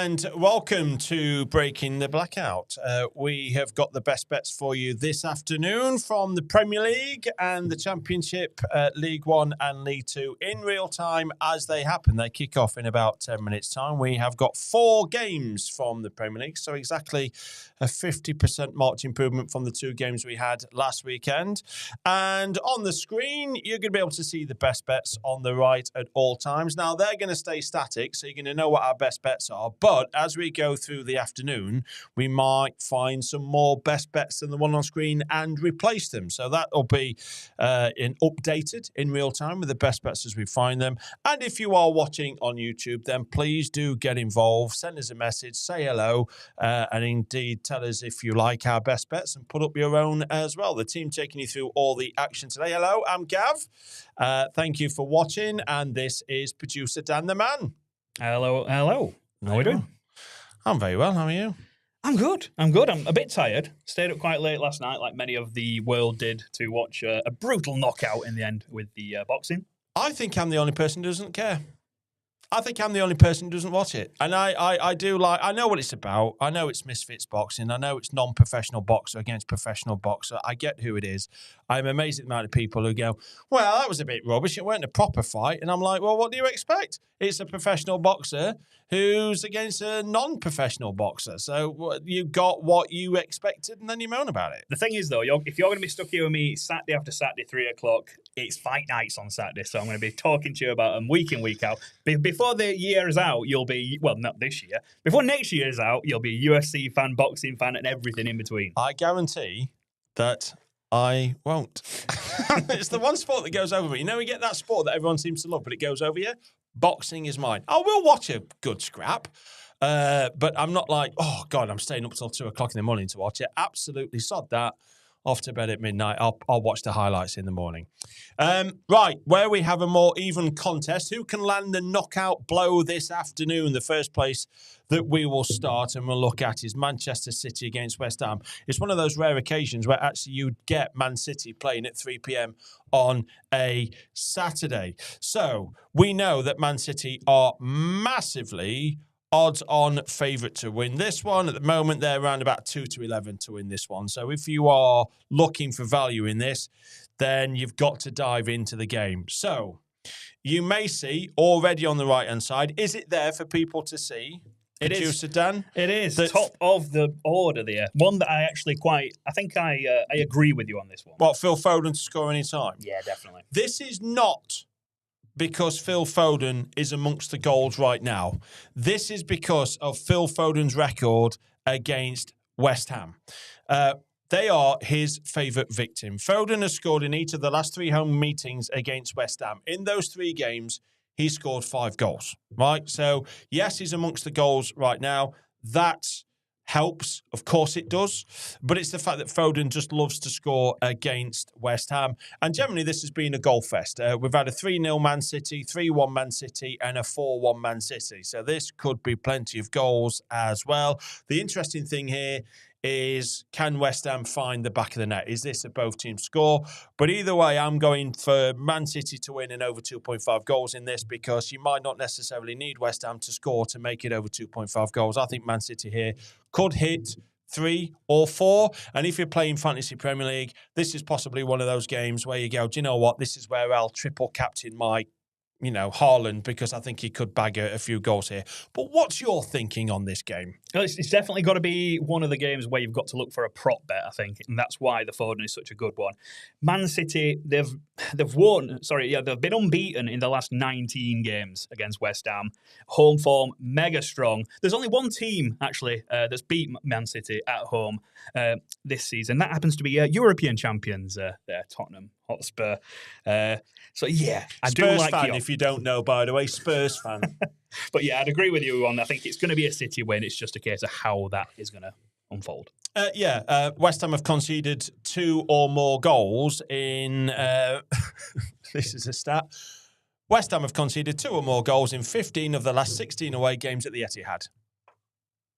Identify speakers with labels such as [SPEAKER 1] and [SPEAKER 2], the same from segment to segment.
[SPEAKER 1] And welcome to Breaking the Blackout. We have got the best bets for you this afternoon from the Premier League and the Championship, League One and League Two in real time as they happen. They kick off in about 10 minutes' time. We have got 4 games from the Premier League, so exactly a 50% march improvement from the 2 games we had last weekend. And on the screen, you're going to be able to see the best bets on the right at all times. Now, they're going to stay static, so you're going to know what our best bets are. But as we go through the afternoon, we might find some more best bets than the one on screen and replace them. So that will be updated in real time with the best bets as we find them. And if you are watching on YouTube, then please do get involved. Send us a message, say hello, and indeed tell us if you like our best bets and put up your own as well. The team taking you through all the action today. Hello, I'm Gav. Thank you for watching. And this is producer Dan the Man.
[SPEAKER 2] Hello. How are we doing?
[SPEAKER 1] I'm very well. How are you?
[SPEAKER 2] I'm good. I'm a bit tired. Stayed up quite late last night, like many of the world did, to watch a brutal knockout in the end with the boxing.
[SPEAKER 1] I think I'm the only person who doesn't care. I think I'm the only person who doesn't watch it. And I do like, I know what it's about. I know it's misfits boxing. I know it's non-professional boxer against professional boxer. I get who it is. I'm amazed at the amount of people who go, well, that was a bit rubbish. It weren't a proper fight. And I'm like, well, what do you expect? It's a professional boxer who's against a non-professional boxer. So you got what you expected and then you moan about it.
[SPEAKER 2] The thing is, though, if you're going to be stuck here with me Saturday after Saturday, 3 o'clock, it's fight nights on Saturday. So I'm going to be talking to you about them week in, week out. Before the year is out, you'll be, well, not this year. Before next year is out, you'll be a UFC fan, boxing fan, and everything in between.
[SPEAKER 1] I guarantee that I won't. It's the one sport that goes over me. You know, we get that sport that everyone seems to love, but it goes over you. Boxing is mine. I will watch a good scrap, but I'm not like, oh, God, I'm staying up till 2 o'clock in the morning to watch it. Absolutely sod that. Off to bed at midnight. I'll watch the highlights in the morning. Right, where we have a more even contest. Who can land the knockout blow this afternoon? The first place that we will start and we'll look at is Manchester City against West Ham. It's one of those rare occasions where actually you'd get Man City playing at 3 p.m. on a Saturday. So we know that Man City are massively odds-on favourite to win this one. At the moment, they're around about 2-11 to win this one. So if you are looking for value in this, then you've got to dive into the game. So you may see already on the right-hand side, is it there for people to see?
[SPEAKER 2] It is.
[SPEAKER 1] Producer Dan?
[SPEAKER 2] It is. Top of the order there. One that I actually I agree with you on this one.
[SPEAKER 1] What, Phil Foden to score any time?
[SPEAKER 2] Yeah, definitely.
[SPEAKER 1] This is not because Phil Foden is amongst the goals right now. This is because of Phil Foden's record against West Ham. They are his favourite victim. Foden has scored in each of the last 3 home meetings against West Ham. In those 3 games, he scored 5 goals, right? So, yes, he's amongst the goals right now. That helps. Of course it does. But it's the fact that Foden just loves to score against West Ham. And generally, this has been a goal fest. We've had a 3-0 Man City, 3-1 Man City, and a 4-1 Man City. So this could be plenty of goals as well. The interesting thing here is, can West Ham find the back of the net? Is this a both teams score? But either way, I'm going for Man City to win and over 2.5 goals in this, because you might not necessarily need West Ham to score to make it over 2.5 goals. I think Man City here could hit 3 or 4. And if you're playing Fantasy Premier League, this is possibly one of those games where you go, do you know what? This is where I'll triple captain my Haaland, because I think he could bag a few goals here. But what's your thinking on this game?
[SPEAKER 2] It's definitely got to be one of the games where you've got to look for a prop bet, I think, and that's why the Foden is such a good one. Man City, they've been unbeaten in the last 19 games against West Ham. Home form, mega strong. There's only one team, actually, that's beat Man City at home this season. That happens to be European champions there, Tottenham Hotspur. So, yeah, I do like
[SPEAKER 1] fan, if you don't know, by the way, Spurs fan.
[SPEAKER 2] But, yeah, I'd agree with you on, I think it's going to be a City win. It's just a case of how that is going to unfold.
[SPEAKER 1] West Ham have conceded 2 or more goals in... this is a stat. West Ham have conceded 2 or more goals in 15 of the last 16 away games at the Etihad.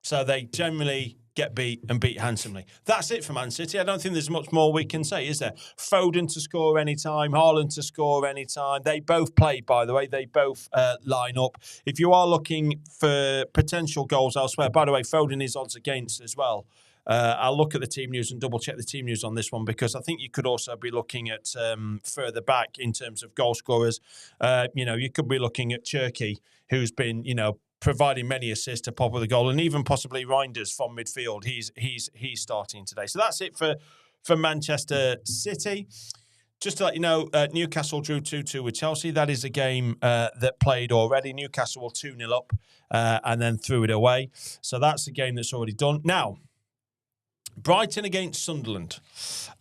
[SPEAKER 1] So they generally get beat and beat handsomely. That's it for Man City. I don't think there's much more we can say, is there? Foden to score anytime, Haaland to score anytime. They both play, by the way. They both line up. If you are looking for potential goals elsewhere, by the way, Foden is odds against as well. I'll look at the team news and double check the team news on this one, because I think you could also be looking at further back in terms of goal scorers. You could be looking at Cherki, who's been, providing many assists to pop with a goal, and even possibly Reinders from midfield. He's starting today. So that's it for Manchester City. Just to let you know, Newcastle drew 2-2 with Chelsea. That is a game that played already. Newcastle were 2-0 up and then threw it away. So that's a game that's already done. Now, Brighton against Sunderland.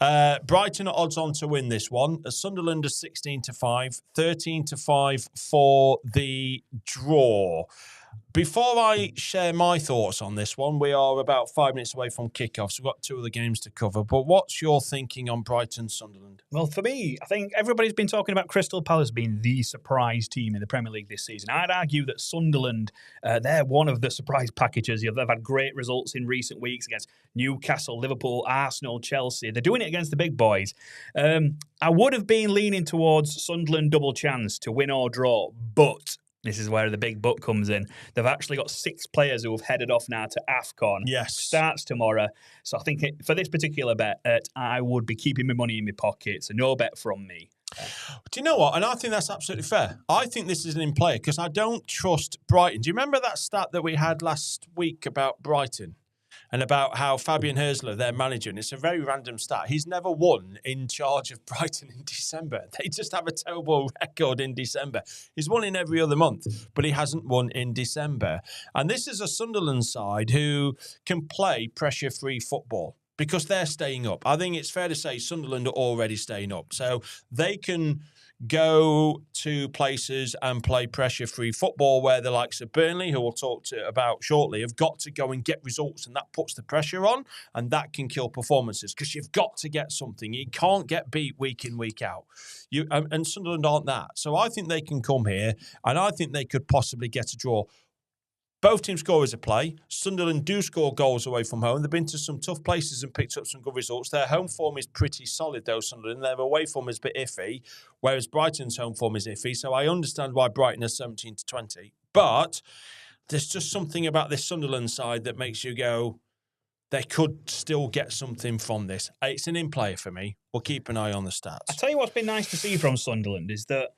[SPEAKER 1] Brighton are odds on to win this one. Sunderland are 16-5, 13-5 for the draw. Before I share my thoughts on this one, we are about 5 minutes away from kickoff, so we've got 2 other games to cover. But what's your thinking on Brighton-Sunderland?
[SPEAKER 2] Well, for me, I think everybody's been talking about Crystal Palace being the surprise team in the Premier League this season. I'd argue that Sunderland, they're one of the surprise packages. They've had great results in recent weeks against Newcastle, Liverpool, Arsenal, Chelsea. They're doing it against the big boys. I would have been leaning towards Sunderland double chance to win or draw, but this is where the big but comes in. They've actually got 6 players who have headed off now to AFCON.
[SPEAKER 1] Yes.
[SPEAKER 2] Starts tomorrow. So I think for this particular bet, I would be keeping my money in my pocket. So no bet from me.
[SPEAKER 1] Do you know what? And I think that's absolutely fair. I think this is an in play because I don't trust Brighton. Do you remember that stat that we had last week about Brighton? And about how Fabian Hersler, their manager, and it's a very random stat, he's never won in charge of Brighton in December. They just have a terrible record in December. He's won in every other month, but he hasn't won in December. And this is a Sunderland side who can play pressure-free football because they're staying up. I think it's fair to say Sunderland are already staying up. So they can go to places and play pressure-free football where the likes of Burnley, who we'll talk about shortly, have got to go and get results, and that puts the pressure on, and that can kill performances because you've got to get something. You can't get beat week in, week out. And Sunderland aren't that. So I think they can come here, and I think they could possibly get a draw. Both teams score as a play. Sunderland do score goals away from home. They've been to some tough places and picked up some good results. Their home form is pretty solid, though, Sunderland. Their away form is a bit iffy, whereas Brighton's home form is iffy. So I understand why Brighton is 17-20. But there's just something about this Sunderland side that makes you go, they could still get something from this. It's an in-player for me. We'll keep an eye on the stats.
[SPEAKER 2] I tell you what's been nice to see from Sunderland is that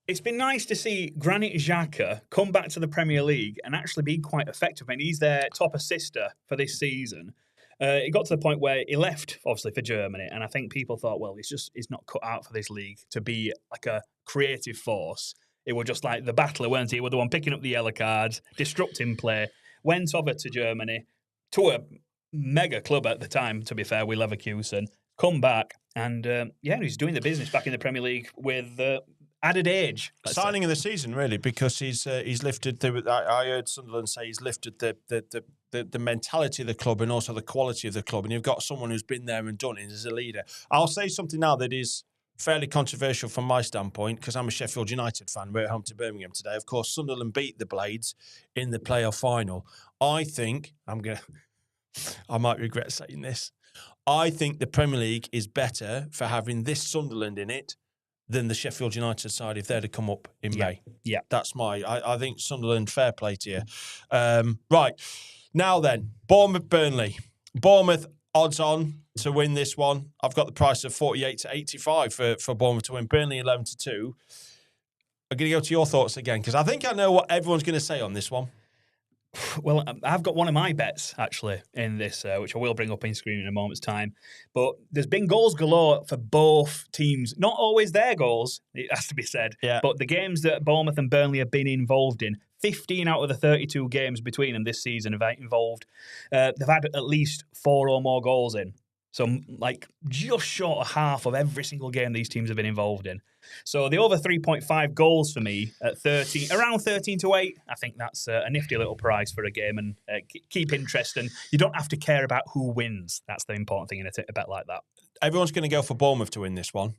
[SPEAKER 2] it's been nice to see Granit Xhaka come back to the Premier League and actually be quite effective. And he's their top assister for this season. It got to the point where he left, obviously, for Germany. And I think people thought, well, he's not cut out for this league to be like a creative force. It was just like the battler, weren't he? He was the one picking up the yellow cards, disrupting play, went over to Germany, to a mega club at the time, to be fair, with Leverkusen, come back. And, he's doing the business back in the Premier League with added age.
[SPEAKER 1] Signing of the season, really, because he's lifted. I heard Sunderland say he's lifted the mentality of the club and also the quality of the club. And you've got someone who's been there and done it as a leader. I'll say something now that is fairly controversial from my standpoint because I'm a Sheffield United fan. We're at home to Birmingham today. Of course, Sunderland beat the Blades in the playoff final. I think I might regret saying this. I think the Premier League is better for having this Sunderland in it than the Sheffield United side if they're to come up in May.
[SPEAKER 2] Yeah.
[SPEAKER 1] That's I think Sunderland, fair play to you. Right. Now then, Bournemouth-Burnley. Bournemouth odds on to win this one. I've got the price of 48-85 for Bournemouth to win. Burnley 11-2. I'm going to go to your thoughts again because I think I know what everyone's going to say on this one.
[SPEAKER 2] Well, I've got one of my bets, actually, in this, which I will bring up in screen in a moment's time. But there's been goals galore for both teams. Not always their goals, it has to be said.
[SPEAKER 1] Yeah.
[SPEAKER 2] But the games that Bournemouth and Burnley have been involved in, 15 out of the 32 games between them this season have involved. They've had at least 4 or more goals in. So, just short of half of every single game these teams have been involved in. So, the over 3.5 goals for me at around 13-8, I think that's a nifty little price for a game and keep interest. And you don't have to care about who wins. That's the important thing in a bet like that.
[SPEAKER 1] Everyone's going to go for Bournemouth to win this one.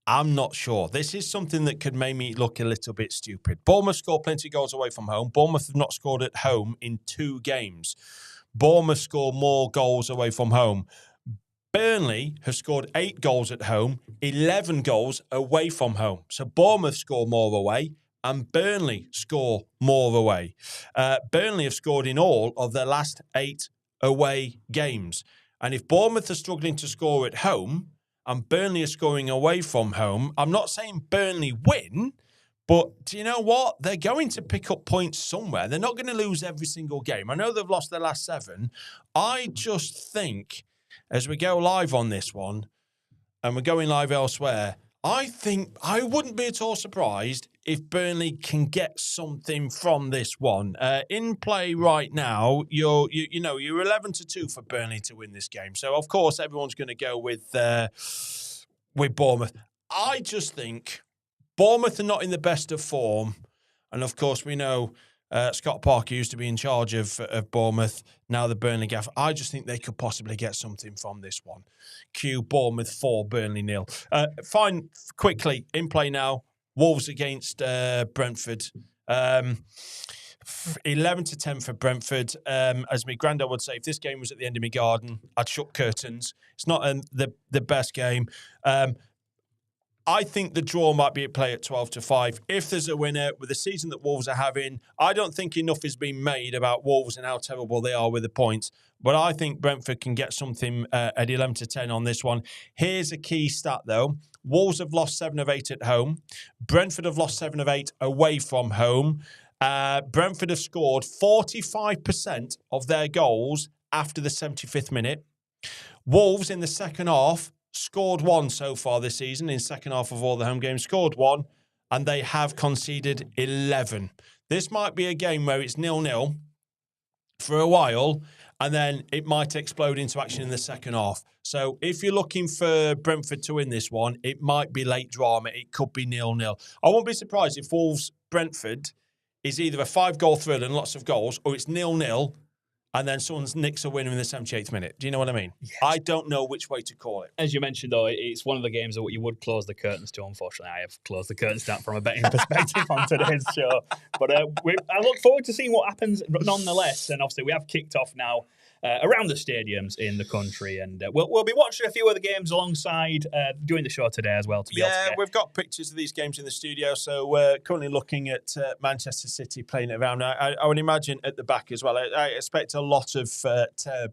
[SPEAKER 1] I'm not sure. This is something that could make me look a little bit stupid. Bournemouth score plenty of goals away from home. Bournemouth have not scored at home in 2 games. Bournemouth score more goals away from home. Burnley have scored 8 goals at home, 11 goals away from home. So Bournemouth score more away and Burnley score more away. Burnley have scored in all of their last 8 away games. And if Bournemouth are struggling to score at home and Burnley are scoring away from home, I'm not saying Burnley win, but do you know what? They're going to pick up points somewhere. They're not going to lose every single game. I know they've lost their last 7. I just think, as we go live on this one, and we're going live elsewhere, I think I wouldn't be at all surprised if Burnley can get something from this one. In play right now, you're 11-2 for Burnley to win this game. So of course everyone's going to go with Bournemouth. I just think Bournemouth are not in the best of form, and of course we know Scott Parker used to be in charge of Bournemouth. Now the Burnley gaff. I just think they could possibly get something from this one. Q Bournemouth 4, Burnley 0. Fine, quickly in play now. Wolves against Brentford. 11-10 for Brentford. As my granddad would say, if this game was at the end of my garden, I'd shut curtains. It's not the best game. I think the draw might be at play at 12-5. If there's a winner with the season that Wolves are having, I don't think enough is being made about Wolves and how terrible they are with the points. But I think Brentford can get something at 11-10 on this one. Here's a key stat, though. Wolves have lost 7 of 8 at home. Brentford have lost 7 of 8 away from home. Brentford have scored 45% of their goals after the 75th minute. Wolves in the second half scored 1 so far this season, in second half of all the home games, scored 1, and they have conceded 11. This might be a game where it's 0-0 for a while, and then it might explode into action in the second half. So if you're looking for Brentford to win this one, it might be late drama. It could be 0-0. I won't be surprised if Wolves-Brentford is either a 5-goal thrill and lots of goals, or it's 0-0, and then someone nicks a winner in the 78th minute. Do you know what I mean? Yes. I don't know which way to call it.
[SPEAKER 2] As you mentioned, though, it's one of the games that you would close the curtains to. Unfortunately, I have closed the curtains down from a betting perspective on today's show. But I look forward to seeing what happens nonetheless. And obviously, we have kicked off now around the stadiums in the country. And we'll be watching a few of the games alongside doing the show today as well.
[SPEAKER 1] We've got pictures of these games in the studio. So we're currently looking at Manchester City playing it around. I would imagine at the back as well. I expect a lot of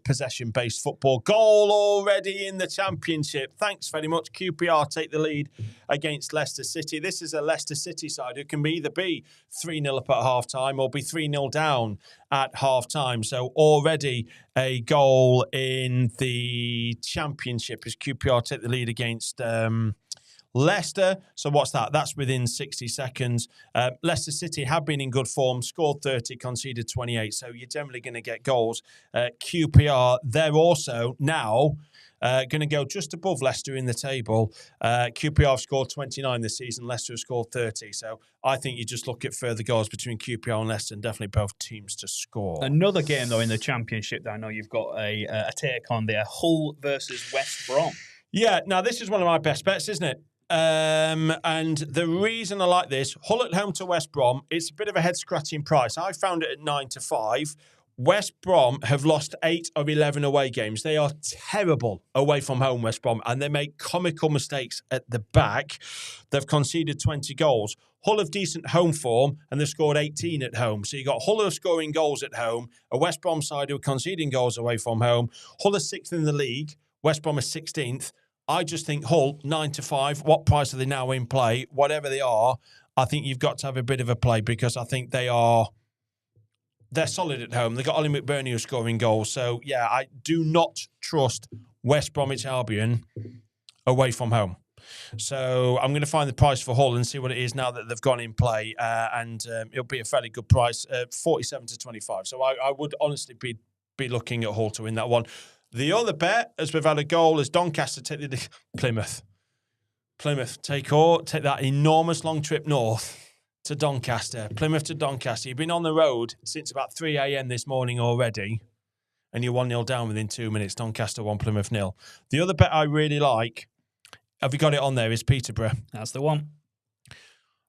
[SPEAKER 1] possession-based football. Goal already in the Championship. Thanks very much. QPR take the lead against Leicester City. This is a Leicester City side who can either be 3-0 up at half-time or be 3-0 down at half-time. So already a goal in the Championship as QPR take the lead against Leicester. So what's that? That's within 60 seconds. Leicester City have been in good form, scored 30, conceded 28. So you're generally going to get goals. QPR, they're also now going to go just above Leicester in the table. QPR have scored 29 this season. Leicester have scored 30. So I think you just look at further goals between QPR and Leicester, and definitely both teams to score.
[SPEAKER 2] Another game, though, in the Championship that I know you've got a take on there. Hull versus West Brom.
[SPEAKER 1] Yeah, now this is one of my best bets, isn't it? And the reason I like this, Hull at home to West Brom, it's a bit of a head-scratching price. I found it at 9-5. West Brom have lost 8 of 11 away games. They are terrible away from home, West Brom, and they make comical mistakes at the back. They've conceded 20 goals. Hull have decent home form, and they've scored 18 at home. So you've got Hull are scoring goals at home, a West Brom side who are conceding goals away from home. Hull are 6th in the league. West Brom is 16th. I just think Hull, 9-5. What price are they now in play? Whatever they are, I think you've got to have a bit of a play because I think they're solid at home. They've got Ollie McBurney who's scoring goals. So, yeah, I do not trust West Bromwich Albion away from home. So I'm going to find the price for Hull and see what it is now that they've gone in play. And it'll be a fairly good price, 47-25. So I would honestly be looking at Hull to win that one. The other bet, as we've had a goal, is Doncaster take the Plymouth. Take that enormous long trip north to Doncaster. Plymouth to Doncaster. You've been on the road since about 3 a.m. this morning already, and you're 1-0 down within 2 minutes. Doncaster 1, Plymouth 0. The other bet I really like, have you got it on there, is Peterborough.
[SPEAKER 2] That's the one.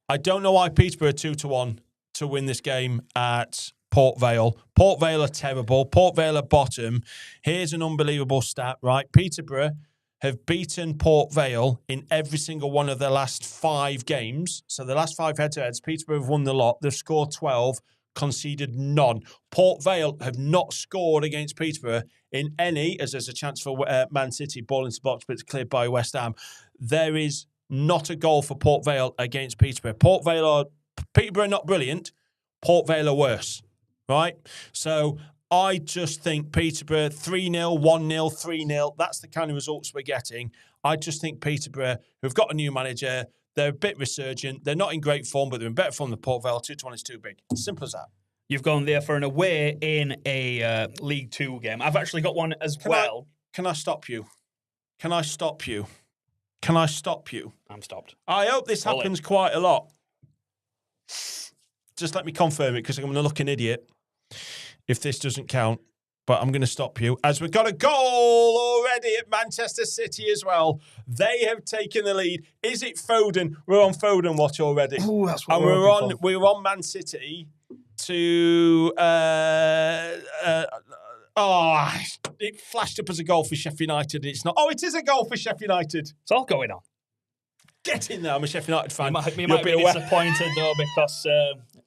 [SPEAKER 1] I don't know why Peterborough are 2-1 to win this game at Port Vale. Port Vale are terrible. Port Vale are bottom. Here's an unbelievable stat, right? Peterborough have beaten Port Vale in every single one of their last 5 games. So the last 5 head-to-heads, Peterborough have won the lot. They've scored 12, conceded none. Port Vale have not scored against Peterborough in any, as there's a chance for Man City, ball into the box, but it's cleared by West Ham. There is not a goal for Port Vale against Peterborough. Peterborough are not brilliant. Port Vale are worse, right? So I just think Peterborough 3-0, 1-0, 3-0. That's the kind of results we're getting. I just think Peterborough, who've got a new manager, they're a bit resurgent. They're not in great form, but they're in better form than Port Vale. 2-1 is too big. Simple as that.
[SPEAKER 2] You've gone there for an away in a League Two game. I've actually got one as well.
[SPEAKER 1] Can I stop you? I'm stopped. I hope this happens quite a lot. Just let me confirm it because I'm going to look an idiot if this doesn't count. But I'm going to stop you as we've got a goal already at Manchester City as well. They have taken the lead. Is it Foden? We're on Foden watch already.
[SPEAKER 2] Ooh, that's what
[SPEAKER 1] and we're on Man City to it flashed up as a goal for Sheffield United. It's not. Oh, it is a goal for Sheffield United.
[SPEAKER 2] It's all going on.
[SPEAKER 1] Get in there. I'm a Sheffield United fan.
[SPEAKER 2] You might be disappointed though because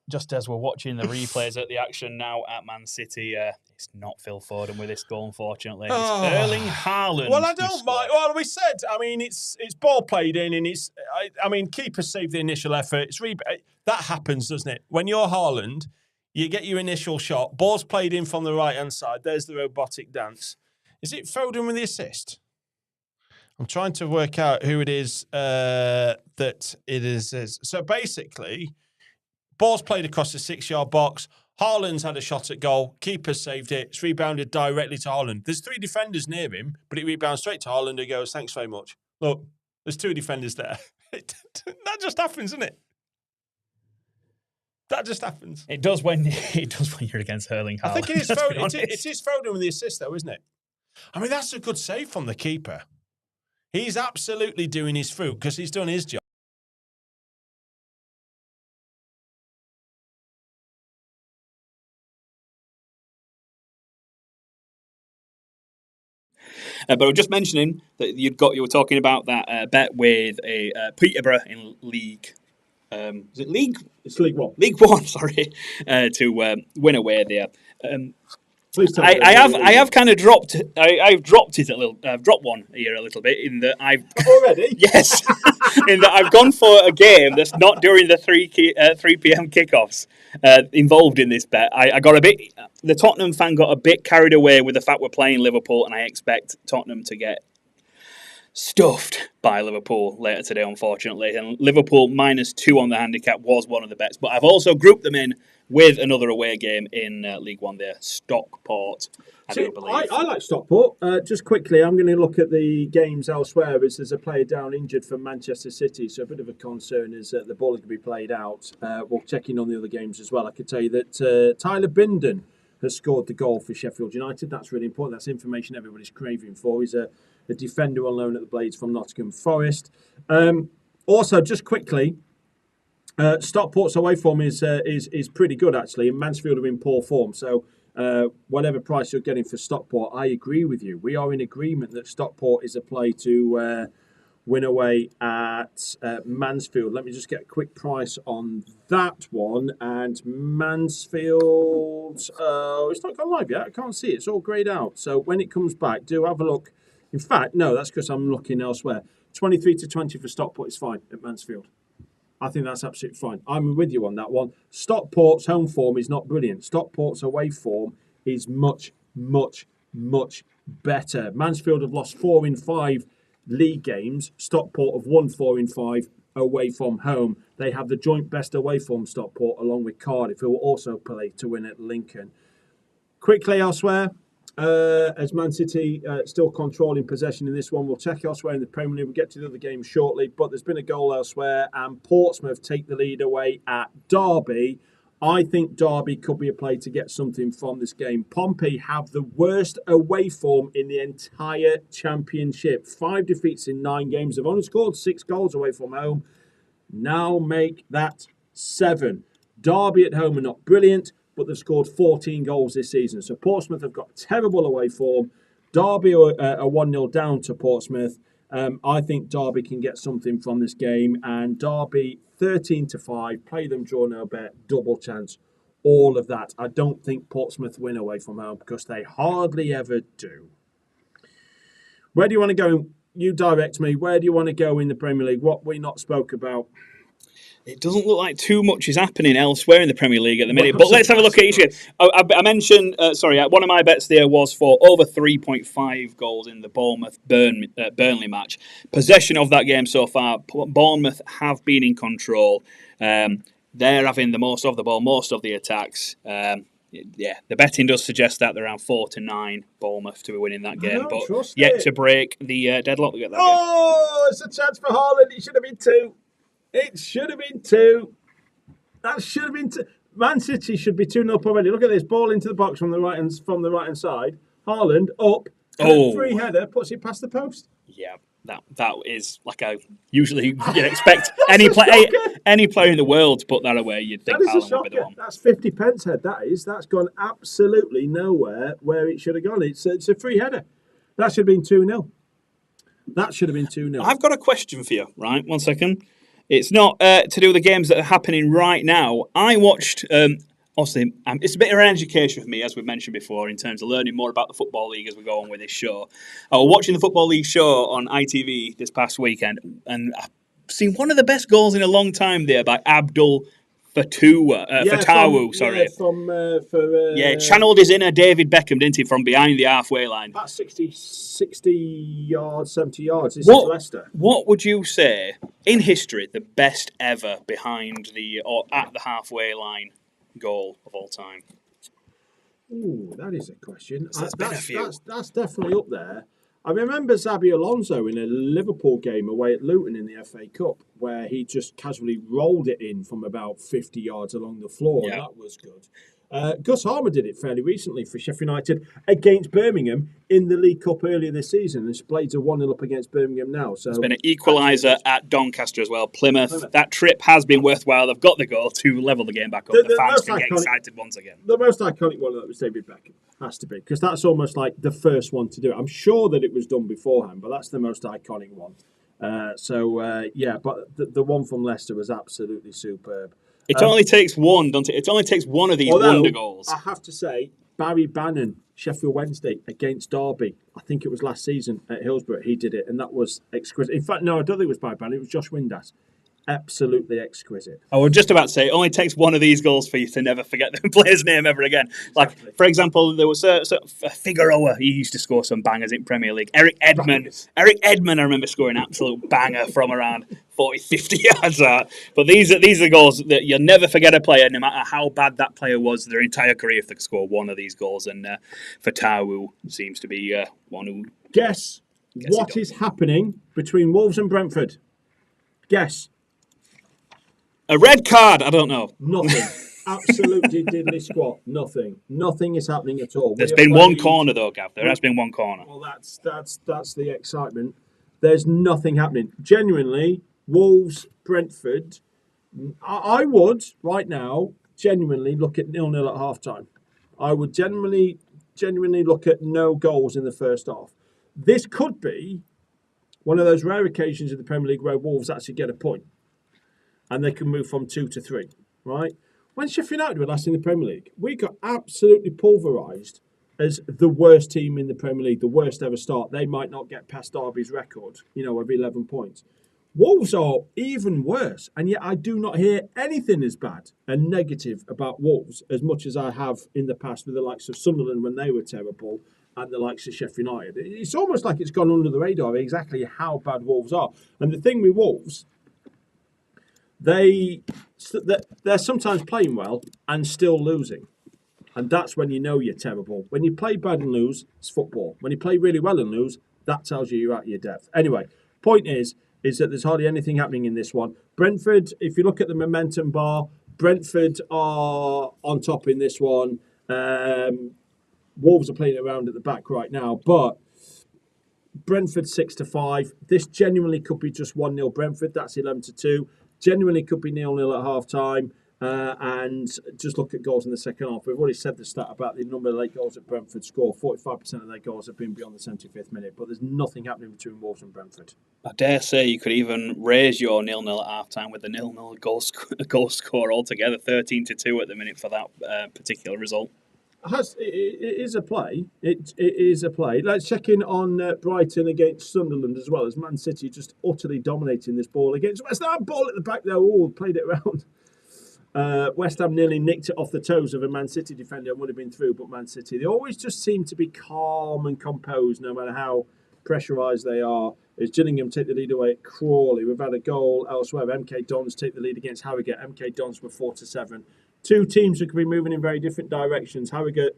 [SPEAKER 2] just as we're watching the replays at the action now at Man City, it's not Phil Foden with this goal, unfortunately. It's Erling Haaland.
[SPEAKER 1] Well, I don't mind. Well, we said, I mean, it's ball played in, and keeper saved the initial effort. That happens, doesn't it? When you're Haaland, you get your initial shot, ball's played in from the right-hand side, there's the robotic dance. Is it Foden with the assist? I'm trying to work out who it is that it is. So basically, ball's played across the 6-yard box. Haaland's had a shot at goal. Keeper saved it. It's rebounded directly to Haaland. There's 3 defenders near him, but it rebounds straight to Haaland who goes, thanks very much. Look, there's 2 defenders there. That just happens, doesn't it? That just happens.
[SPEAKER 2] It does when you're against Erling Haaland.
[SPEAKER 1] I think it is Foden. It is Foden with the assist, though, isn't it? I mean, that's a good save from the keeper. He's absolutely doing his fruit because he's done his job.
[SPEAKER 2] But I was just mentioning that you were talking about that bet with a Peterborough in League. Is it League?
[SPEAKER 1] It's League One.
[SPEAKER 2] League One, sorry, to win away there.
[SPEAKER 1] Please tell
[SPEAKER 2] me. I have kind of dropped. I've dropped it a little. I've dropped one here a little bit in that I've
[SPEAKER 1] already.
[SPEAKER 2] Yes, in that I've gone for a game that's not during the 3 p.m. kickoffs involved in this bet. I got a bit. The Tottenham fan got a bit carried away with the fact we're playing Liverpool, and I expect Tottenham to get stuffed by Liverpool later today, unfortunately. And Liverpool -2 on the handicap was one of the bets, but I've also grouped them in with another away game in League One there, Stockport, I do believe.
[SPEAKER 1] I like Stockport. Just quickly, I'm going to look at the games elsewhere as there's a player down injured for Manchester City, so a bit of a concern is that the ball is going to be played out. We'll check in on the other games as well. I could tell you that Tyler Binden has scored the goal for Sheffield United. That's really important. That's information everybody's craving for. He's a defender on loan at the Blades from Nottingham Forest. Also, just quickly, Stockport's away form is pretty good, actually, and Mansfield are in poor form. So whatever price you're getting for Stockport, I agree with you. We are in agreement that Stockport is a play to win away at Mansfield. Let me just get a quick price on that one. And Mansfield, it's not gone live yet. I can't see it. It's all greyed out. So when it comes back, do have a look. In fact, no, that's because I'm looking elsewhere. 23-20 for Stockport is fine at Mansfield. I think that's absolutely fine. I'm with you on that one. Stockport's home form is not brilliant. Stockport's away form is much, much, much better. Mansfield have lost 4 in 5 league games. Stockport have won 4 in 5 away from home. They have the joint best away form, Stockport, along with Cardiff, who will also play to win at Lincoln. Quickly elsewhere, as Man City still controlling possession in this one. We'll check elsewhere in the Premier League. We'll get to the other games shortly, but there's been a goal elsewhere, and Portsmouth take the lead away at Derby. I think Derby could be a play to get something from this game. Pompey have the worst away form in the entire championship. 5 defeats in 9 games. They've only scored 6 goals away from home. Now make that 7. Derby at home are not brilliant. but they've scored 14 goals this season. So Portsmouth have got terrible away form. Derby are 1-0 down to Portsmouth. I think Derby can get something from this game. And Derby, 13-5, play them, draw no bet, double chance, all of that. I don't think Portsmouth win away from home because they hardly ever do. Where do you want to go? You direct me. Where do you want to go in the Premier League? What we not spoke about?
[SPEAKER 2] It doesn't look like too much is happening elsewhere in the Premier League at the minute. But let's have a look at each game. I mentioned, one of my bets there was for over 3.5 goals in the Bournemouth-Burnley match. Possession of that game so far, Bournemouth have been in control. They're having the most of the ball, most of the attacks. The betting does suggest that they're around 4-9 Bournemouth to be winning that game. But yet to break the deadlock.
[SPEAKER 1] It's a chance for Haaland. It should have been 2. It should have been 2. That should have been 2. Man City should be 2-0 up already. Look at this ball into the box from the right hand side. Haaland up. Free header puts it past the post.
[SPEAKER 2] Yeah, that is like usually you'd expect any player in the world to put that away. You'd think
[SPEAKER 1] that is
[SPEAKER 2] Haaland would be the one.
[SPEAKER 1] That's 50 pence head. That's gone absolutely nowhere where it should have gone. It's a free header. That should have been 2-0. That should have been 2-0.
[SPEAKER 2] I've got a question for you. Right, 1 second. It's not to do with the games that are happening right now. I watched, obviously, it's a bit of an education for me, as we've mentioned before, in terms of learning more about the Football League as we go on with this show. I was watching the Football League show on ITV this past weekend, and I've seen one of the best goals in a long time there by Abdul Fatawu, channeled his inner David Beckham, didn't he, from behind the halfway line?
[SPEAKER 1] About 60 yards, 70 yards. This is Leicester.
[SPEAKER 2] What would you say, in history, the best ever behind or at the halfway line goal of all time?
[SPEAKER 1] Ooh, that is a question.
[SPEAKER 2] That's
[SPEAKER 1] definitely up there. I remember Xabi Alonso in a Liverpool game away at Luton in the FA Cup, where he just casually rolled it in from about 50 yards along the floor. Yeah. That was good. Gus Harmer did it fairly recently for Sheffield United against Birmingham in the League Cup earlier this season. And Blades are 1-0 up against Birmingham now. So
[SPEAKER 2] it's been an equaliser at Doncaster as well. Plymouth. That trip has been worthwhile. They've got the goal to level the game back up. The fans can get excited once again.
[SPEAKER 1] The most iconic one that was David Beckham. Has to be, because that's almost like the first one to do it. I'm sure that it was done beforehand, but that's the most iconic one. But the one from Leicester was absolutely superb.
[SPEAKER 2] It only takes one, doesn't it? It only takes one of these wonder goals.
[SPEAKER 1] I have to say, Barry Bannon, Sheffield Wednesday against Derby. I think it was last season at Hillsborough. He did it, and that was exquisite. In fact, no, I don't think it was Barry Bannon. It was Josh Windass. Absolutely exquisite.
[SPEAKER 2] I was just about to say, it only takes one of these goals for you to never forget the player's name ever again. Exactly. Like, for example, there was Figueroa. He used to score some bangers in Premier League. Eric Edmond, I remember scoring an absolute banger from around 40, 50 yards out. But these are goals that you'll never forget a player, no matter how bad that player was their entire career, if they could score one of these goals. And Fatawu seems to be one who...
[SPEAKER 1] Guess what is happening between Wolves and Brentford? Guess.
[SPEAKER 2] A red card? I don't know.
[SPEAKER 1] Nothing. Absolutely diddly squat. Nothing. Nothing is happening at all.
[SPEAKER 2] There's been one corner though, Gav. There has been one corner.
[SPEAKER 1] Well, that's the excitement. There's nothing happening. Genuinely, Wolves, Brentford. I would right now genuinely look at 0-0 at half time. I would genuinely look at no goals in the first half. This could be one of those rare occasions in the Premier League where Wolves actually get a point. And they can move from 2 to 3, right? When Sheffield United were last in the Premier League, we got absolutely pulverised as the worst team in the Premier League, the worst ever start. They might not get past Derby's record, of 11 points. Wolves are even worse, and yet I do not hear anything as bad and negative about Wolves as much as I have in the past with the likes of Sunderland when they were terrible and the likes of Sheffield United. It's almost like it's gone under the radar exactly how bad Wolves are. And the thing with Wolves... They're sometimes playing well and still losing. And that's when you know you're terrible. When you play bad and lose, it's football. When you play really well and lose, that tells you you're at your depth. Anyway, point is that there's hardly anything happening in this one. Brentford, if you look at the momentum bar, Brentford are on top in this one. Wolves are playing around at the back right now, but Brentford 6-5. This genuinely could be just 1-0 Brentford. That's 11-2. Genuinely could be 0-0 at half time.
[SPEAKER 3] And just look at goals in the second half. We've already said the stat about the number of late goals that Brentford score. 45% of their goals have been beyond the 75th minute, but there's nothing happening between Wolves and Brentford.
[SPEAKER 2] I dare say you could even raise your 0-0 at half-time with the 0-0 goal score altogether, 13-2 at the minute for that particular result.
[SPEAKER 3] It is a play. It is a play. Let's check in on Brighton against Sunderland as well, as Man City just utterly dominating this ball against West Ham. Ball at the back there. Oh, played it around. West Ham nearly nicked it off the toes of a Man City defender and would have been through, but Man City, they always just seem to be calm and composed no matter how pressurised they are. As Gillingham take the lead away at Crawley. We've had a goal elsewhere. MK Dons take the lead against Harrogate. MK Dons were 4-7. Two teams who could be moving in very different directions. Harrogate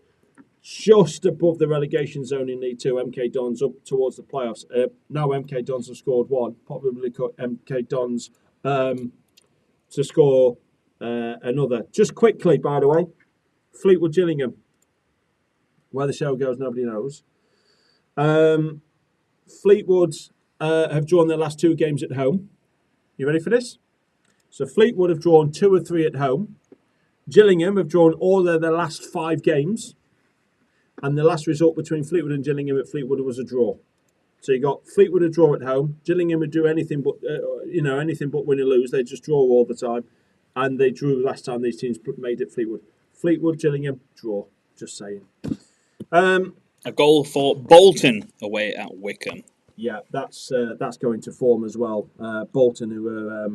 [SPEAKER 3] just above the relegation zone in League Two. MK Dons up towards the playoffs. Now MK Dons have scored one. Probably cut MK Dons to score another. Just quickly, by the way, Fleetwood Gillingham. Where the show goes, nobody knows. Fleetwood have drawn their last two games at home. You ready for this? So Fleetwood have drawn 2 or 3 at home. Gillingham have drawn all of their last 5 games. And the last result between Fleetwood and Gillingham at Fleetwood was a draw. So you got Fleetwood a draw at home. Gillingham would do anything but anything but win or lose. They just draw all the time. And they drew last time these teams made it Fleetwood. Fleetwood, Gillingham, draw. Just saying.
[SPEAKER 2] A goal for Bolton away at Wickham.
[SPEAKER 3] Yeah, that's going to form as well. Bolton, who were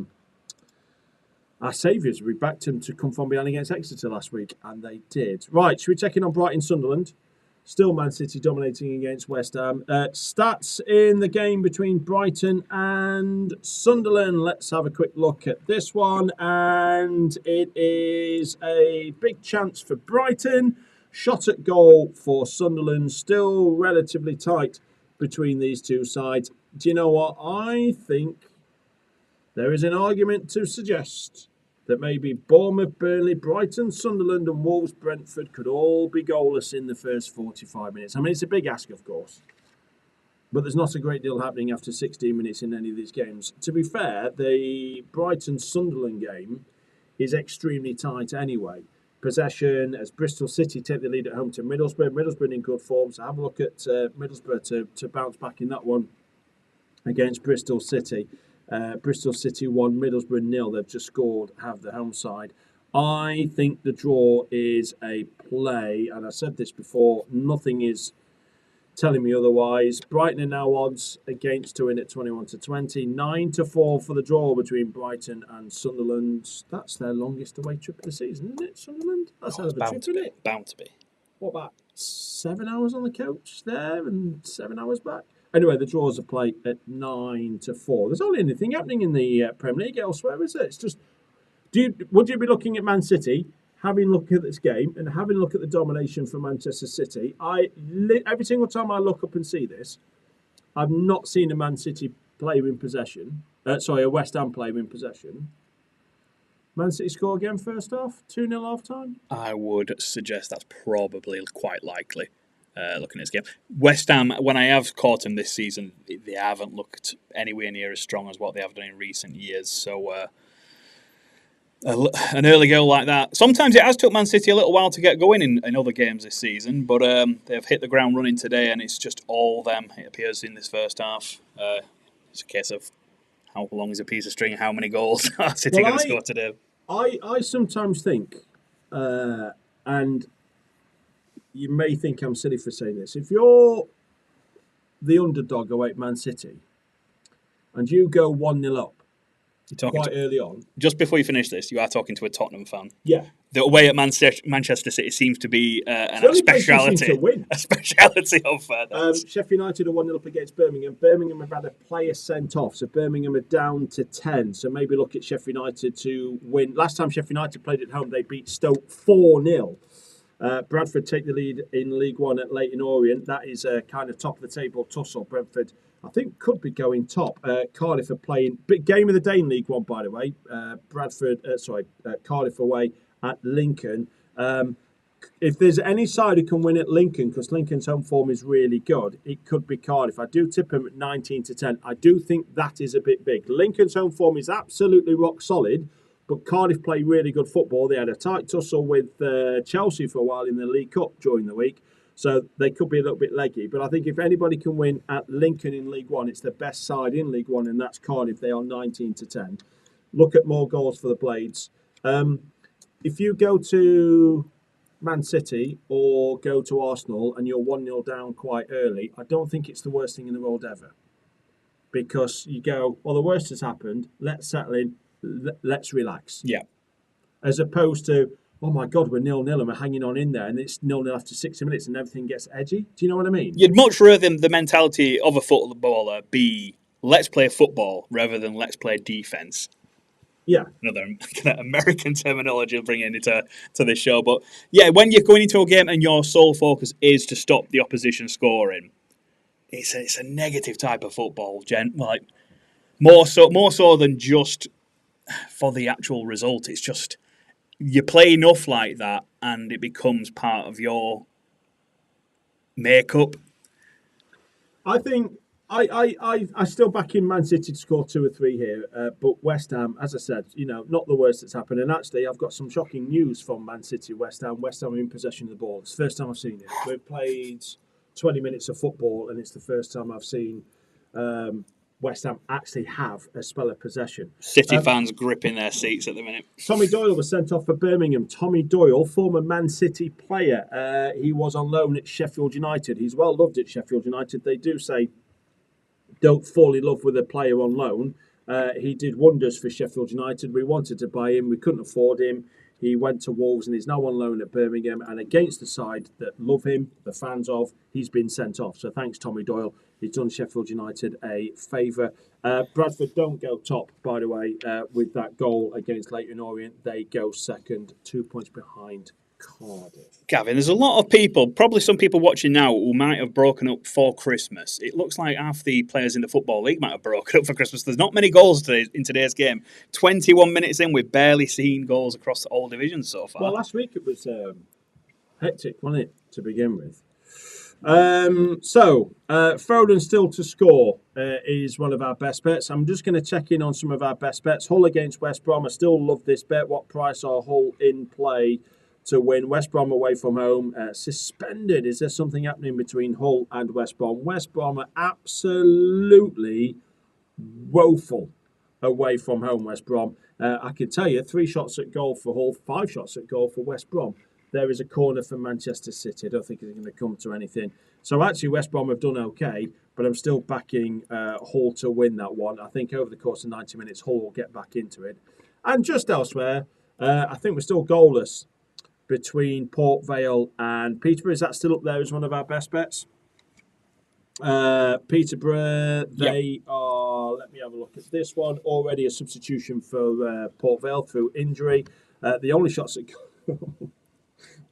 [SPEAKER 3] our saviours, we backed them to come from behind against Exeter last week, and they did. Right, should we check in on Brighton Sunderland? Still Man City dominating against West Ham. Stats in the game between Brighton and Sunderland. Let's have a quick look at this one. And it is a big chance for Brighton. Shot at goal for Sunderland. Still relatively tight between these two sides. Do you know what? I think there is an argument to suggest that maybe Bournemouth, Burnley, Brighton, Sunderland and Wolves, Brentford could all be goalless in the first 45 minutes. I mean, it's a big ask, of course. But there's not a great deal happening after 16 minutes in any of these games. To be fair, the Brighton-Sunderland game is extremely tight anyway. Possession as Bristol City take the lead at home to Middlesbrough. Middlesbrough in good form, so have a look at Middlesbrough to bounce back in that one against Bristol City. Bristol City 1, Middlesbrough 0. They've just scored, have the home side. I think the draw is a play, and I said this before, nothing is telling me otherwise. Brighton are now odds against to win at 21-20. 9-4 for the draw between Brighton and Sunderland. That's their longest away trip of the season, isn't it, Sunderland? That's a trip, isn't it?
[SPEAKER 2] Bound to be.
[SPEAKER 3] What, about 7 hours on the coach there and 7 hours back? Anyway, the draws are played at 9-4. There's hardly anything happening in the Premier League elsewhere, is it? It's just, would you be looking at Man City, having a look at this game and having a look at the domination for Manchester City? Every single time I look up and see this, I've not seen a Man City player in possession. A West Ham player in possession. Man City score again first half, 2-0 half time.
[SPEAKER 2] I would suggest that's probably quite likely. Looking at this game, West Ham, when I have caught them this season, they haven't looked anywhere near as strong as what they have done in recent years. So an early goal like that, sometimes it has took Man City a little while to get going in other games this season, but they've hit the ground running today, and it's just all them, it appears, in this first half. It's a case of how long is a piece of string, how many goals are City going to score today?
[SPEAKER 3] I sometimes think, and you may think I'm silly for saying this, if you're the underdog away at Man City and you go 1-0 up quite early on.
[SPEAKER 2] Just before you finish this, you are talking to a Tottenham fan.
[SPEAKER 3] Yeah.
[SPEAKER 2] The away at Manchester City seems to be a speciality of that.
[SPEAKER 3] Sheffield United are 1-0 up against Birmingham. Birmingham have had a player sent off, so Birmingham are down to 10. So maybe look at Sheffield United to win. Last time Sheffield United played at home, they beat Stoke 4-0. Bradford take the lead in League One at Leyton Orient. That is a kind of top of the table tussle. Brentford, I think, could be going top. Cardiff are playing big game of the day in League One, by the way. Cardiff away at Lincoln. If there's any side who can win at Lincoln, because Lincoln's home form is really good, it could be Cardiff. I do tip them at 19-10. I do think that is a bit big. Lincoln's home form is absolutely rock solid, But Cardiff play really good football. They had a tight tussle with Chelsea for a while in the League Cup during the week. So they could be a little bit leggy. But I think if anybody can win at Lincoln in League One, it's the best side in League One, and that's Cardiff. They are 19-10. Look at more goals for the Blades. If you go to Man City or go to Arsenal and you're 1-0 down quite early, I don't think it's the worst thing in the world ever. Because you go, well, the worst has happened. Let's settle in. Let's relax.
[SPEAKER 2] Yeah.
[SPEAKER 3] As opposed to, oh my God, we're 0-0 and we're hanging on in there and it's 0-0 after 60 minutes and everything gets edgy. Do you know what I mean?
[SPEAKER 2] You'd much rather the mentality of a footballer be let's play football rather than let's play defence.
[SPEAKER 3] Yeah.
[SPEAKER 2] Another kind of American terminology I'll bring into this show. But yeah, when you're going into a game and your sole focus is to stop the opposition scoring, it's a negative type of football, like more so than just for the actual result. It's just you play enough like that and it becomes part of your makeup.
[SPEAKER 3] I think I still back in Man City to score 2 or 3 here, but West Ham, as I said, not the worst that's happened. And actually, I've got some shocking news from Man City, West Ham. West Ham are in possession of the ball. It's the first time I've seen it. We've played 20 minutes of football, and it's the first time I've seen West Ham actually have a spell of possession.
[SPEAKER 2] City fans gripping their seats at the minute.
[SPEAKER 3] Tommy Doyle was sent off for Birmingham. Tommy Doyle, former Man City player. He was on loan at Sheffield United. He's well loved at Sheffield United. They do say don't fall in love with a player on loan. He did wonders for Sheffield United. We wanted to buy him. We couldn't afford him. He went to Wolves and he's now on loan at Birmingham. And against the side that love him, the fans of, he's been sent off. So thanks, Tommy Doyle. He's done Sheffield United a favour. Bradford don't go top, by the way, with that goal against Leyton Orient. They go second, 2 points behind Cardiff.
[SPEAKER 2] Gavin, there's a lot of people, probably some people watching now, who might have broken up for Christmas. It looks like half the players in the Football League might have broken up for Christmas. There's not many goals in today's game. 21 minutes in, we've barely seen goals across all divisions so far.
[SPEAKER 3] Well, last week it was hectic, wasn't it, to begin with? Foden still to score is one of our best bets. I'm just going to check in on some of our best bets. Hull against West Brom. I still love this bet. What price are Hull in play to win? West Brom away from home. Suspended. Is there something happening between Hull and West Brom? West Brom are absolutely woeful away from home, West Brom. I can tell you 3 shots at goal for Hull, 5 shots at goal for West Brom. There is a corner for Manchester City. I don't think it's going to come to anything. So actually, West Brom have done okay, but I'm still backing Hull to win that one. I think over the course of 90 minutes, Hull will get back into it. And just elsewhere, I think we're still goalless between Port Vale and Peterborough. Is that still up there as one of our best bets? Peterborough, they are, let me have a look at this one, already a substitution for Port Vale through injury. The only shots at goal.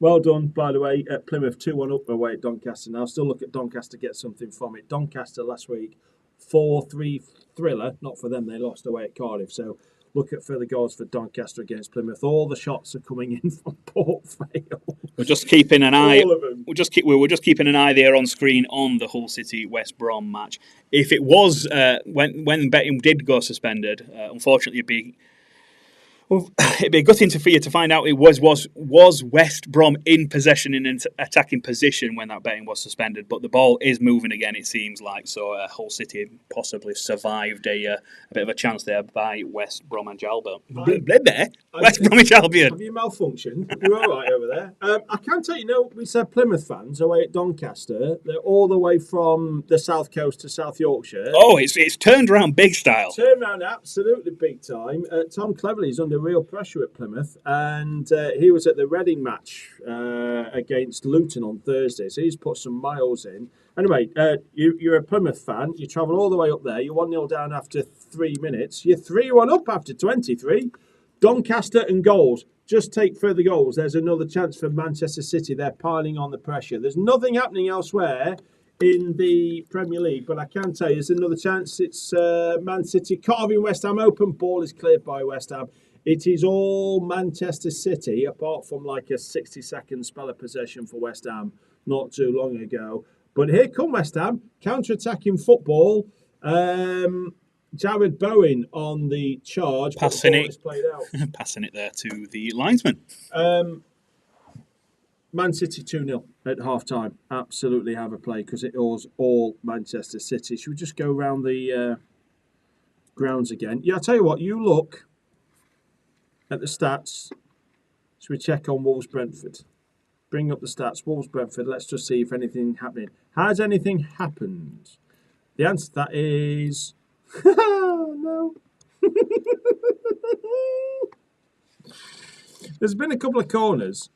[SPEAKER 3] Well done, by the way, at Plymouth, 2-1 up away at Doncaster. Now, still look at Doncaster, get something from it. Doncaster last week, 4-3 thriller. Not for them, they lost away at Cardiff. So look at further goals for Doncaster against Plymouth. All the shots are coming in from Port Vale.
[SPEAKER 2] We're just keeping an eye.
[SPEAKER 3] All of them.
[SPEAKER 2] We're just keeping an eye there on screen on the Hull City West Brom match. If it was when betting did go suspended, unfortunately, it'd be a good thing for you to find out it was West Brom in possession in an attacking position when that betting was suspended, but the ball is moving again, it seems like, so Hull City possibly survived a bit of a chance there by West Bromwich Albion. West Bromwich Albion.
[SPEAKER 3] Have you malfunctioned? You're all right over there. I can tell you, we said Plymouth fans away at Doncaster. They're all the way from the south coast to South Yorkshire.
[SPEAKER 2] Oh, it's turned around big style.
[SPEAKER 3] Turned around absolutely big time. Tom Cleverley's under real pressure at Plymouth, and he was at the Reading match against Luton on Thursday, so he's put some miles in. Anyway, you're a Plymouth fan, you travel all the way up there, you're 1-0 down after 3 minutes, you're 3-1 up after 23. Doncaster and goals. Just take further goals. There's another chance for Manchester City. They're piling on the pressure. There's nothing happening elsewhere in the Premier League, but I can tell you there's another chance. It's Man City carving West Ham open. Ball is cleared by West Ham. It is all Manchester City, apart from like a 60-second spell of possession for West Ham not too long ago. But here come West Ham, counter-attacking football. Jared Bowen on the charge. but the
[SPEAKER 2] Passing
[SPEAKER 3] ball
[SPEAKER 2] it.
[SPEAKER 3] is played out.
[SPEAKER 2] Passing it there to the linesman.
[SPEAKER 3] Man City 2-0 at half-time. Absolutely have a play because it was all Manchester City. Should we just go around the grounds again? Yeah, I'll tell you what. You look at the stats. Should we check on Wolves-Brentford? Bring up the stats. Wolves-Brentford. Let's just see if anything happening. Has anything happened? The answer to that is... no. There's been a couple of corners.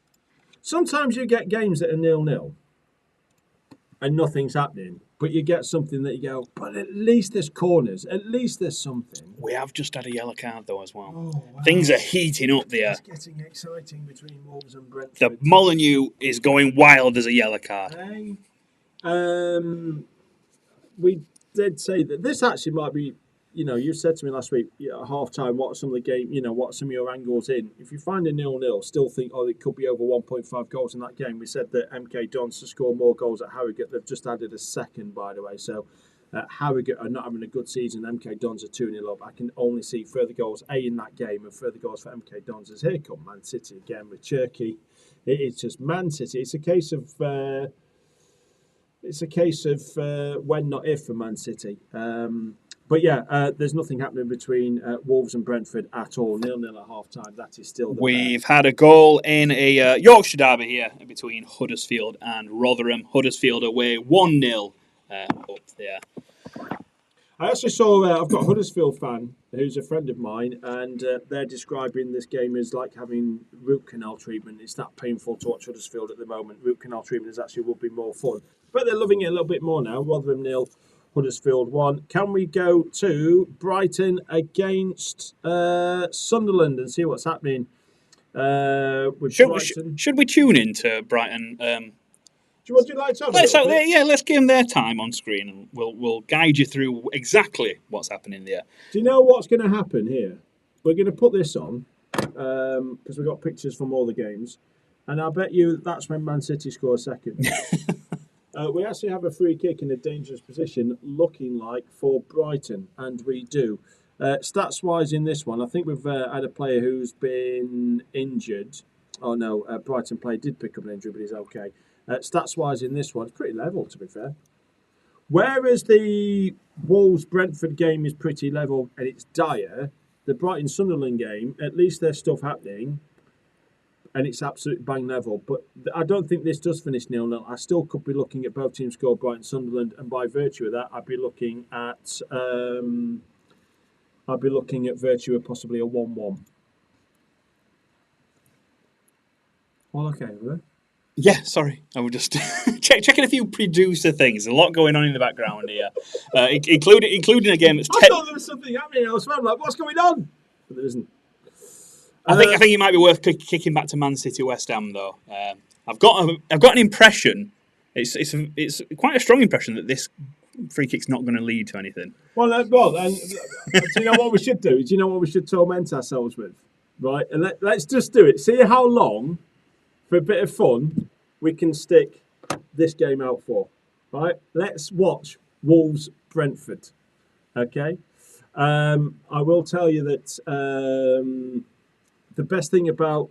[SPEAKER 3] Sometimes you get games that are 0-0 and nothing's happening, but you get something that you go, but at least there's corners, at least there's something.
[SPEAKER 2] We have just had a yellow card, though, as well.
[SPEAKER 3] Oh, wow.
[SPEAKER 2] Things are heating up there.
[SPEAKER 3] It's getting exciting between Wolves and Brentford.
[SPEAKER 2] The Molyneux is going wild as a yellow card.
[SPEAKER 3] Hey. We did say that this actually might be, you said to me last week at half-time, what are some of the game, what are some of your angles in? If you find a 0-0, still think, it could be over 1.5 goals in that game. We said that MK Dons to score more goals at Harrogate. They've just added a second, by the way. So Harrogate are not having a good season. MK Dons are 2-0 up. I can only see further goals, in that game, and further goals for MK Dons. As here come Man City again with Cherky. It is just Man City. It's a case of... when, not if, for Man City. But yeah, there's nothing happening between Wolves and Brentford at all. 0-0 at half-time. That is still the
[SPEAKER 2] We've had a goal in a Yorkshire derby here between Huddersfield and Rotherham. Huddersfield away 1-0 up there.
[SPEAKER 3] I actually saw, I've got a Huddersfield fan who's a friend of mine, and they're describing this game as like having root canal treatment. It's that painful to watch Huddersfield at the moment. Root canal treatment would be more fun. But they're loving it a little bit more now. Rotherham 0, Huddersfield 1. Can we go to Brighton against Sunderland and see what's happening with Brighton?
[SPEAKER 2] Should we tune into Brighton?
[SPEAKER 3] Would you like to have
[SPEAKER 2] let's give them their time on screen, and we'll guide you through exactly what's happening there.
[SPEAKER 3] Do you know what's going to happen here? We're going to put this on because we've got pictures from all the games, and I bet you that's when Man City score a second. We actually have a free kick in a dangerous position, looking like for Brighton, and we do. Stats-wise in this one, I think we've had a player who's been injured. Oh no, Brighton player did pick up an injury, but he's okay. Stats-wise in this one, it's pretty level, to be fair. Whereas the Wolves-Brentford game is pretty level and it's dire, the Brighton-Sunderland game, at least there's stuff happening and it's absolute bang level. But I don't think this does finish 0-0. I still could be looking at both teams score Brighton-Sunderland, and by virtue of that, I'd be looking at virtue of possibly a 1-1. All okay, over there?
[SPEAKER 2] Yeah, sorry. I was just checking a few producer things. A lot going on in the background here, including a game that's...
[SPEAKER 3] I thought there was something happening. I was like, what's going on? But there isn't.
[SPEAKER 2] I think it might be worth kicking back to Man City West Ham though. I've got an impression. It's quite a strong impression that this free kick's not going to lead to anything.
[SPEAKER 3] Well, do you know what we should do? Do you know what we should torment ourselves with? Right, and let's just do it. See how long, for a bit of fun, we can stick this game out for. Right, let's watch Wolves Brentford. Okay, I will tell you that. The best thing about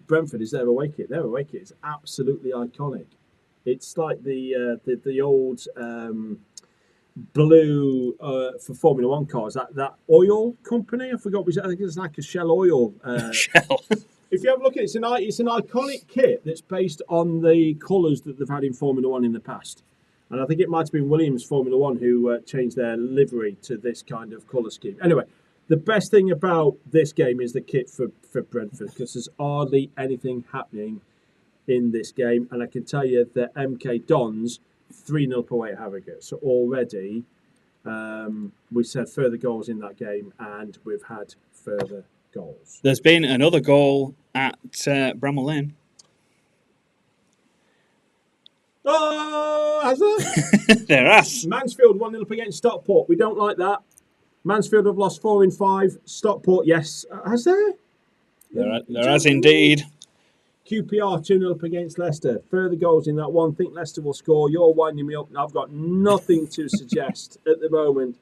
[SPEAKER 3] Brentford is their away kit. Their away kit is absolutely iconic. It's like the old blue for Formula One cars. That oil company, I forgot which. I think it's like a Shell oil.
[SPEAKER 2] Shell.
[SPEAKER 3] If you have a look at it, it's an iconic kit that's based on the colours that they've had in Formula One in the past. And I think it might have been Williams Formula One who changed their livery to this kind of colour scheme. Anyway. The best thing about this game is the kit for Brentford, because there's hardly anything happening in this game. And I can tell you that MK Dons 3-0 up away at Harrogate. So already we said further goals in that game, and we've had further goals.
[SPEAKER 2] There's been another goal at Bramall Lane.
[SPEAKER 3] Oh, has there?
[SPEAKER 2] There has.
[SPEAKER 3] Mansfield 1-0 up against Stockport. We don't like that. Mansfield have lost 4 in 5. Stockport, yes. Has there?
[SPEAKER 2] There has indeed.
[SPEAKER 3] QPR 2-0 up against Leicester. Further goals in that one. Think Leicester will score. You're winding me up. I've got nothing to suggest at the moment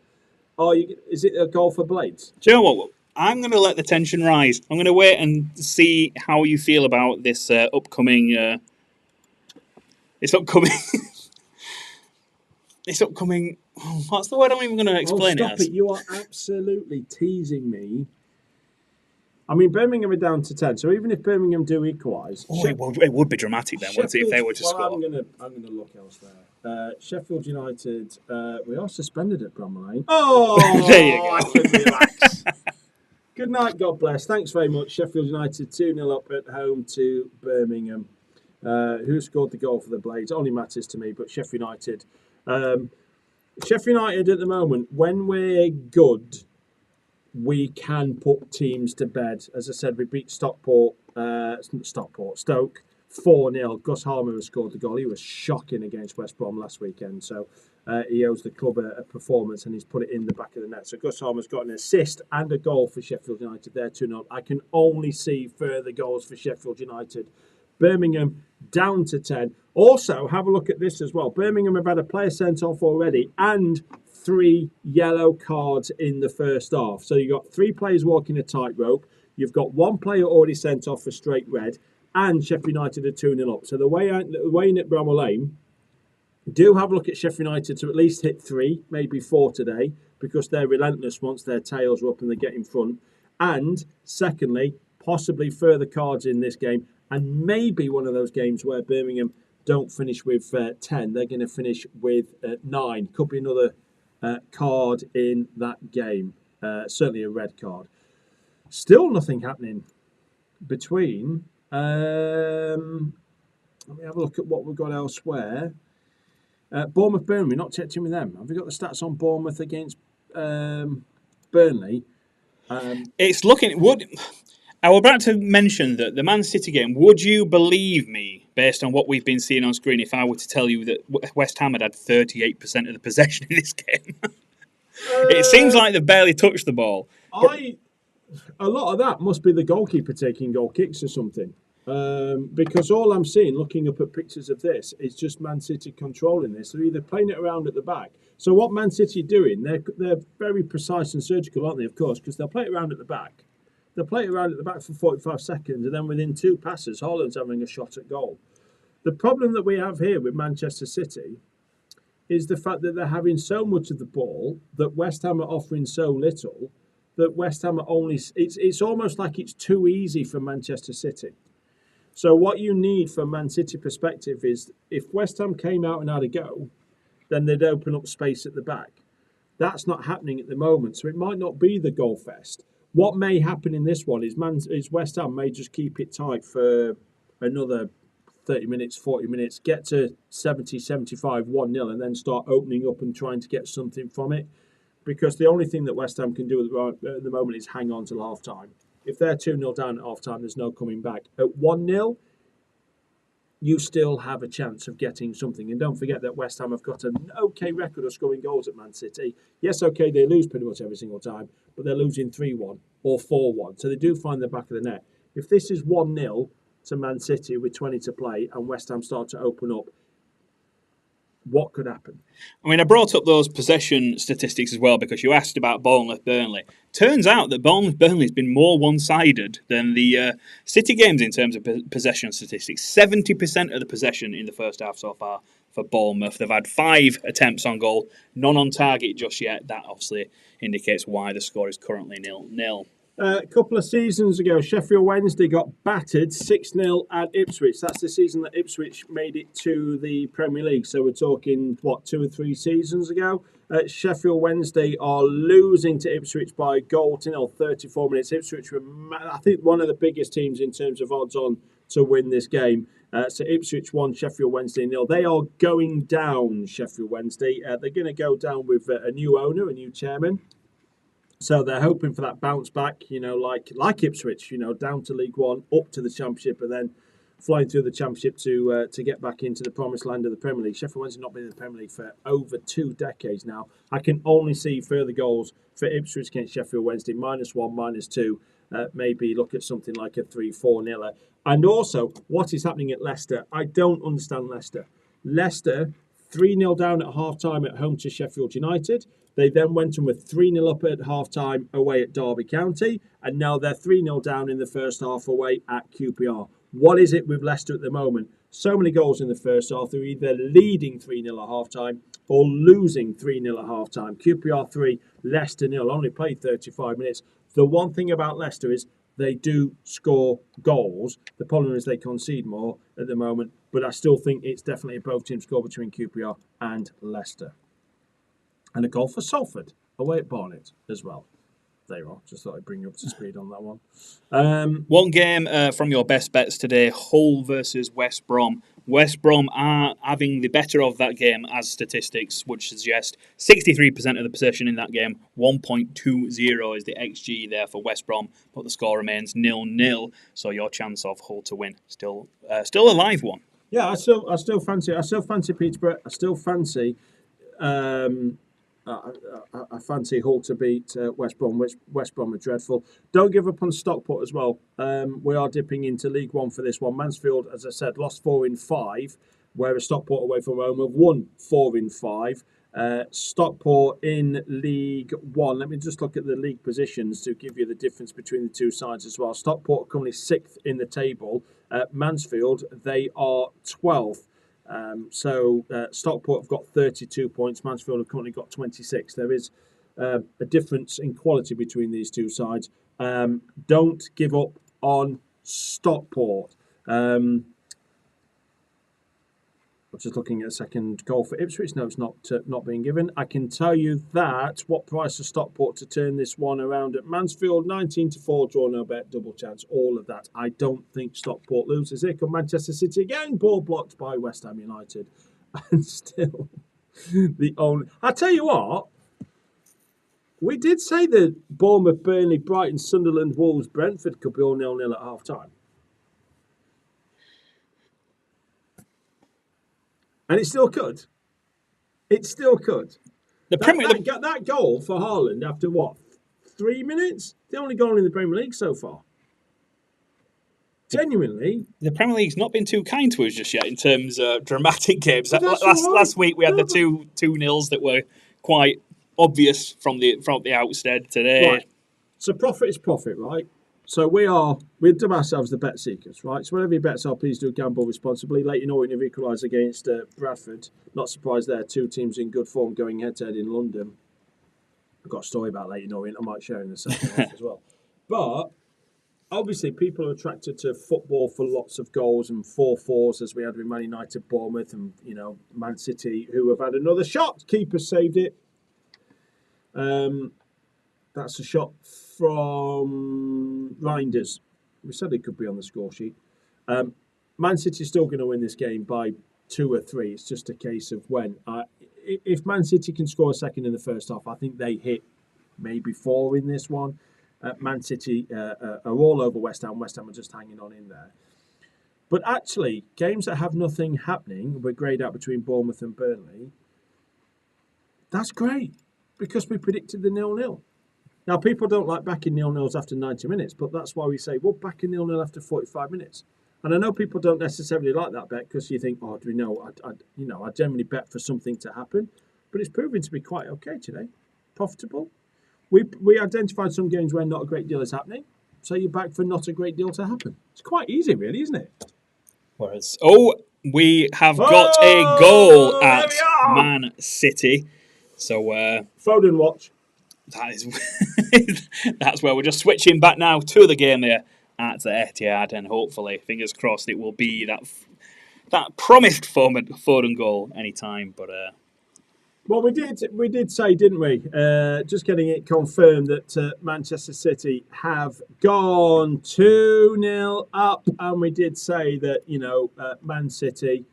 [SPEAKER 3] Is it a goal for Blades?
[SPEAKER 2] Do you know what? I'm going to let the tension rise. I'm going to wait and see how you feel about this upcoming. It's upcoming. It's upcoming. What's the word I'm even going to explain
[SPEAKER 3] stop
[SPEAKER 2] it as?
[SPEAKER 3] it! You are absolutely teasing me. I mean, Birmingham are down to 10, so even if Birmingham do equalise...
[SPEAKER 2] it would be dramatic then, wouldn't it, if they were to score?
[SPEAKER 3] I'm going to look elsewhere. Sheffield United, we are suspended at Bramall Lane. Oh,
[SPEAKER 2] there you go.
[SPEAKER 3] I can relax. Good night, God bless. Thanks very much. Sheffield United 2-0 up at home to Birmingham. Who scored the goal for the Blades? Only matters to me, but Sheffield United. Sheffield United at the moment, when we're good, we can put teams to bed. As I said, we beat Stoke 4-0. Gus Harmer has scored the goal. He was shocking against West Brom last weekend. So he owes the club a performance and he's put it in the back of the net. So Gus Harmer's got an assist and a goal for Sheffield United there 2-0. I can only see further goals for Sheffield United. Birmingham down to 10. Also, have a look at this as well. Birmingham have had a player sent off already and 3 yellow cards in the first half. So you've got 3 players walking a tightrope. You've got 1 player already sent off for straight red. And Sheffield United are 2-0 up. So the way in at Bramall Lane, do have a look at Sheffield United to at least hit 3, maybe 4 today, because they're relentless once their tails are up and they get in front. And secondly, possibly further cards in this game. And maybe one of those games where Birmingham don't finish with 10. They're going to finish with 9. Could be another card in that game. Certainly a red card. Still nothing happening between... let me have a look at what we've got elsewhere. Bournemouth, Burnley, not checked in with them. Have we got the stats on Bournemouth against Burnley?
[SPEAKER 2] It's looking... I was about to mention that the Man City game, would you believe me, based on what we've been seeing on screen, if I were to tell you that West Ham had 38% of the possession in this game? It seems like they've barely touched the ball.
[SPEAKER 3] A lot of that must be the goalkeeper taking goal kicks or something. Because all I'm seeing, looking up at pictures of this, is just Man City controlling this. They're either playing it around at the back. So what Man City are doing, they're very precise and surgical, aren't they, of course, because they'll play it around at the back. They'll play it around at the back for 45 seconds, and then within 2 passes, Haaland's having a shot at goal. The problem that we have here with Manchester City is the fact that they're having so much of the ball, that West Ham are offering so little, that West Ham are only... It's almost like it's too easy for Manchester City. So what you need from Man City perspective is if West Ham came out and had a go, then they'd open up space at the back. That's not happening at the moment, so it might not be the goal fest. What may happen in this one is West Ham may just keep it tight for another 30 minutes, 40 minutes, get to 70, 75, 1-0, and then start opening up and trying to get something from it. Because the only thing that West Ham can do at the moment is hang on till half-time. If they're 2-0 down at half-time, there's no coming back. At 1-0, you still have a chance of getting something. And don't forget that West Ham have got an okay record of scoring goals at Man City. Yes, okay, they lose pretty much every single time, but they're losing 3-1 or 4-1. So they do find the back of the net. If this is 1-0 to Man City with 20 to play and West Ham start to open up, what could happen?
[SPEAKER 2] I mean, I brought up those possession statistics as well because you asked about Bournemouth-Burnley. Turns out that Bournemouth-Burnley has been more one-sided than the City games in terms of possession statistics. 70% of the possession in the first half so far for Bournemouth. They've had 5 attempts on goal, none on target just yet. That obviously indicates why the score is currently 0-0.
[SPEAKER 3] A couple of seasons ago, Sheffield Wednesday got battered 6-0 at Ipswich. That's the season that Ipswich made it to the Premier League. So we're talking, 2 or 3 seasons ago? Sheffield Wednesday are losing to Ipswich by a goal to 0, 34 minutes. Ipswich were, I think, one of the biggest teams in terms of odds on to win this game. So Ipswich won, Sheffield Wednesday 0. They are going down, Sheffield Wednesday. They're going to go down with a new owner, a new chairman. So they're hoping for that bounce back, like Ipswich, down to League One, up to the Championship, and then flying through the Championship to get back into the promised land of the Premier League. Sheffield Wednesday not been in the Premier League for over 2 decades now. I can only see further goals for Ipswich against Sheffield Wednesday, -1, -2. Maybe look at something like a 3-4-0. And also, what is happening at Leicester? I don't understand Leicester. Leicester 3-0 down at half-time at home to Sheffield United. They then went and were 3-0 up at half-time away at Derby County, and now they're 3-0 down in the first half away at QPR. What is it with Leicester at the moment? So many goals in the first half. They're either leading 3-0 at half-time or losing 3-0 at half-time. QPR 3, Leicester 0. Only played 35 minutes. The one thing about Leicester is they do score goals. The problem is they concede more at the moment, but I still think it's definitely a both team score between QPR and Leicester. And a goal for Salford away at Barnet as well. There you are. Just thought I'd bring you up to speed on that one.
[SPEAKER 2] One game from your best bets today, Hull versus West Brom. West Brom are having the better of that game as statistics would suggest. 63% of the possession in that game, 1.20 is the XG there for West Brom, but the score remains 0-0. So your chance of Hull to win still a live one.
[SPEAKER 3] Yeah, I still fancy Peterborough. I still fancy I fancy Hull to beat West Brom, which West Brom are dreadful. Don't give up on Stockport as well. We are dipping into League One for this one. Mansfield, as I said, lost 4 in 5, whereas Stockport away from home have won 4 in 5. Stockport in League One. Let me just look at the league positions to give you the difference between the two sides as well. Stockport are currently 6th in the table. Mansfield, they are 12th. So Stockport have got 32 points. Mansfield have currently got 26. There is a difference in quality between these two sides. Don't give up on Stockport. I'm just looking at a second goal for Ipswich. No, it's not being given. I can tell you that. What price for Stockport to turn this one around at Mansfield? 19-4, draw no bet, double chance, all of that. I don't think Stockport loses. Here come Manchester City again. Ball blocked by West Ham United. And still the only... I tell you what, we did say that Bournemouth, Burnley, Brighton, Sunderland, Wolves, Brentford could be all 0-0 at half-time. And it still could. It still could. That goal for Haaland after what? 3 minutes? The only goal in the Premier League so far. Genuinely.
[SPEAKER 2] The Premier League's not been too kind to us just yet in terms of dramatic games.
[SPEAKER 3] Right.
[SPEAKER 2] Last week we had the 2-0s that were quite obvious from the outset today.
[SPEAKER 3] Right. So profit is profit, right? So we've done ourselves the bet seekers, right? So whatever your bets are, please do gamble responsibly. Leighton Orient have equalised against Bradford. Not surprised there. 2 teams in good form going head-to-head in London. I've got a story about Leighton Orient I might share in the second half as well. But obviously people are attracted to football for lots of goals and 4-4s as we had with Man United, Bournemouth and, Man City, who have had another shot. Keeper saved it. That's a shot from Reinders. We said it could be on the score sheet. Man City's still going to win this game by 2 or 3. It's just a case of when. If Man City can score a second in the first half, I think they hit maybe 4 in this one. Man City are all over West Ham. West Ham are just hanging on in there. But actually, games that have nothing happening, we're greyed out between Bournemouth and Burnley, that's great because we predicted the 0-0. Now, people don't like backing 0-0s after 90 minutes, but that's why we say, well, back a 0-0 after 45 minutes. And I know people don't necessarily like that bet because you think, oh, do we know? I generally bet for something to happen. But it's proving to be quite okay today. Profitable. We identified some games where not a great deal is happening. So you're back for not a great deal to happen. It's quite easy, really, isn't it?
[SPEAKER 2] Whereas, we have got a goal at Man City. So,
[SPEAKER 3] Foden watch.
[SPEAKER 2] That's where we're just switching back now to the game there at the Etihad, and hopefully, fingers crossed, it will be that promised Foden goal anytime. But
[SPEAKER 3] well, we did say, didn't we? Just getting it confirmed that Manchester City have gone 2-0 up, and we did say that Man City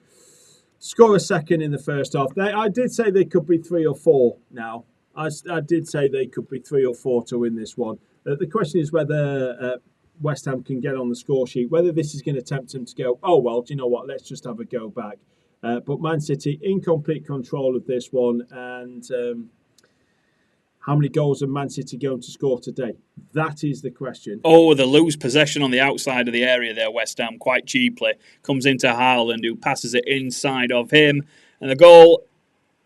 [SPEAKER 3] score a second in the first half. I did say they could be 3 or 4 now. I did say they could be 3 or 4 to win this one. The question is whether West Ham can get on the score sheet, whether this is going to tempt them to go, oh, well, do you know what, let's just have a go back. But Man City in complete control of this one. And how many goals are Man City going to score today? That is the question.
[SPEAKER 2] Oh, they lose possession on the outside of the area there, West Ham, quite cheaply. Comes into Haaland, who passes it inside of him. And the goal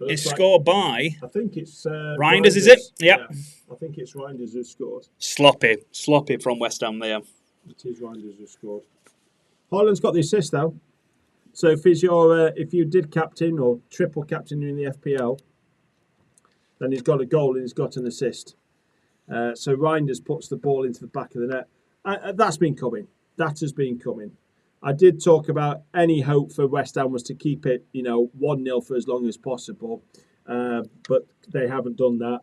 [SPEAKER 2] is scored by
[SPEAKER 3] I think it's
[SPEAKER 2] Reinders, is it? Yep.
[SPEAKER 3] Yeah, I think it's Reinders who scored.
[SPEAKER 2] Sloppy from West Ham there.
[SPEAKER 3] It is Reinders who scored. Haaland's got the assist though. So if you did captain or triple captain in the FPL, then he's got a goal and he's got an assist. So Reinders puts the ball into the back of the net. That's been coming. That has been coming. I did talk about any hope for West Ham was to keep it, 1-0 for as long as possible. But they haven't done that.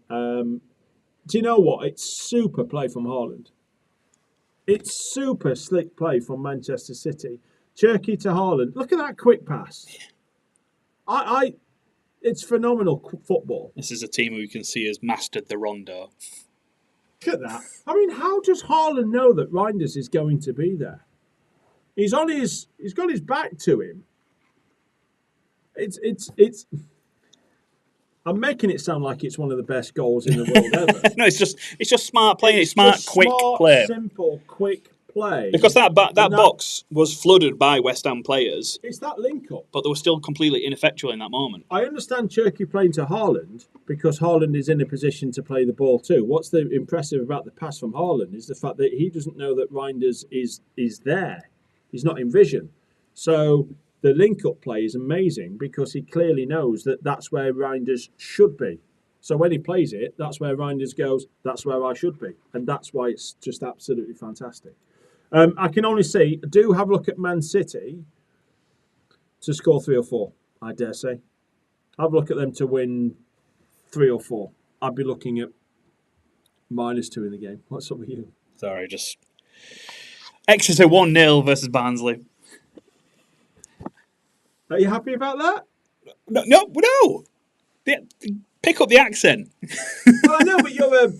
[SPEAKER 3] Do you know what? It's super play from Haaland. It's super slick play from Manchester City. Cherky to Haaland. Look at that quick pass. It's phenomenal football.
[SPEAKER 2] This is a team who you can see has mastered the rondo.
[SPEAKER 3] Look at that. I mean, how does Haaland know that Reinders is going to be there? He's got his back to him. It's. I'm making it sound like it's one of the best goals in the world ever.
[SPEAKER 2] No, it's just smart play. It's smart, quick play.
[SPEAKER 3] Simple, quick play.
[SPEAKER 2] Because that box was flooded by West Ham players.
[SPEAKER 3] It's that link up.
[SPEAKER 2] But they were still completely ineffectual in that moment.
[SPEAKER 3] I understand Cherky playing to Haaland because Haaland is in a position to play the ball too. What's the impressive about the pass from Haaland is the fact that he doesn't know that Reinders is there. He's not in vision. So the link-up play is amazing because he clearly knows that that's where Reinders should be. So when he plays it, that's where Reinders goes, that's where I should be. And that's why it's just absolutely fantastic. I can only say, do have a look at Man City to score 3 or 4, I dare say. Have a look at them to win 3 or 4. I'd be looking at -2 in the game. What's up with you?
[SPEAKER 2] Sorry, just... Exeter 1-0 versus Barnsley.
[SPEAKER 3] Are you happy about that?
[SPEAKER 2] No. Pick up the accent.
[SPEAKER 3] Well, I know, but you're a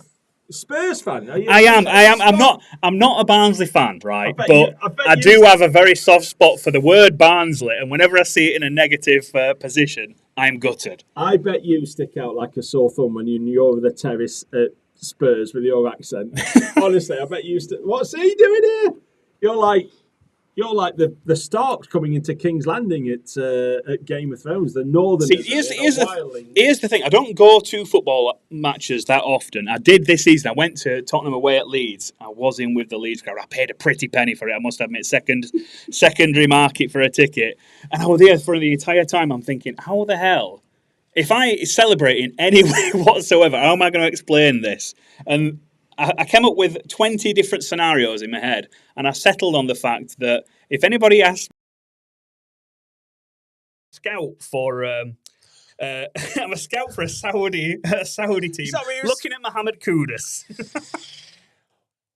[SPEAKER 3] Spurs fan.
[SPEAKER 2] I am. I'm not a Barnsley fan, right? But I do have a very soft spot for the word Barnsley, and whenever I see it in a negative position, I'm gutted.
[SPEAKER 3] I bet you stick out like a sore thumb when you're over the terrace at Spurs with your accent. Honestly, I bet you. What's he doing here? You're like the Starks coming into King's Landing at Game of Thrones, the Northern.
[SPEAKER 2] See, here's the thing. I don't go to football matches that often. I did this season. I went to Tottenham away at Leeds. I was in with the Leeds crowd. I paid a pretty penny for it, I must admit. Secondary market for a ticket. And I was there for the entire time. I'm thinking, how the hell? If I celebrate in any way whatsoever, how am I going to explain this? And I came up with 20 different scenarios in my head, and I settled on the fact that if anybody asks scout for I'm a scout for a Saudi team, looking at Mohammed Kudus.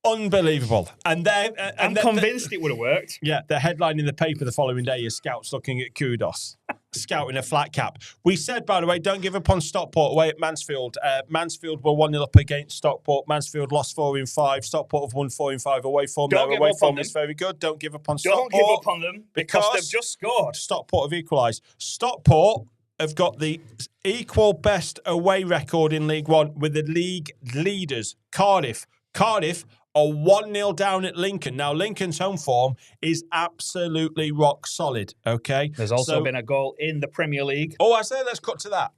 [SPEAKER 1] Unbelievable. And then
[SPEAKER 2] I'm convinced it would have worked.
[SPEAKER 1] Yeah, the headline in the paper the following day is Scouts looking at Kudos. Scouting a flat cap. We said, by the way, don't give up on Stockport away at Mansfield. Mansfield were 1-0 up against Stockport. Mansfield lost 4 in 5. Stockport have won 4 in 5 away form. Their away form is very good. Don't give up on Stockport.
[SPEAKER 2] Don't give up on them because they've just scored.
[SPEAKER 1] Stockport have equalised. Stockport have got the equal best away record in League One with the league leaders, Cardiff. Cardiff are 1-0 down at Lincoln. Now, Lincoln's home form is absolutely rock solid, okay?
[SPEAKER 2] There's also been a goal in the Premier League.
[SPEAKER 1] Oh, I say let's cut to that.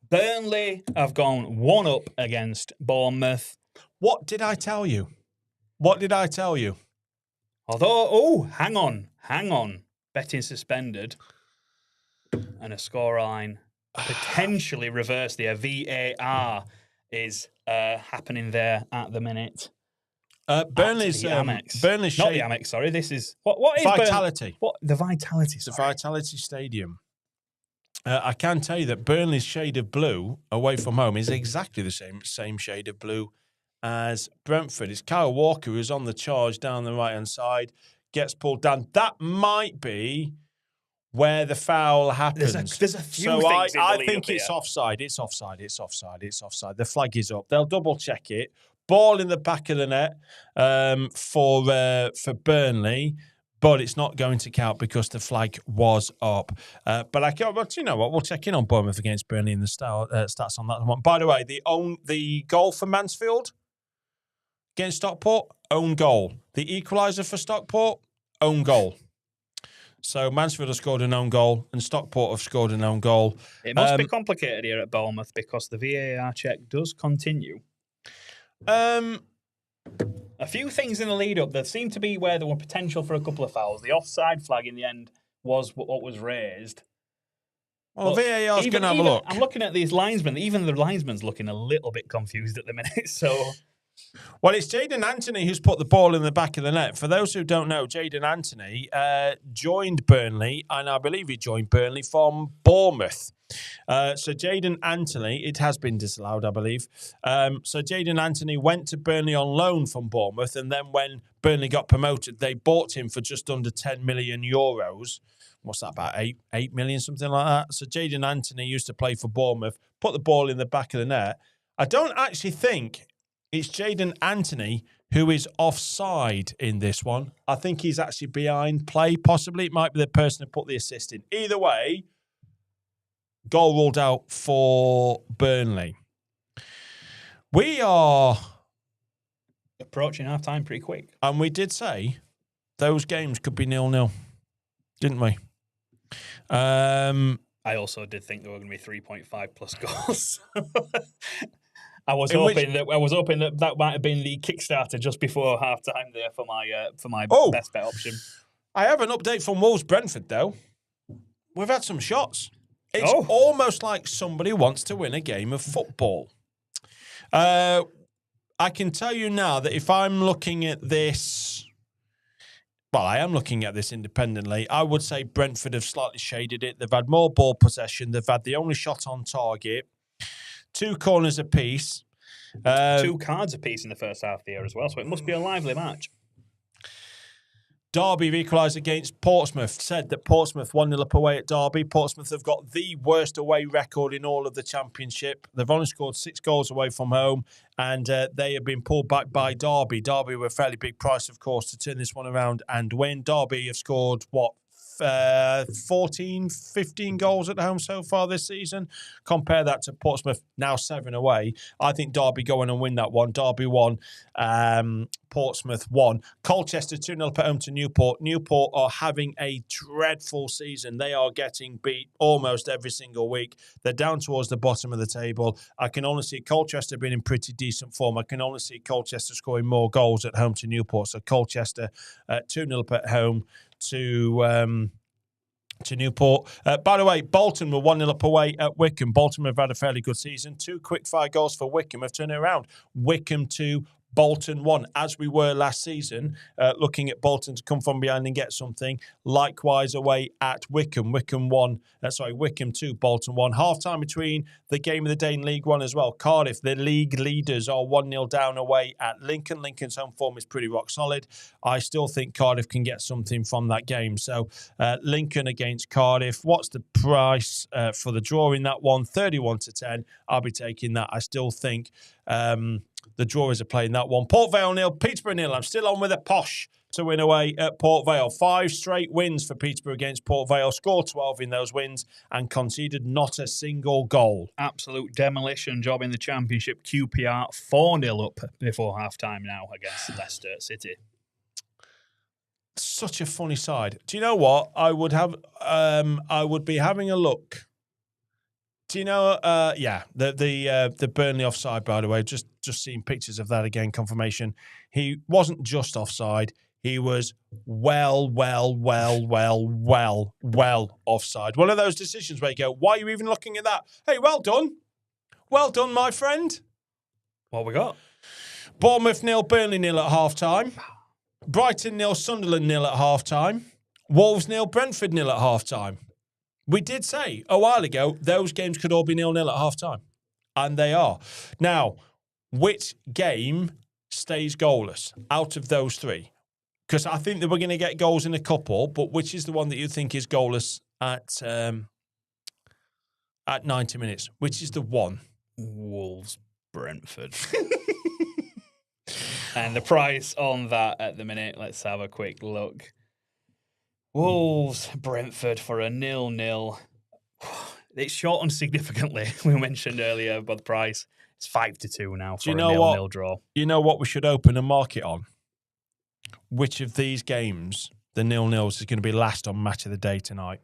[SPEAKER 2] Burnley have gone 1-up against Bournemouth.
[SPEAKER 1] What did I tell you?
[SPEAKER 2] Although, hang on. Betting suspended. And a scoreline potentially reversed there. VAR is happening there at the minute.
[SPEAKER 1] Burnley's
[SPEAKER 2] Amex.
[SPEAKER 1] Burnley's
[SPEAKER 2] not the Amex. Sorry, this is what is
[SPEAKER 1] Vitality.
[SPEAKER 2] The Vitality.
[SPEAKER 1] It's the Vitality Stadium. I can tell you that Burnley's shade of blue away from home is exactly the same shade of blue as Brentford. It's Kyle Walker who's on the charge down the right hand side, gets pulled down. That might be where the foul happens.
[SPEAKER 2] There's a few things in the
[SPEAKER 1] I
[SPEAKER 2] lead
[SPEAKER 1] think
[SPEAKER 2] up
[SPEAKER 1] it's
[SPEAKER 2] here.
[SPEAKER 1] offside. It's offside. The flag is up. They'll double check it. Ball in the back of the net for Burnley, but it's not going to count because the flag was up. But you know what? We'll check in on Bournemouth against Burnley in the stats on that one. By the way, the goal for Mansfield against Stockport, own goal. The equaliser for Stockport, own goal. So Mansfield have scored an own goal and Stockport have scored an own goal.
[SPEAKER 2] It must be complicated here at Bournemouth because the VAR check does continue. A few things in the lead-up. There seemed to be where there were potential for a couple of fouls. The offside flag in the end was what was raised.
[SPEAKER 1] Well, VAR's going to have a look.
[SPEAKER 2] I'm looking at these linesmen. Even the linesman's looking a little bit confused at the minute. So,
[SPEAKER 1] well, it's Jayden Anthony who's put the ball in the back of the net. For those who don't know, Jayden Anthony joined Burnley, and I believe he joined Burnley from Bournemouth. So Jayden Anthony, it has been disallowed, I believe. So Jayden Anthony went to Burnley on loan from Bournemouth, and then when Burnley got promoted, they bought him for just under 10 million euros. What's that, about 8 million, something like that? So Jayden Anthony used to play for Bournemouth, put the ball in the back of the net. I don't actually think it's Jayden Anthony who is offside in this one. I think he's actually behind play, possibly. It might be the person who put the assist in. Either way, goal ruled out for Burnley. We are
[SPEAKER 2] approaching half-time pretty quick.
[SPEAKER 1] And we did say those games could be 0-0, didn't we?
[SPEAKER 2] I also did think there were going to be 3.5 plus goals. I was hoping that might have been the Kickstarter just before half-time there for my best bet option.
[SPEAKER 1] I have an update from Wolves Brentford, though. We've had some shots. It's almost like somebody wants to win a game of football. I can tell you now that if I'm looking at this, well, I am looking at this independently, I would say Brentford have slightly shaded it. They've had more ball possession. They've had the only shot on target, 2 corners apiece.
[SPEAKER 2] 2 cards apiece in the first half of the year as well, so it must be a lively match.
[SPEAKER 1] Derby have equalised against Portsmouth. Said that Portsmouth 1-0 up away at Derby. Portsmouth have got the worst away record in all of the Championship. They've only scored 6 goals away from home, and they have been pulled back by Derby. Derby were a fairly big price, of course, to turn this one around and win. Derby have scored, 14, 15 goals at home so far this season. Compare that to Portsmouth, now 7 away. I think Derby go in and win that one. Derby 1, Portsmouth 1. Colchester 2-0 up at home to Newport. Newport are having a dreadful season. They are getting beat almost every single week. They're down towards the bottom of the table. I can only see Colchester being in pretty decent form. I can only see Colchester scoring more goals at home to Newport. So Colchester 2-0 up at home to Newport. By the way, Bolton were 1-0 up away at Wickham. Bolton have had a fairly good season. 2 quick-fire goals for Wickham have turned it around. Wickham 2, Bolton 1, as we were last season, looking at Bolton to come from behind and get something. Likewise away at Wickham. Wickham 2, Bolton 1. Half-time between the game of the day in League One as well. Cardiff, the league leaders, are 1-0 down away at Lincoln. Lincoln's home form is pretty rock solid. I still think Cardiff can get something from that game. So Lincoln against Cardiff. What's the price for the draw in that one? 31-10. I'll be taking that. I still think the drawers are playing that one. Port Vale 0, Peterborough 0. I'm still on with a posh to win away at Port Vale. 5 straight wins for Peterborough against Port Vale. Scored 12 in those wins and conceded not a single goal.
[SPEAKER 2] Absolute demolition job in the Championship. QPR 4-0 up before half-time now against Leicester City.
[SPEAKER 1] Such a funny side. Do you know what? I would be having a look. Do you know? The Burnley offside. By the way, just seeing pictures of that again. Confirmation. He wasn't just offside. He was well offside. One of those decisions where you go, "Why are you even looking at that?" Hey, well done, my friend.
[SPEAKER 2] What we got?
[SPEAKER 1] Bournemouth 0, Burnley 0 at half time. Brighton 0, Sunderland 0 at half time. Wolves 0, Brentford 0 at half time. We did say a while ago those games could all be 0-0 at half-time. And they are. Now, which game stays goalless out of those 3? Because I think that we're going to get goals in a couple, but which is the one that you think is goalless at 90 minutes? Which is the one?
[SPEAKER 2] Wolves, Brentford. And the price on that at the minute, let's have a quick look. Wolves, Brentford for a 0-0. It's shortened significantly. We mentioned earlier about the price. It's 5-2 now for a 0-0 draw.
[SPEAKER 1] You know what we should open a market on? Which of these games the 0-0s is going to be last on Match of the Day tonight?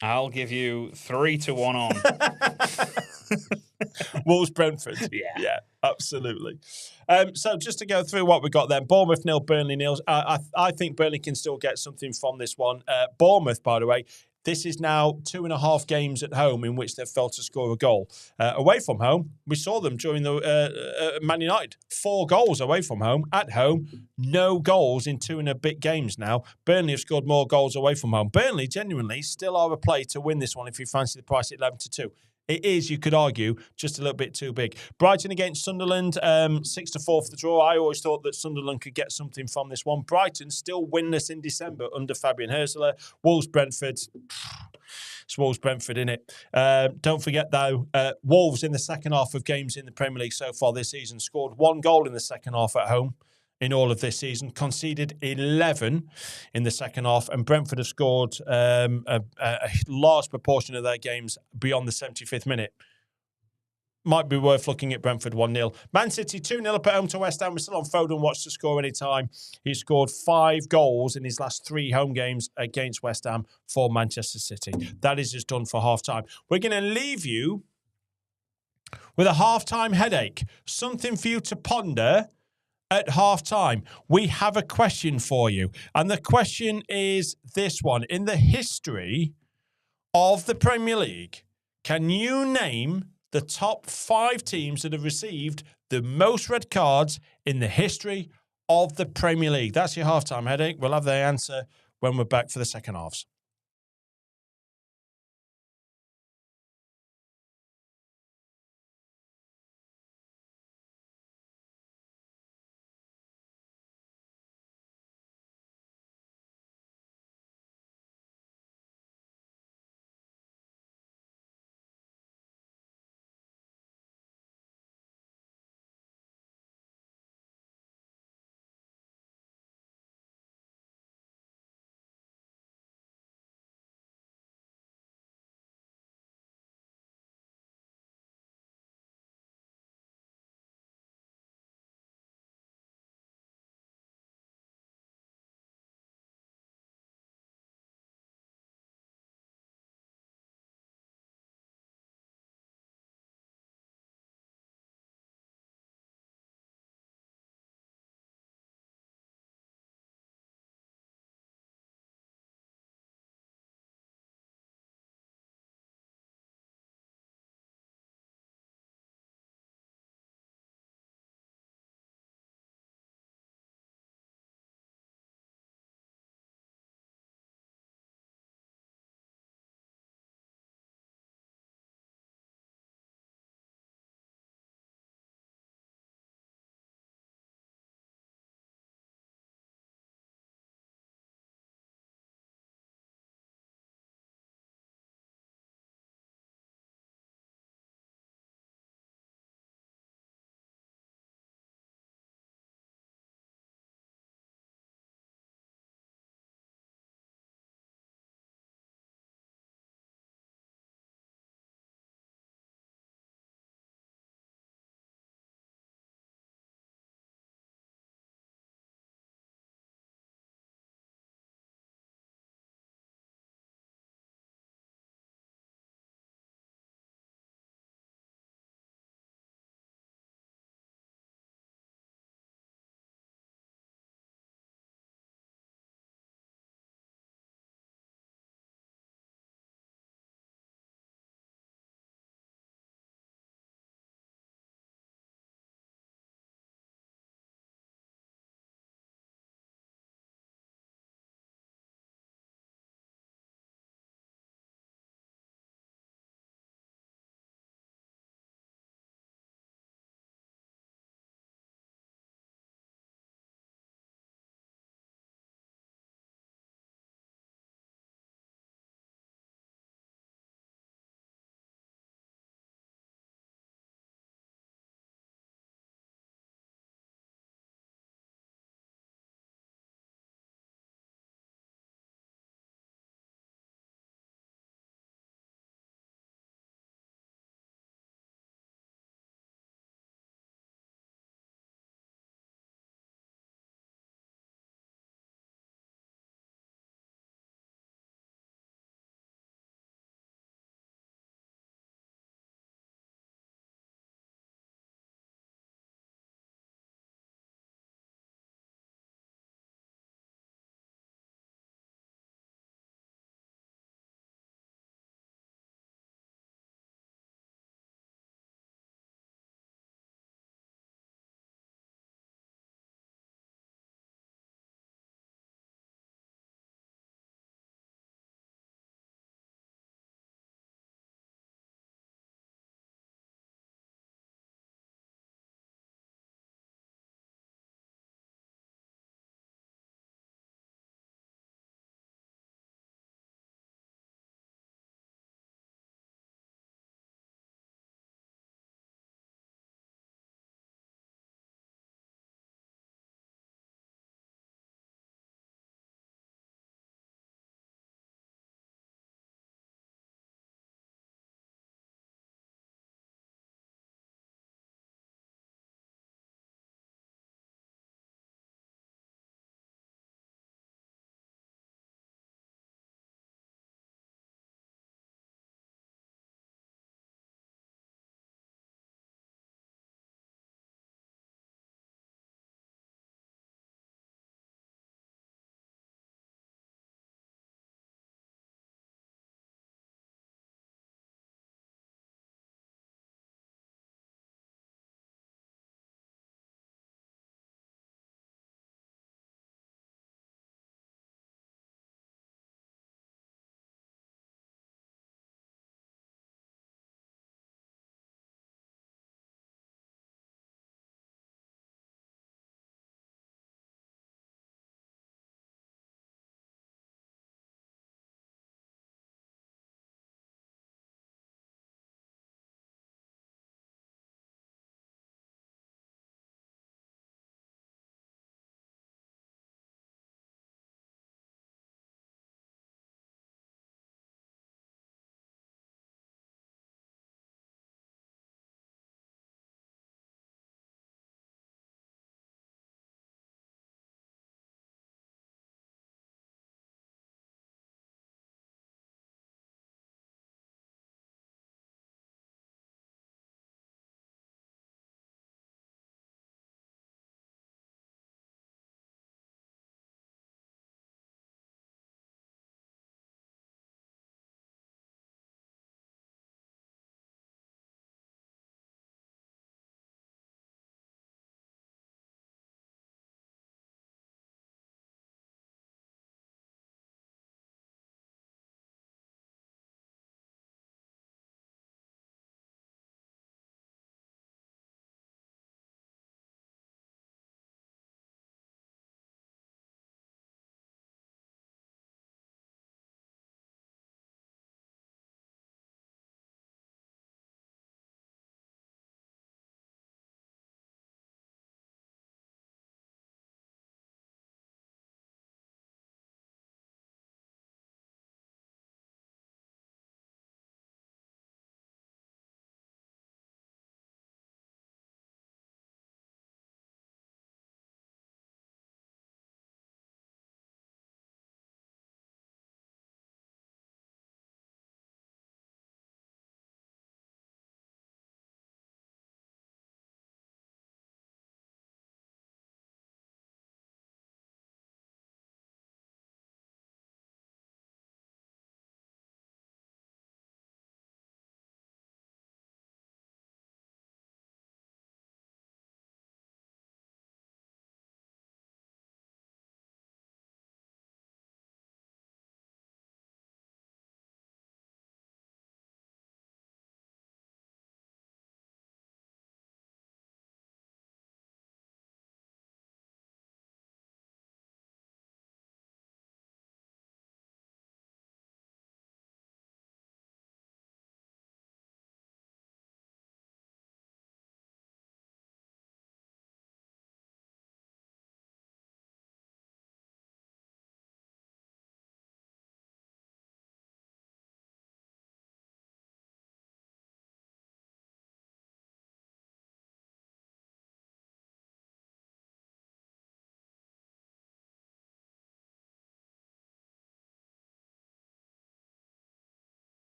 [SPEAKER 2] I'll give you 3-1 on.
[SPEAKER 1] Wolves Brentford. Yeah, absolutely. So just to go through what we got then, Bournemouth 0, Burnley 0. I think Burnley can still get something from this one. Bournemouth, by the way, this is now 2.5 games at home in which they've failed to score a goal. Away from home, we saw them during the Man United. 4 goals away from home. At home, no goals in 2 and a bit games now. Burnley have scored more goals away from home. Burnley genuinely still are a play to win this one if you fancy the price at 11-2. It is, you could argue, just a little bit too big. Brighton against Sunderland, 6-4 for the draw. I always thought that Sunderland could get something from this one. Brighton still winless in December under Fabian Hürzeler. Wolves Brentford. It's Wolves Brentford, innit? Don't forget, though, Wolves in the second half of games in the Premier League so far this season scored 1 goal in the second half at home. In all of this season, conceded 11 in the second half, and Brentford have scored a large proportion of their games beyond the 75th minute. Might be worth looking at Brentford 1-0. Man City 2-0 up at home to West Ham. We're still on Foden watch to score any time. He scored 5 goals in his last 3 home games against West Ham for Manchester City. That is just done for half-time. We're going to leave you with a half-time headache. Something for you to ponder at half-time. We have a question for you. And the question is this one. In the history of the Premier League, can you name the top 5 teams that have received the most red cards in the history of the Premier League? That's your half-time headache. We'll have the answer when we're back for the second halves.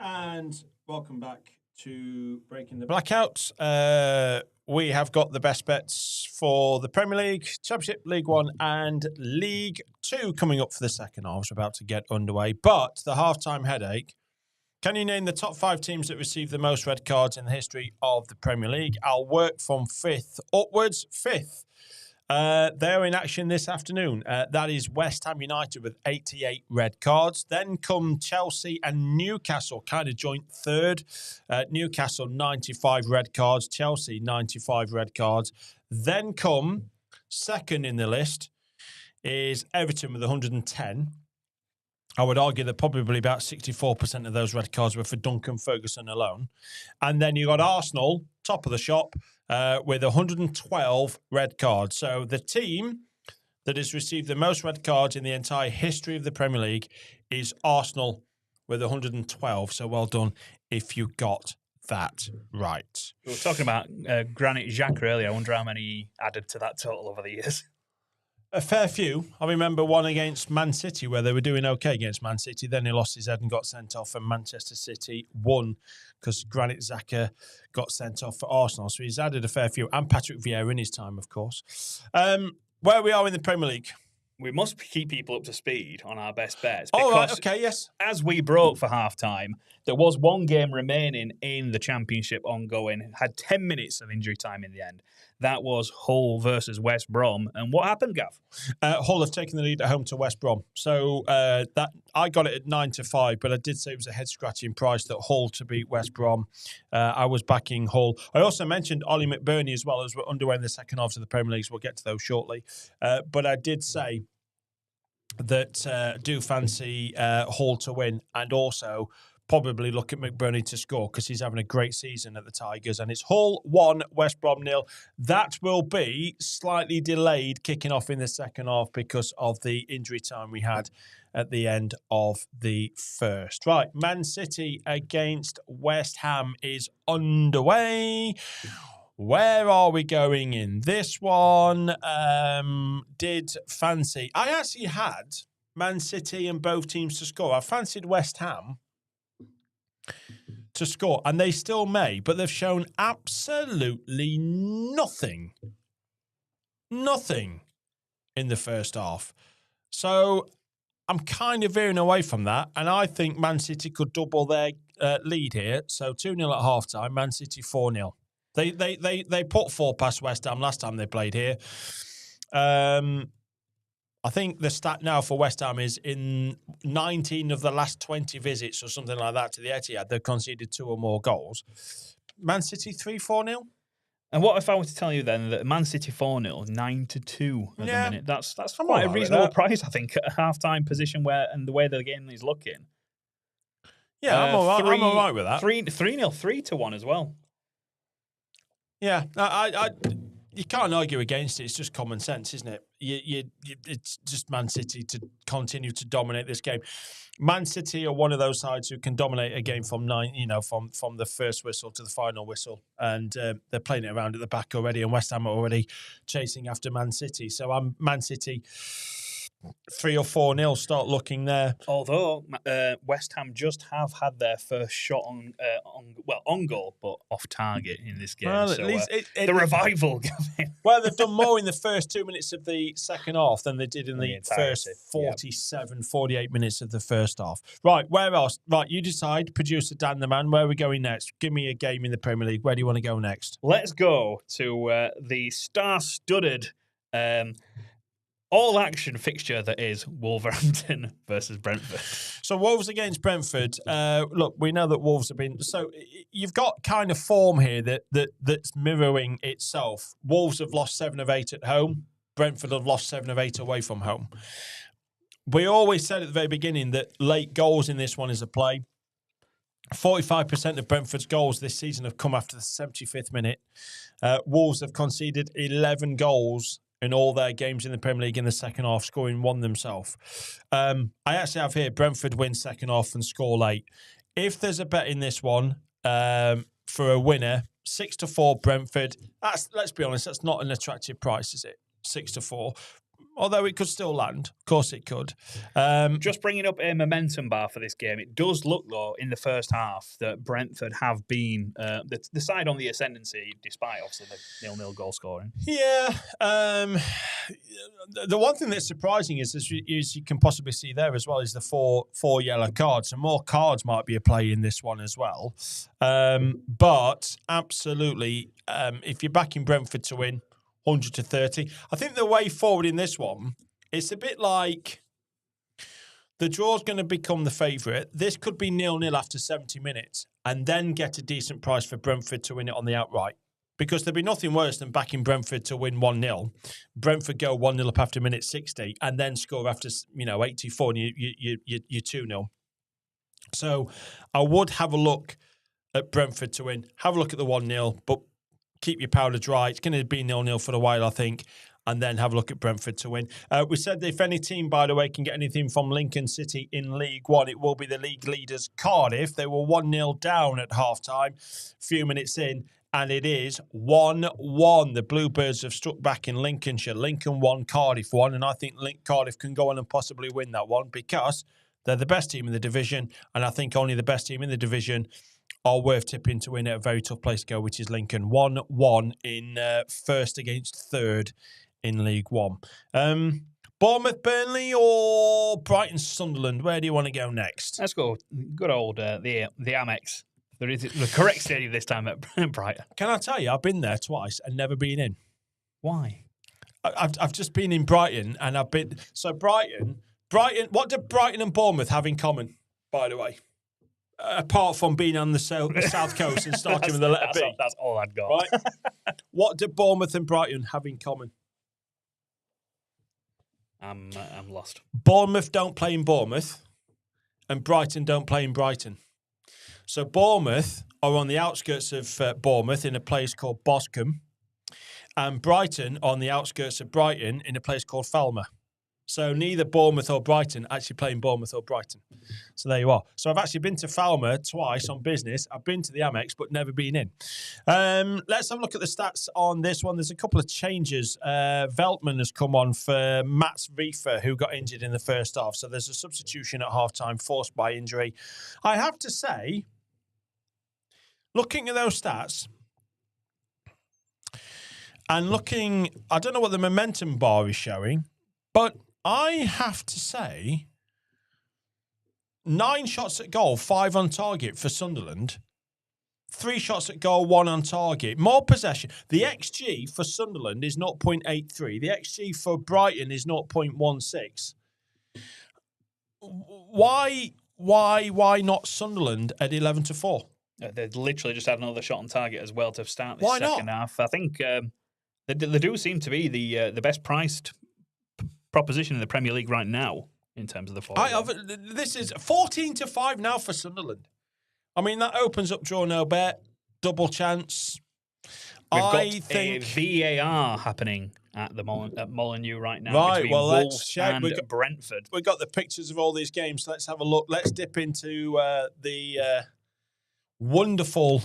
[SPEAKER 1] And welcome back to Breaking the Blackout. We have got the best bets for the Premier League, Championship, League One, and League Two coming up for the second half. We're about to get underway. But the halftime headache. Can you name the top 5 teams that received the most red cards in the history of the Premier League? I'll work from 5th upwards. 5th. They're in action this afternoon. That is West Ham United with 88 red cards. Then come Chelsea and Newcastle, kind of joint third. Newcastle, 95 red cards. Chelsea, 95 red cards. Then come second in the list is Everton with 110. I would argue that probably about 64% of those red cards were for Duncan Ferguson alone. And then you got Arsenal, top of the shop, with 112 red cards. So the team that has received the most red cards in the entire history of the Premier League is Arsenal with 112. So well done if you got that right.
[SPEAKER 2] We were talking about Granit Xhaka earlier. I wonder how many he added to that total over the years.
[SPEAKER 1] A fair few. I remember one against Man City where they were doing okay against Man City. Then he lost his head and got sent off, and Manchester City won because Granit Xhaka got sent off for Arsenal. So he's added a fair few. And Patrick Vieira in his time, of course. Where we are in the Premier League.
[SPEAKER 2] We must keep people up to speed on our best bets.
[SPEAKER 1] All right, okay, yes.
[SPEAKER 2] As we broke for half-time, there was one game remaining in the Championship ongoing. Had 10 minutes of injury time in the end. That was Hull versus West Brom. And what happened, Gav?
[SPEAKER 1] Hull have taken the lead at home to West Brom. So that I got it at 9-5, but I did say it was a head-scratching price that Hull to beat West Brom. I was backing Hull. I also mentioned Ollie McBurney as well, as we're underway in the second half of the Premier League, so we'll get to those shortly. But I did say that do fancy Hull to win, and also probably look at McBurney to score because he's having a great season at the Tigers. And it's Hull 1, West Brom 0. That will be slightly delayed kicking off in the second half because of the injury time we had at the end of the first. Right, Man City against West Ham is underway. Where are we going in this one? Did fancy... I actually had Man City and both teams to score. I fancied West Ham to score, and they still may, but they've shown absolutely nothing in the first half. So I'm kind of veering away from that, and I think Man City could double their lead here. So 2-0 at half-time, Man City 4-0. They put 4 past West Ham last time they played here. I think the stat now for West Ham is in 19 of the last 20 visits or something like that to the Etihad, they've conceded 2 or more goals. Man City 3-4-0.
[SPEAKER 2] And what if I were to tell you then that Man City 4-0, 9-2 at the minute? That's quite a reasonable price, I think, at a half-time position and the way the game is looking.
[SPEAKER 1] Yeah, I'm all right with that.
[SPEAKER 2] 3-0, 3-1 as well.
[SPEAKER 1] Yeah, you can't argue against it. It's just common sense, isn't it? It's just Man City to continue to dominate this game. Man City are one of those sides who can dominate a game from from the first whistle to the final whistle, and they're playing it around at the back already. And West Ham are already chasing after Man City. So I'm Man City 3 or 4-0. Start looking there.
[SPEAKER 2] Although West Ham just have had their first shot on goal, but off target in this game.
[SPEAKER 1] Well,
[SPEAKER 2] so
[SPEAKER 1] at least
[SPEAKER 2] the revival, Gavin.
[SPEAKER 1] Well, they've done more in the first 2 minutes of the second half than they did in the first 48 minutes of the first half. Right, where else? Right, you decide, producer Dan the man, where are we going next? Give me a game in the Premier League. Where do you want to go next?
[SPEAKER 2] Let's go to the star-studded all-action fixture that is Wolverhampton versus Brentford.
[SPEAKER 1] So Wolves against Brentford. Look, we know that Wolves have been... So you've got kind of form here that's mirroring itself. Wolves have lost 7 of 8 at home. Brentford have lost 7 of 8 away from home. We always said at the very beginning that late goals in this one is a play. 45% of Brentford's goals this season have come after the 75th minute. Wolves have conceded 11 goals in all their games in the Premier League in the second half, scoring 1 themselves. I actually have here Brentford win second half and score late. If there's a bet in this one for a winner, 6-4 Brentford. Let's be honest, that's not an attractive price, is it? 6-4. although it could still land. Of course it could.
[SPEAKER 2] Just bringing up a momentum bar for this game, it does look, though, in the first half that Brentford have been the side on the ascendancy, despite, obviously, the 0-0 goal scoring.
[SPEAKER 1] Yeah. The one thing that's surprising is, as you can possibly see there as well, is the four yellow cards. So more cards might be a play in this one as well. But absolutely, if you're backing Brentford to win, 100-30. I think the way forward in this one, it's a bit like the draw's going to become the favourite. This could be 0-0 after 70 minutes and then get a decent price for Brentford to win it on the outright. Because there'd be nothing worse than backing Brentford to win 1-0. Brentford go 1-0 up after minute 60 and then score after 84 and you're 2-0. So I would have a look at Brentford to win. Have a look at the 1-0, but keep your powder dry. It's going to be 0-0 for a while, I think, and then have a look at Brentford to win. We said that if any team, by the way, can get anything from Lincoln City in League One, it will be the league leaders, Cardiff. They were 1-0 down at half-time, a few minutes in, and it is 1-1. The Bluebirds have struck back in Lincolnshire. Lincoln 1, Cardiff 1, and I think Cardiff can go on and possibly win that one because they're the best team in the division, and I think only the best team in the division are worth tipping to win at a very tough place to go, which is Lincoln. 1-1 in first against third in League One. Bournemouth, Burnley, or Brighton, Sunderland? Where do you want to go next?
[SPEAKER 2] Let's go. Good old the Amex. There is the correct stadium this time at Brighton.
[SPEAKER 1] Can I tell you, I've been there twice and never been in.
[SPEAKER 2] Why?
[SPEAKER 1] I've just been in Brighton, and I've been... So Brighton. What do Brighton and Bournemouth have in common, by the way? Apart from being on the south coast and starting with the letter B.
[SPEAKER 2] That's all I've got.
[SPEAKER 1] Right? What do Bournemouth and Brighton have in common?
[SPEAKER 2] I'm lost.
[SPEAKER 1] Bournemouth don't play in Bournemouth, and Brighton don't play in Brighton. So Bournemouth are on the outskirts of Bournemouth in a place called Boscombe, and Brighton on the outskirts of Brighton in a place called Falmer. So neither Bournemouth or Brighton actually play in Bournemouth or Brighton. So there you are. So I've actually been to Falmer twice on business. I've been to the Amex, but never been in. Let's have a look at the stats on this one. There's a couple of changes. Veltman has come on for Mats Riefer, who got injured in the first half. So there's a substitution at halftime forced by injury. I have to say, looking at those stats and looking, I don't know what the momentum bar is showing, but I have to say, 9 shots at goal, 5 on target for Sunderland. 3 shots at goal, 1 on target. More possession. The XG for Sunderland is 0.83. The XG for Brighton is 0.16. Why not Sunderland at 11-4?
[SPEAKER 2] They literally just had another shot on target as well to start this
[SPEAKER 1] Why
[SPEAKER 2] second
[SPEAKER 1] not?
[SPEAKER 2] half. I think they do seem to be the best priced proposition in the Premier League right now in terms of the forward.
[SPEAKER 1] This is 14-5 now for Sunderland. I mean, that opens up draw no bet, double chance.
[SPEAKER 2] We've got a VAR happening at Molineux right now.
[SPEAKER 1] Right,
[SPEAKER 2] between
[SPEAKER 1] well,
[SPEAKER 2] Wolves
[SPEAKER 1] let's check.
[SPEAKER 2] and Brentford.
[SPEAKER 1] We've got the pictures of all these games. Let's have a look. Let's dip into the wonderful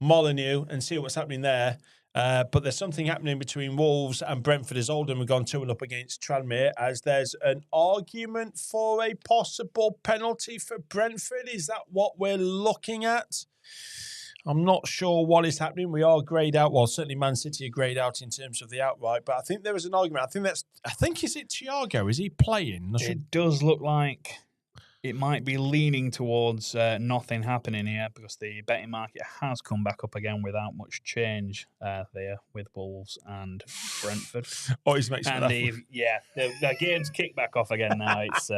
[SPEAKER 1] Molineux and see what's happening there. But there's something happening between Wolves and Brentford as Oldham have gone 2-1 up against Tranmere, as there's an argument for a possible penalty for Brentford. Is that what we're looking at? I'm not sure what is happening. We are greyed out. Well, certainly Man City are greyed out in terms of the outright, but I think there is an argument. I think is it Thiago? Is he playing?
[SPEAKER 2] It does look like it might be leaning towards nothing happening here because the betting market has come back up again without much change there with Wolves and Brentford.
[SPEAKER 1] Always makes me laugh.
[SPEAKER 2] The game's kicked back off again now. It's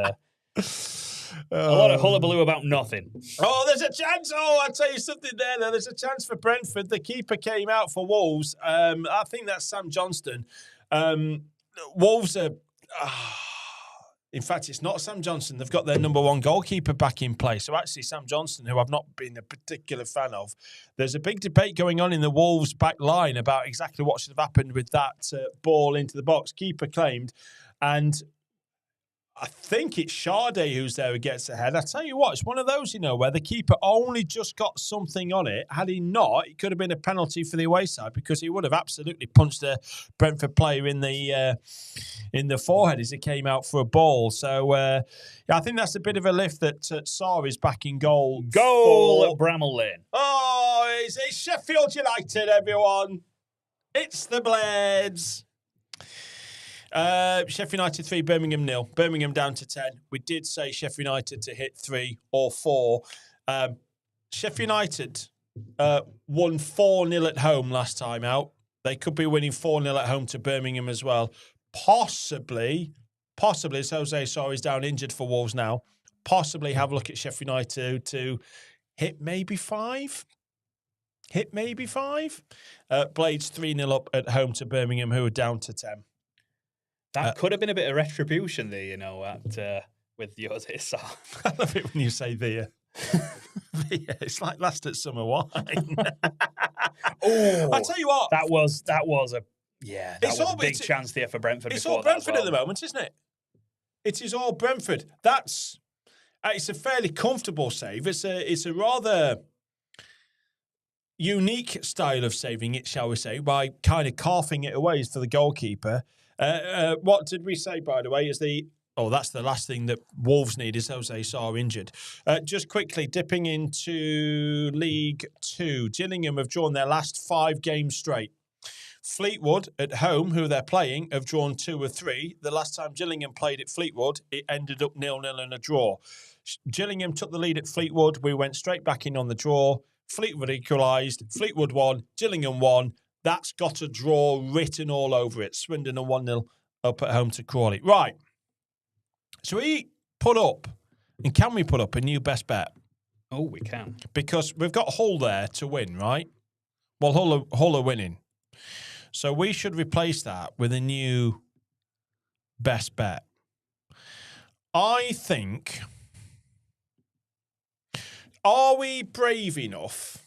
[SPEAKER 2] a lot of hullabaloo about nothing.
[SPEAKER 1] Oh, there's a chance. Oh, I'll tell you something there. There's a chance for Brentford. The keeper came out for Wolves. I think that's Sam Johnston. Wolves are... in fact, it's not Sam Johnson. They've got their number one goalkeeper back in play. So actually, Sam Johnston, who I've not been a particular fan of, there's a big debate going on in the Wolves back line about exactly what should have happened with that ball into the box. Keeper claimed. And I think it's Sade who's there who gets ahead. I tell you what, it's one of those, where the keeper only just got something on it. Had he not, it could have been a penalty for the away side because he would have absolutely punched the Brentford player in the forehead as he came out for a ball. So, I think that's a bit of a lift that Sarr is back in goal.
[SPEAKER 2] Goal at Bramall Lane.
[SPEAKER 1] Oh, it's Sheffield United, everyone. It's the Blades. Sheffield United 3, Birmingham 0. Birmingham down to 10. We did say Sheffield United to hit 3 or 4. Sheffield United won 4-0 at home last time out. They could be winning 4-0 at home to Birmingham as well. Possibly, as Jose Sarr is down injured for Wolves now, possibly have a look at Sheffield United to hit maybe 5. Blades 3-0 up at home to Birmingham, who are down to 10.
[SPEAKER 2] That could have been a bit of retribution there, with Jose Sarr.
[SPEAKER 1] I love it when you say the. It's like last at summer wine.
[SPEAKER 2] Oh,
[SPEAKER 1] I tell you what,
[SPEAKER 2] that was a a big chance there for Brentford.
[SPEAKER 1] It's all Brentford at the moment, isn't it? It is all Brentford. It's a fairly comfortable save. It's a rather unique style of saving it, shall we say, by kind of carving it away for the goalkeeper. What did we say, by the way, that's the last thing that Wolves need is Jose Sarr injured. Just quickly, dipping into League 2. Gillingham have drawn their last 5 games straight. Fleetwood at home, who they're playing, have drawn 2 or 3. The last time Gillingham played at Fleetwood, it ended up 0-0 in a draw. Gillingham took the lead at Fleetwood. We went straight back in on the draw. Fleetwood equalised. Fleetwood won. Gillingham won. That's got a draw written all over it. Swindon are 1-0 up at home to Crawley. Right. So we can we put up a new best bet?
[SPEAKER 2] Oh, we can.
[SPEAKER 1] Because we've got Hull there to win, right? Well, Hull are winning. So we should replace that with a new best bet. I think, are we brave enough?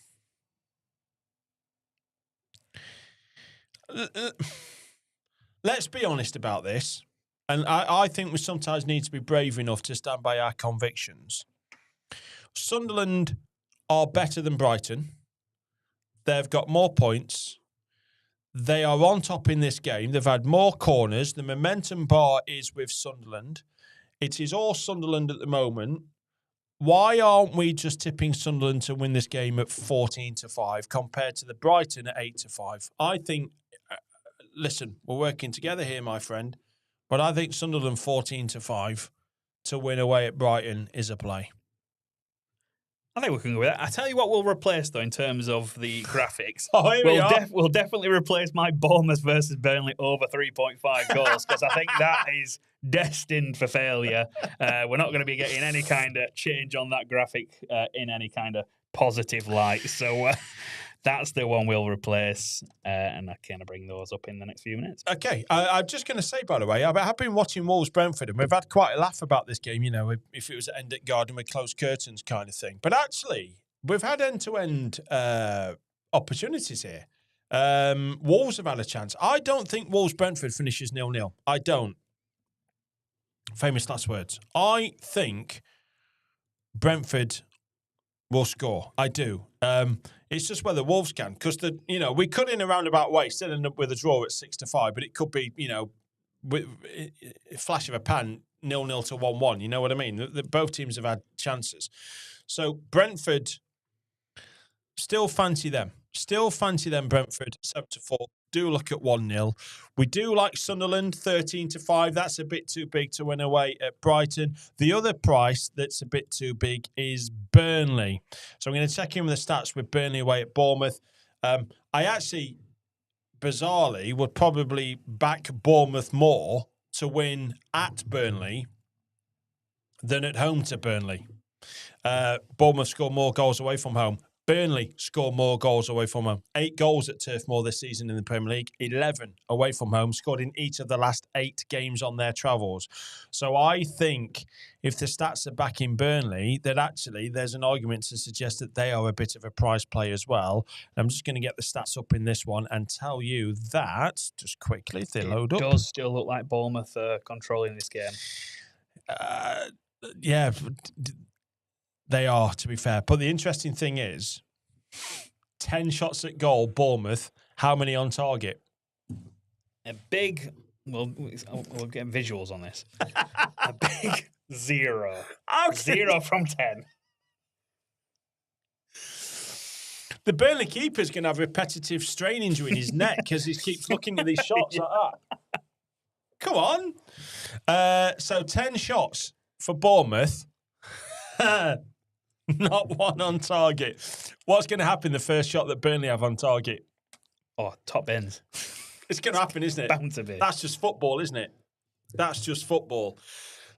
[SPEAKER 1] Let's be honest about this. And I think we sometimes need to be brave enough to stand by our convictions. Sunderland are better than Brighton. They've got more points. They are on top in this game. They've had more corners. The momentum bar is with Sunderland. It is all Sunderland at the moment. Why aren't we just tipping Sunderland to win this game at 14-5 compared to the Brighton at 8-5? I think, listen, we're working together here, my friend, but I think Sunderland 14-5 to win away at Brighton is a play.
[SPEAKER 2] I think we can go with that. I tell you what we'll replace, though, in terms of the graphics.
[SPEAKER 1] We'll
[SPEAKER 2] definitely replace my Bournemouth versus Burnley over 3.5 goals, because I think that is destined for failure. We're not going to be getting any kind of change on that graphic in any kind of positive light. So that's the one we'll replace, and I kind of bring those up in the next few minutes.
[SPEAKER 1] Okay, I'm just going to say, by the way, I've been watching Wolves Brentford, and we've had quite a laugh about this game, if it was at End at Garden with closed curtains kind of thing. But actually, we've had end-to-end opportunities here. Wolves have had a chance. I don't think Wolves Brentford finishes 0-0. I don't. Famous last words. I think Brentford will score. I do. It's just whether Wolves can, because we could in a roundabout way still end up with a draw at 6-5, but it could be with a flash of a pan 0-0 to 1-1. You know what I mean? Both teams have had chances, so Brentford still fancy them. Brentford 7-4. Do look at 1-0. We do like Sunderland 13-5. That's a bit too big to win away at Brighton. The other price that's a bit too big is Burnley. So I'm going to check in with the stats with Burnley away at Bournemouth. I actually, bizarrely, would probably back Bournemouth more to win at Burnley than at home to Burnley. Bournemouth score more goals away from home. Burnley score more goals away from home. 8 goals at Turf Moor this season in the Premier League. 11 away from home, scored in each of the last 8 games on their travels. So I think if the stats are back in Burnley, that actually there's an argument to suggest that they are a bit of a prize play as well. I'm just going to get the stats up in this one and tell you that, just quickly, if they load up.
[SPEAKER 2] It does still look like Bournemouth are controlling this game.
[SPEAKER 1] Yeah, they are, to be fair. But the interesting thing is, 10 shots at goal, Bournemouth. How many on target?
[SPEAKER 2] A big. We'll get visuals on this. A big 0.
[SPEAKER 1] Okay.
[SPEAKER 2] 0 from 10.
[SPEAKER 1] The Burnley keeper's going to have repetitive strain injury in his neck because he keeps looking at these shots like that. Come on. So 10 shots for Bournemouth. Not one on target. What's going to happen the first shot that Burnley have on target?
[SPEAKER 2] Oh, top ends.
[SPEAKER 1] It's going to happen, isn't it?
[SPEAKER 2] Bound to be.
[SPEAKER 1] That's just football, isn't it? That's just football.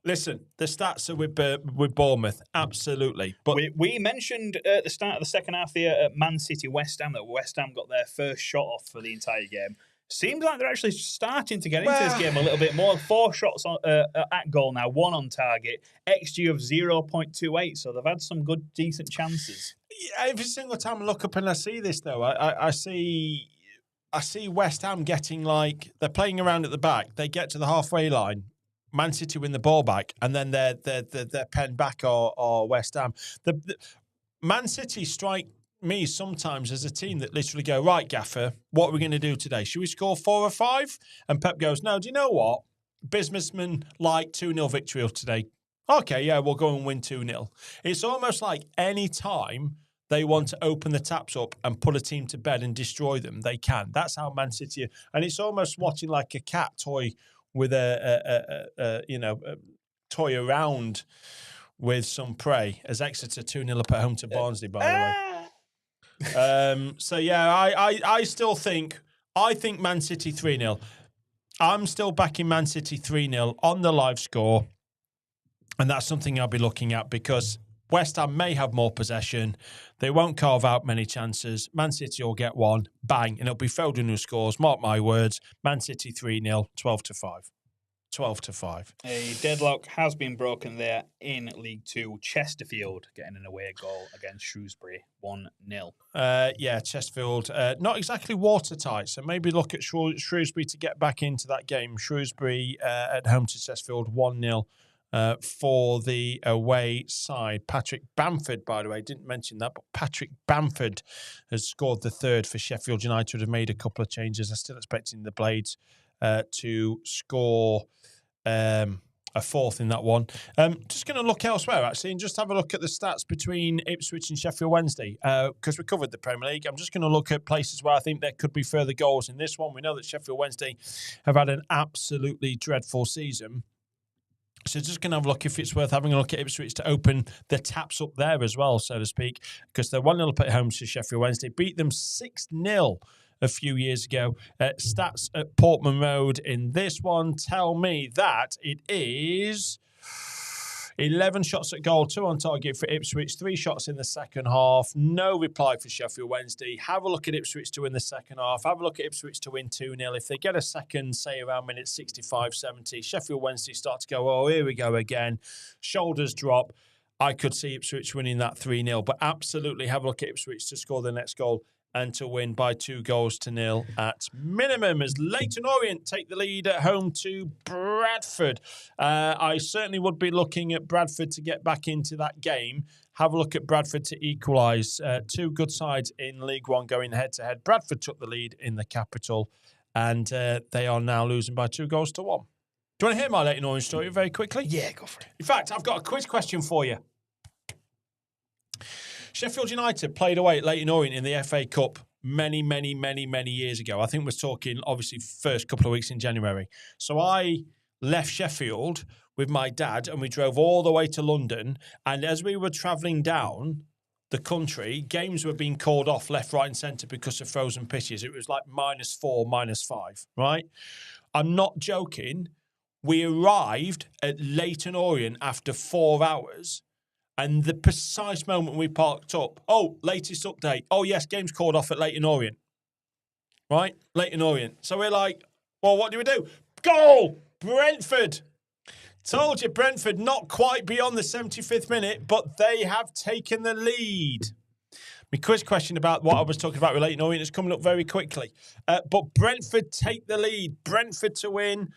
[SPEAKER 1] Listen, the stats are with Bournemouth, absolutely. But
[SPEAKER 2] we mentioned at the start of the second half there at Man City West Ham that West Ham got their first shot off for the entire game. Seems like they're actually starting to get into this game a little bit more. 4 shots at goal now, 1 on target, XG of 0.28. So they've had some good, decent chances.
[SPEAKER 1] Every single time I look up and I see this, though, I see West Ham getting like they're playing around at the back. They get to the halfway line. Man City win the ball back, and then they're penned back or West Ham. The Man City strike me sometimes as a team that literally go, right, Gaffer, what are we going to do today? Should we score 4 or 5? And Pep goes, no, do you know what? Businessmen like 2-0 victory today. Okay, yeah, we'll go and win 2-0. It's almost like any time they want to open the taps up and put a team to bed and destroy them, they can. That's how Man City, and it's almost watching like a cat toy with a toy around with some prey, as Exeter 2-0 up at home to Barnsley, by the way. So yeah, I still think Man City 3-0. I'm still backing Man City 3-0 on the live score, and that's something I'll be looking at because West Ham may have more possession. They won't carve out many chances. Man City will get one, bang, and it'll be Foden who scores. Mark my words. Man City 3-0, 12-5. 12-5.
[SPEAKER 2] A deadlock has been broken there in League Two. Chesterfield getting an away goal against Shrewsbury, 1-0.
[SPEAKER 1] Yeah, Chesterfield, not exactly watertight, so maybe look at Shrewsbury to get back into that game. Shrewsbury at home to Chesterfield, 1-0. For the away side. Patrick Bamford, by the way, didn't mention that, but Patrick Bamford has scored the third for Sheffield United. Have made a couple of changes. I'm still expecting the Blades to score a fourth in that one. Just going to look elsewhere, actually, and just have a look at the stats between Ipswich and Sheffield Wednesday, because we covered the Premier League. I'm just going to look at places where I think there could be further goals in this one. We know that Sheffield Wednesday have had an absolutely dreadful season. So just going to have a look if it's worth having a look at Ipswich to open the taps up there as well, so to speak, because they're 1-0 up at home to Sheffield Wednesday. Beat them 6-0 a few years ago. Stats at Portman Road in this one tell me that it is 11 shots at goal, 2 on target for Ipswich, 3 shots in the second half. No reply for Sheffield Wednesday. Have a look at Ipswich to win the second half. Have a look at Ipswich to win 2-0. If they get a second, say around minute 65, 70, Sheffield Wednesday start to go, oh, here we go again. Shoulders drop. I could see Ipswich winning that 3-0, but absolutely have a look at Ipswich to score the next goal and to win by 2-0 at minimum as Leyton Orient take the lead at home to Bradford. I certainly would be looking at Bradford to get back into that game. Have a look at Bradford to equalise. 2 good sides in League One going head-to-head. Bradford took the lead in the capital, and they are now losing by 2-1. Do you want to hear my Leyton Orient story very quickly?
[SPEAKER 2] Yeah, go for it.
[SPEAKER 1] In fact, I've got a quiz question for you. Sheffield United played away at Leyton Orient in the FA Cup many years ago. I think we're talking, obviously, first couple of weeks in January. So I left Sheffield with my dad and we drove all the way to London. And as we were travelling down the country, games were being called off left, right and centre because of frozen pitches. It was like -4, -5, right? I'm not joking. We arrived at Leyton Orient after 4 hours. And the precise moment we parked up, oh, latest update. Oh, yes, game's called off at Leyton Orient. Right? Leyton Orient. So we're like, well, what do we do? Goal! Brentford! Told you, Brentford not quite beyond the 75th minute, but they have taken the lead. My quiz question about what I was talking about with Leyton Orient is coming up very quickly. But Brentford take the lead. Brentford to win.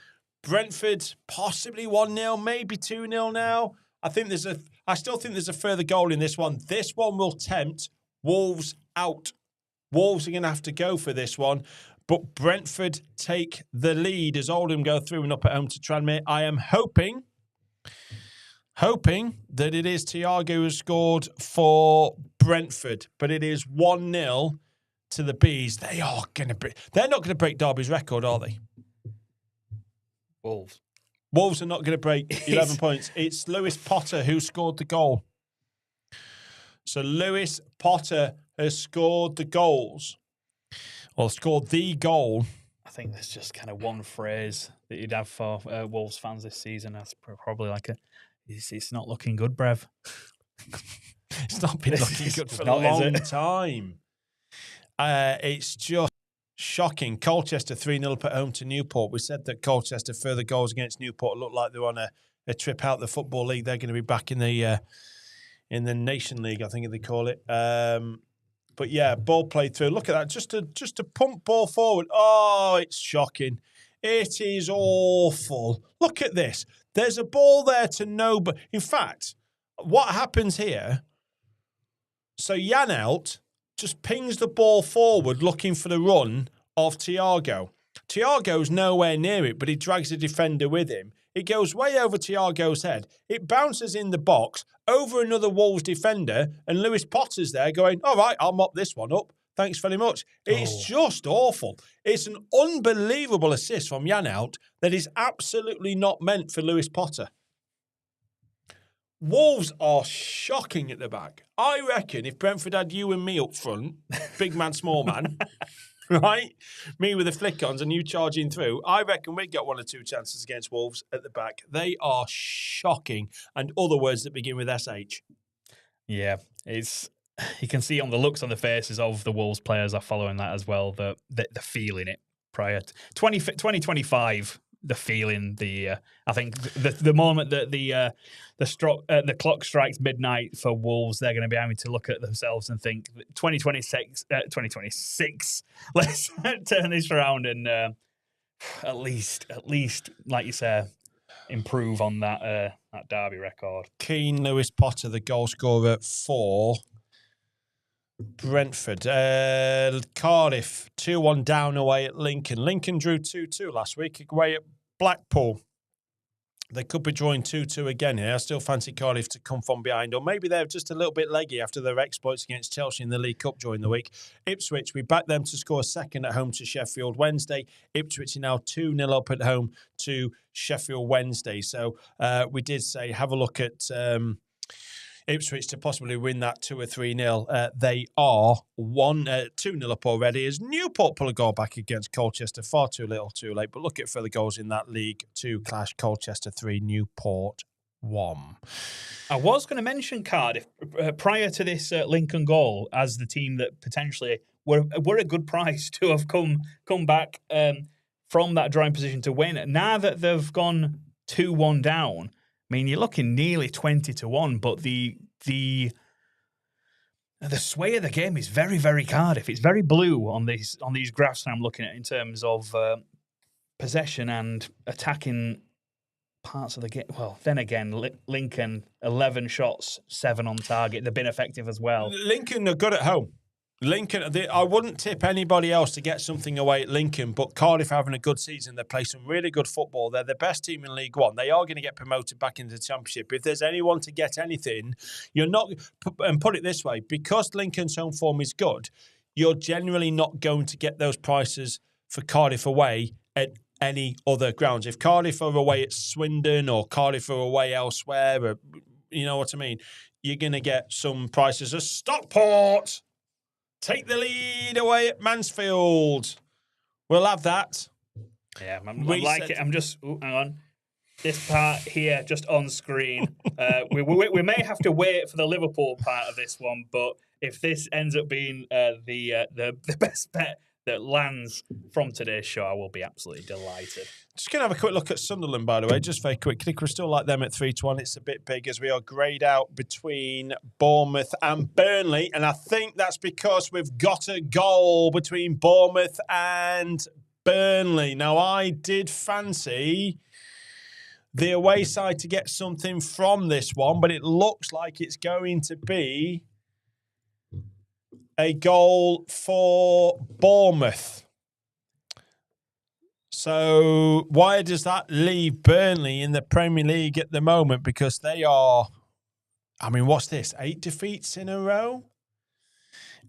[SPEAKER 1] Brentford possibly 1-0, maybe 2-0 now. I still think there's a further goal in this one. This one will tempt Wolves out. Wolves are going to have to go for this one. But Brentford take the lead as Oldham go through and up at home to Tranmere. I am hoping that it is Thiago who scored for Brentford, but it is 1-0 to the Bees. They're not going to break Derby's record, are they? Wolves are not going to break 11 points. It's Lewis Potter who scored the goal. So Lewis Potter has scored the goals. Or scored the goal.
[SPEAKER 2] I think there's just kind of one phrase that you'd have for Wolves fans this season. That's probably like it's not looking good, Brev.
[SPEAKER 1] It's not been looking good for a long time. It's just shocking. Colchester 3-0 up at home to Newport. We said that Colchester further goals against Newport looked like they're on a trip out the Football League. They're going to be back in the Nation League, I think they call it. But yeah, ball played through. Look at that. Just a pump ball forward. Oh, it's shocking. It is awful. Look at this. There's a ball there to nobody. In fact, what happens here? So Janelt just pings the ball forward looking for the run of Thiago. Thiago's nowhere near it, but he drags the defender with him. It goes way over Thiago's head. It bounces in the box over another Wolves defender, and Lewis Potter's there going, all right, I'll mop this one up. Thanks very much. It's just awful. It's an unbelievable assist from Janelt that is absolutely not meant for Lewis Potter. Wolves are shocking at the back. I reckon if Brentford had you and me up front, big man, small man, right? Me with the flick-ons and you charging through, I reckon we'd get 1 or 2 chances against Wolves at the back. They are shocking. And other words that begin with SH. Yeah, you can see on the looks on the faces of the Wolves players are following that as well, they're feeling it prior to 2025. The feeling, I think the moment that the clock strikes midnight for Wolves, they're going to be having to look at themselves and think 2026, let's turn this around and at least, like you say, improve on that Derby record. Keen Lewis Potter, the goal scorer for Brentford. Cardiff 2-1 down away at Lincoln. Lincoln drew 2-2 last week away at Blackpool. They could be drawing 2-2 again here. I still fancy Cardiff to come from behind, or maybe they're just a little bit leggy after their exploits against Chelsea in the League Cup during the week. Ipswich, we backed them to score second at home to Sheffield Wednesday. Ipswich are now 2-0 up at home to Sheffield Wednesday. So we did say have a look at Ipswich to possibly win that 2 or 3-0. They are 2-0 up already as Newport pull a goal back against Colchester. Far too little, too late. But look at further goals in that League 2 clash. Colchester 3, Newport 1.
[SPEAKER 2] I was going to mention Cardiff prior to this Lincoln goal as the team that potentially were a good price to have come back from that drawing position to win. Now that they've gone 2-1 down, I mean, you're looking nearly 20-1, but the sway of the game is very, very Cardiff. It's very blue on these graphs that I'm looking at in terms of possession and attacking parts of the game. Well, then again, Lincoln 11 shots, 7 on target. They've been effective as well.
[SPEAKER 1] Lincoln are good at home. Lincoln, I wouldn't tip anybody else to get something away at Lincoln, but Cardiff are having a good season. They play some really good football. They're the best team in League One. They are going to get promoted back into the Championship. If there's anyone to get anything, you're not, and put it this way, because Lincoln's home form is good, you're generally not going to get those prices for Cardiff away at any other grounds. If Cardiff are away at Swindon or Cardiff are away elsewhere, or, you know what I mean, you're going to get some prices at Stockport. Take the lead away at Mansfield. We'll have that.
[SPEAKER 2] Yeah, I like it. I'm just, hang on. This part here, just on screen. We may have to wait for the Liverpool part of this one, but if this ends up being the best bet that lands from today's show, I will be absolutely delighted.
[SPEAKER 1] Just going to have a quick look at Sunderland, by the way, just very quickly. We still like them at 3-1. It's a bit big as we are greyed out between Bournemouth and Burnley, and I think that's because we've got a goal between Bournemouth and Burnley. Now, I did fancy the away side to get something from this one, but it looks like it's going to be a goal for Bournemouth. So why does that leave Burnley in the Premier League at the moment? Because they are, I mean, what's this? 8 defeats in a row?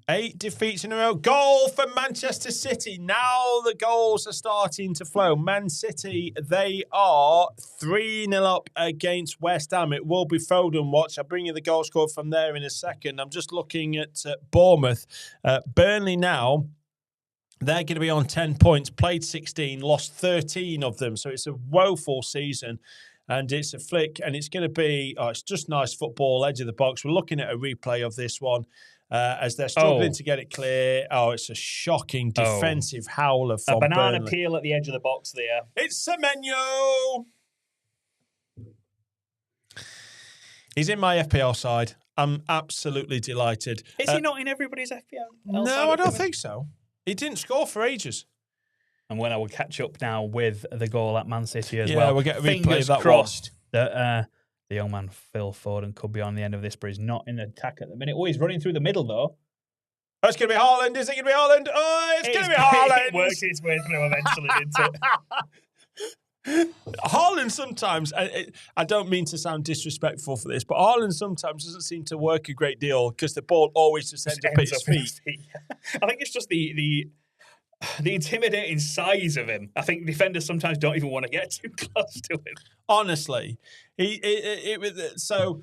[SPEAKER 1] 8 defeats in a row. Goal for Manchester City. Now the goals are starting to flow. Man City, they are 3-0 up against West Ham. It will be Foden watch. I'll bring you the goal score from there in a second. I'm just looking at Bournemouth. Burnley now, they're going to be on 10 points, played 16, lost 13 of them. So it's a woeful season. And it's a flick, and it's going to be, it's just nice football, edge of the box. We're looking at a replay of this one. As they're struggling to get it clear. Oh, it's a shocking defensive howler from
[SPEAKER 2] Burnley. A banana
[SPEAKER 1] Burnley.
[SPEAKER 2] peel at the edge of the box there.
[SPEAKER 1] It's Semenyo. He's in my FPL side. I'm absolutely delighted.
[SPEAKER 2] Is he not in everybody's FPL?
[SPEAKER 1] No, I don't think so. He didn't score for ages.
[SPEAKER 2] And when I will catch up now with the goal at Man City as
[SPEAKER 1] Yeah,
[SPEAKER 2] well.
[SPEAKER 1] we'll get a replay
[SPEAKER 2] Fingers
[SPEAKER 1] of that
[SPEAKER 2] crossed that the young man Phil Foden could be on the end of this, but he's not in the attack at the minute. Oh, he's running through the middle though.
[SPEAKER 1] Oh, it's going to be Haaland. Is it going to be Haaland? Oh, it's going to be Haaland.
[SPEAKER 2] It worked its way through eventually, didn't it?
[SPEAKER 1] Haaland sometimes, I don't mean to sound disrespectful for this, but Haaland sometimes doesn't seem to work a great deal because the ball always just ends up at his feet.
[SPEAKER 2] I think it's just the intimidating size of him. I think defenders sometimes don't even want to get too close to him.
[SPEAKER 1] Honestly, so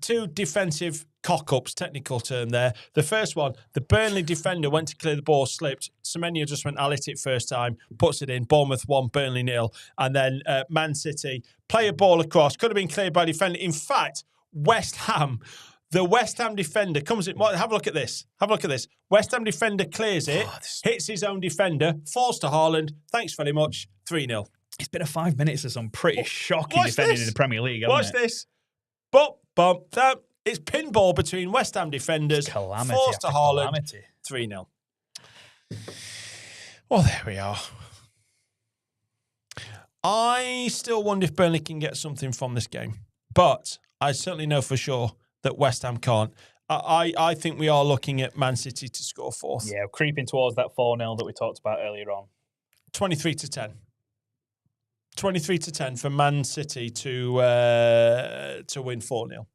[SPEAKER 1] 2 defensive cock-ups, technical term there. The first one, the Burnley defender went to clear the ball, slipped. Semenyo just went, I'll hit it first time, puts it in. Bournemouth 1, Burnley 0. And then Man City, play a ball across, could have been cleared by defender. In fact, West Ham, the West Ham defender comes in. Have a look at this. West Ham defender clears it, hits his own defender, falls to Haaland. Thanks very much. 3-0.
[SPEAKER 2] It's been a 5 minutes of some pretty shocking defending in the Premier League, hasn't it?
[SPEAKER 1] Watch this. Bump. It's pinball between West Ham defenders.
[SPEAKER 2] Calamity
[SPEAKER 1] Falls to Haaland.
[SPEAKER 2] Calamity.
[SPEAKER 1] 3-0. Well, there we are. I still wonder if Burnley can get something from this game. But I certainly know for sure that West Ham can't. I think we are looking at Man City to score 4th.
[SPEAKER 2] Yeah, creeping towards that 4-0 that we talked about earlier on. 23-10.
[SPEAKER 1] 23-10 for Man City to win 4-0.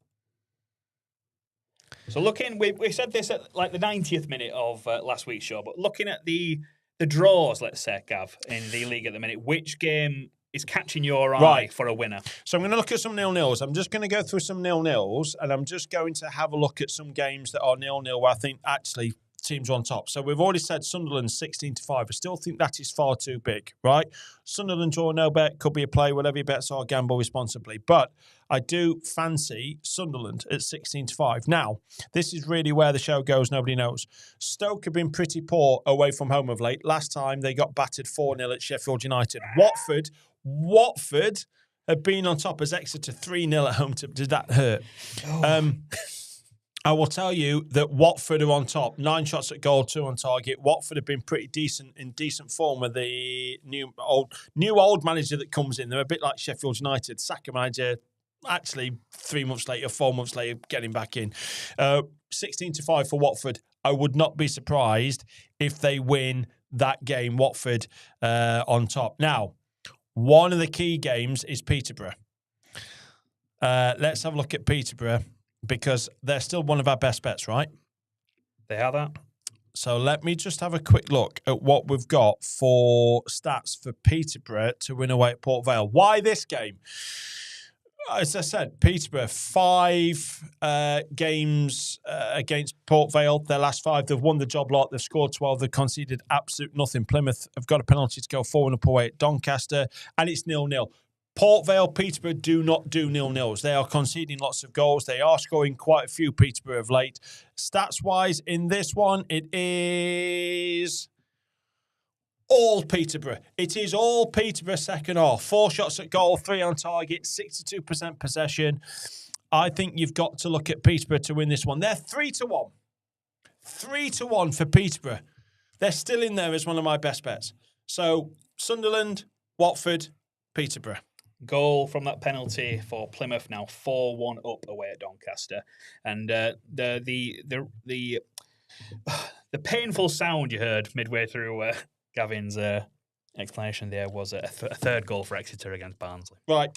[SPEAKER 2] So looking, we said this at like the 90th minute of last week's show, but looking at the draws, let's say, Gav, in the league at the minute, which game is catching your eye for a winner?
[SPEAKER 1] So I'm going to look at some 0-0s. I'm just going to go through some 0-0s, and I'm just going to have a look at some games that are 0-0 where I think actually teams on top. So we've already said Sunderland 16-5. I still think that is far too big, right? Sunderland draw, no bet, could be a play, whatever your bets are, gamble responsibly. But I do fancy Sunderland at 16-5. Now, this is really where the show goes, nobody knows. Stoke have been pretty poor away from home of late. Last time they got battered 4-0 at Sheffield United. Watford have been on top as Exeter 3-0 at home. Did that hurt? I will tell you that Watford are on top. 9 shots at goal, 2 on target. Watford have been pretty in decent form with the new old manager that comes in. They're a bit like Sheffield United. Sack a manager, actually 3 months later, 4 months later, getting back in. 16-5 for Watford. I would not be surprised if they win that game. Watford on top. Now, one of the key games is Peterborough. Let's have a look at Peterborough, because they're still one of our best bets, right?
[SPEAKER 2] They are that.
[SPEAKER 1] So let me just have a quick look at what we've got for stats for Peterborough to win away at Port Vale. Why this game? As I said, Peterborough, 5 games against Port Vale. Their last 5, they've won the job lot. They've scored 12. They've conceded absolute nothing. Plymouth have got a penalty to go 4-up away at Doncaster, and it's 0-0. Port Vale, Peterborough do not do 0-0s. They are conceding lots of goals. They are scoring quite a few, Peterborough, of late. Stats-wise, in this one, it is all Peterborough. It is all Peterborough second half. 4 shots at goal, 3 on target, 62% possession. I think you've got to look at Peterborough to win this one. They're 3-1. 3-1 for Peterborough. They're still in there as one of my best bets. So Sunderland, Watford, Peterborough.
[SPEAKER 2] Goal from that penalty for Plymouth, now 4-1 up away at Doncaster, and the painful sound you heard midway through Gavin's explanation there was a third goal for Exeter against Barnsley.
[SPEAKER 1] Right.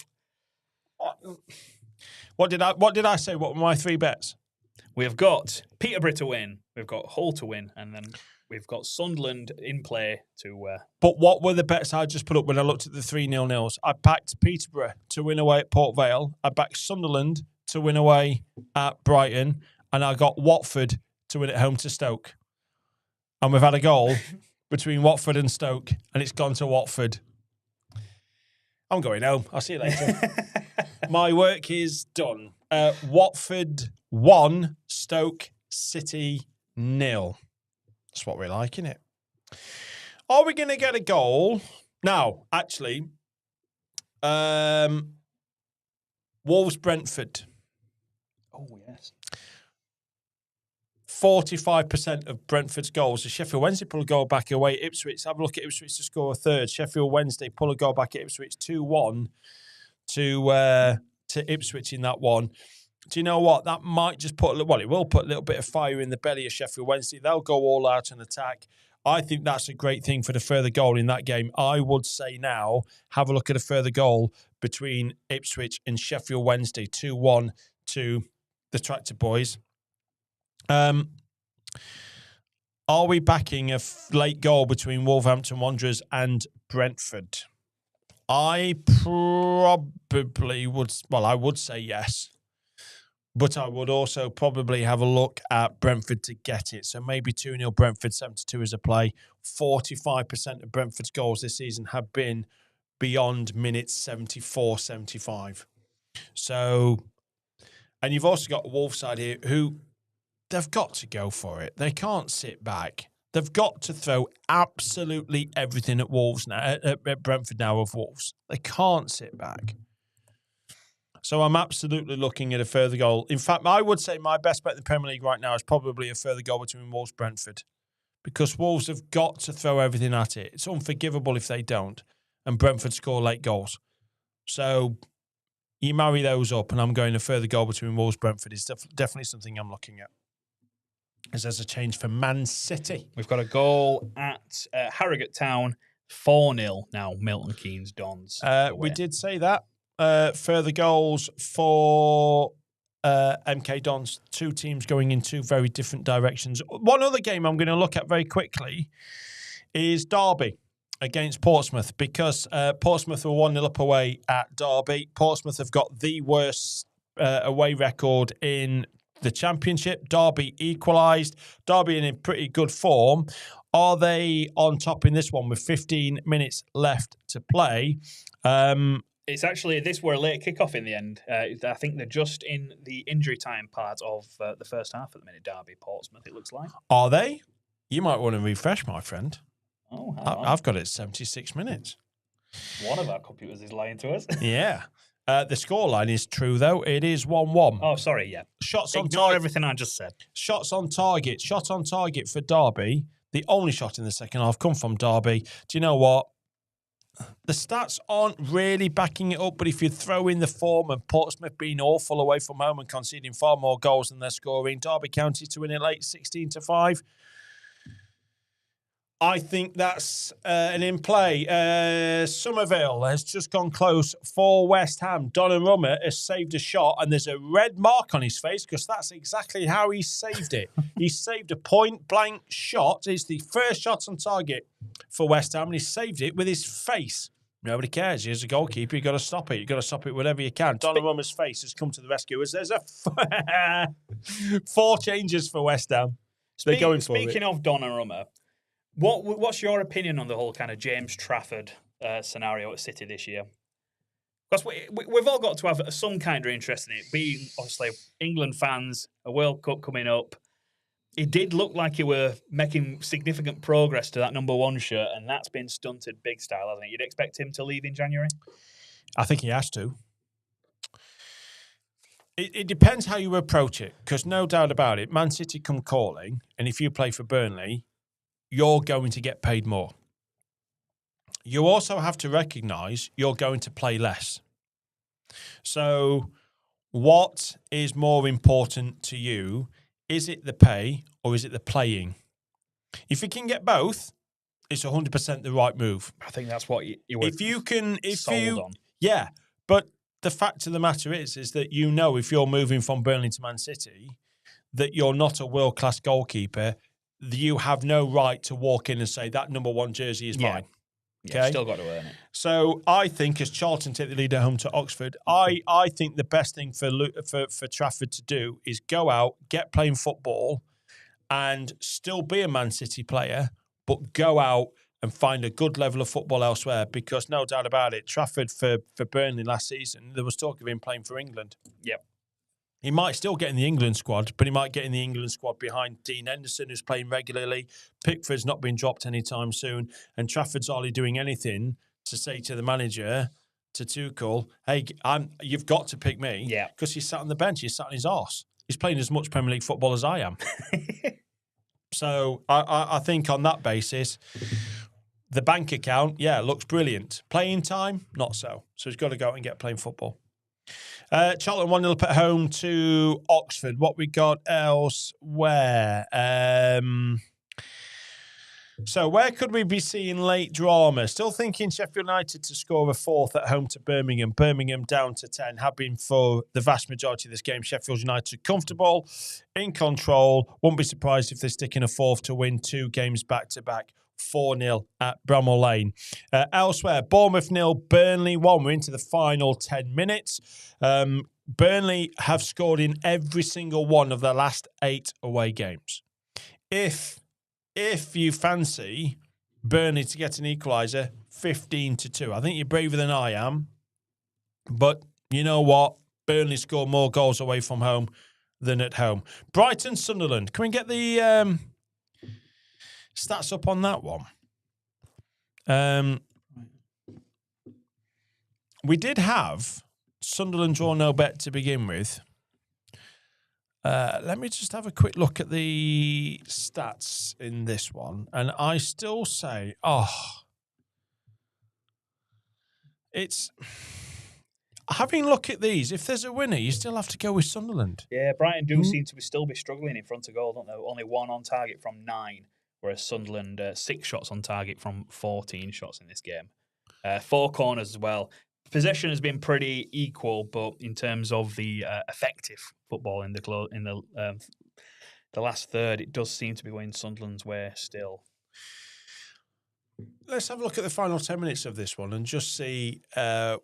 [SPEAKER 1] What did I say? What were my 3 bets?
[SPEAKER 2] We've got Peterborough to win, we've got Hull to win, and then we've got Sunderland in play to...
[SPEAKER 1] But what were the bets I just put up when I looked at the 3-0-0s? I backed Peterborough to win away at Port Vale. I backed Sunderland to win away at Brighton. And I got Watford to win at home to Stoke. And we've had a goal between Watford and Stoke, and it's gone to Watford. I'm going home. I'll see you later. My work is done. Watford 1, Stoke City 0. That's what we like, innit? Are we going to get a goal? Now, actually, Wolves Brentford.
[SPEAKER 2] Oh, yes.
[SPEAKER 1] 45% of Brentford's goals. The Sheffield Wednesday pull a goal back away at Ipswich. Have a look at Ipswich to score a third. Sheffield Wednesday pull a goal back at Ipswich 2-1 to Ipswich in that one. Do you know what? That might just put it will put a little bit of fire in the belly of Sheffield Wednesday. They'll go all out and attack. I think that's a great thing for the further goal in that game. I would say now, have a look at a further goal between Ipswich and Sheffield Wednesday, 2-1 to the Tractor Boys. Are we backing a late goal between Wolverhampton Wanderers and Brentford? I probably would. Well, I would say yes. But I would also probably have a look at Brentford to get it. So maybe 2-0 Brentford, 72 is a play. 45% of Brentford's goals this season have been beyond minutes 74, 75. So, and you've also got a Wolves side here who they've got to go for it. They can't sit back. They've got to throw absolutely everything at Wolves now, at Brentford now of Wolves. They can't sit back. So I'm absolutely looking at a further goal. In fact, I would say my best bet in the Premier League right now is probably a further goal between Wolves and Brentford, because Wolves have got to throw everything at it. It's unforgivable if they don't, and Brentford score late goals. So you marry those up, and I'm going a further goal between Wolves and Brentford is definitely something I'm looking at. As there's a change for Man City.
[SPEAKER 2] We've got a goal at Harrogate Town, 4-0 now, Milton Keynes Dons.
[SPEAKER 1] We did say that. Further goals for MK Dons. 2 teams going in 2 very different directions. One other game I'm going to look at very quickly is Derby against Portsmouth, because Portsmouth were 1-0 up away at Derby. Portsmouth have got the worst away record in the Championship. Derby equalised. Derby in pretty good form. Are they on top in this one with 15 minutes left to play?
[SPEAKER 2] It's actually, this were a late kickoff in the end. I think they're just in the injury time part of the first half at the minute, Derby, Portsmouth, it looks like.
[SPEAKER 1] Are they? You might want to refresh, my friend.
[SPEAKER 2] Oh,
[SPEAKER 1] I've got it 76 minutes.
[SPEAKER 2] One of our computers is lying to us.
[SPEAKER 1] Yeah. The scoreline is true, though. It is 1-1.
[SPEAKER 2] Oh, sorry, yeah.
[SPEAKER 1] Shots on
[SPEAKER 2] Ignore
[SPEAKER 1] target.
[SPEAKER 2] everything I just said.
[SPEAKER 1] Shots on target. Shot on target for Derby. The only shot in the second half come from Derby. Do you know what? The stats aren't really backing it up, but if you throw in the form of Portsmouth being awful away from home and conceding far more goals than they're scoring, Derby County to win it late 16-5. I think that's an in play. Somerville has just gone close for West Ham. Donnarumma has saved a shot, and there's a red mark on his face because that's exactly how he saved it. He saved a point-blank shot. It's the first shot on target for West Ham, and he saved it with his face. Nobody cares. He's a goalkeeper. You've got to stop it. You've got to stop it whatever you can. Donnarumma's face has come to the rescue as there's a 4 changes for West Ham. They're going for it.
[SPEAKER 2] Speaking of Donnarumma, what's your opinion on the whole kind of James Trafford scenario at City this year? Because we've all got to have some kind of interest in it, being obviously England fans, a World Cup coming up. It did look like you were making significant progress to that number 1 shirt, and that's been stunted big style, hasn't it? You'd expect him to leave in January?
[SPEAKER 1] I think he has to. It depends how you approach it, because no doubt about it, Man City come calling, and if you play for Burnley, you're going to get paid more. you also have to recognise you're going to play less. So what is more important to you? Is it the pay or is it the playing? If you can get both, it's 100% the right move.
[SPEAKER 2] I think that's what you were sold on.
[SPEAKER 1] Yeah, but the fact of the matter is that if you're moving from Burnley to Man City, that you're not a world-class goalkeeper, you have no right to walk in and say, that number 1 jersey is mine.
[SPEAKER 2] Yeah, still got to earn it.
[SPEAKER 1] So I think as Charlton take the lead at home to Oxford, I think the best thing for Trafford to do is go out, get playing football, and still be a Man City player, but go out and find a good level of football elsewhere, because no doubt about it, Trafford for Burnley last season, there was talk of him playing for England.
[SPEAKER 2] Yep.
[SPEAKER 1] He might still get in the England squad, but he might get in the England squad behind Dean Henderson, who's playing regularly. Pickford's not being dropped anytime soon, and Trafford's hardly doing anything to say to the manager, to Tuchel, hey, you've got to pick me, because he's sat on the bench, he's sat on his arse. He's playing as much Premier League football as I am. So I think on that basis, the bank account, looks brilliant. Playing time, not so. So he's got to go out and get playing football. Charlton 1-0 up at home to Oxford. What we got elsewhere? So where could we be seeing late drama? Still thinking Sheffield United to score a 4th at home to Birmingham. Birmingham down to 10. Have been for the vast majority of this game. Sheffield United comfortable, in control. Wouldn't be surprised if they're sticking a 4th to win 2 games back-to-back. 4-0 at Bramall Lane. Elsewhere, Bournemouth 0, Burnley 1. We're into the final 10 minutes. Burnley have scored in every single one of their last 8 away games. If you fancy Burnley to get an equaliser, 15-2. I think you're braver than I am. But you know what? Burnley score more goals away from home than at home. Brighton, Sunderland. Can we get the stats up on that one? We did have Sunderland draw no bet to begin with. Let me just have a quick look at the stats in this one. And I still say, it's... Having a look at these, if there's a winner, you still have to go with Sunderland.
[SPEAKER 2] Yeah, Brighton do seem to still be struggling in front of goal, don't they? Only 1 on target from 9, whereas Sunderland 6 shots on target from 14 shots in this game. 4 corners as well. Possession has been pretty equal, but in terms of the effective football in the last third, it does seem to be going Sunderland's way still.
[SPEAKER 1] Let's have a look at the final 10 minutes of this one and just see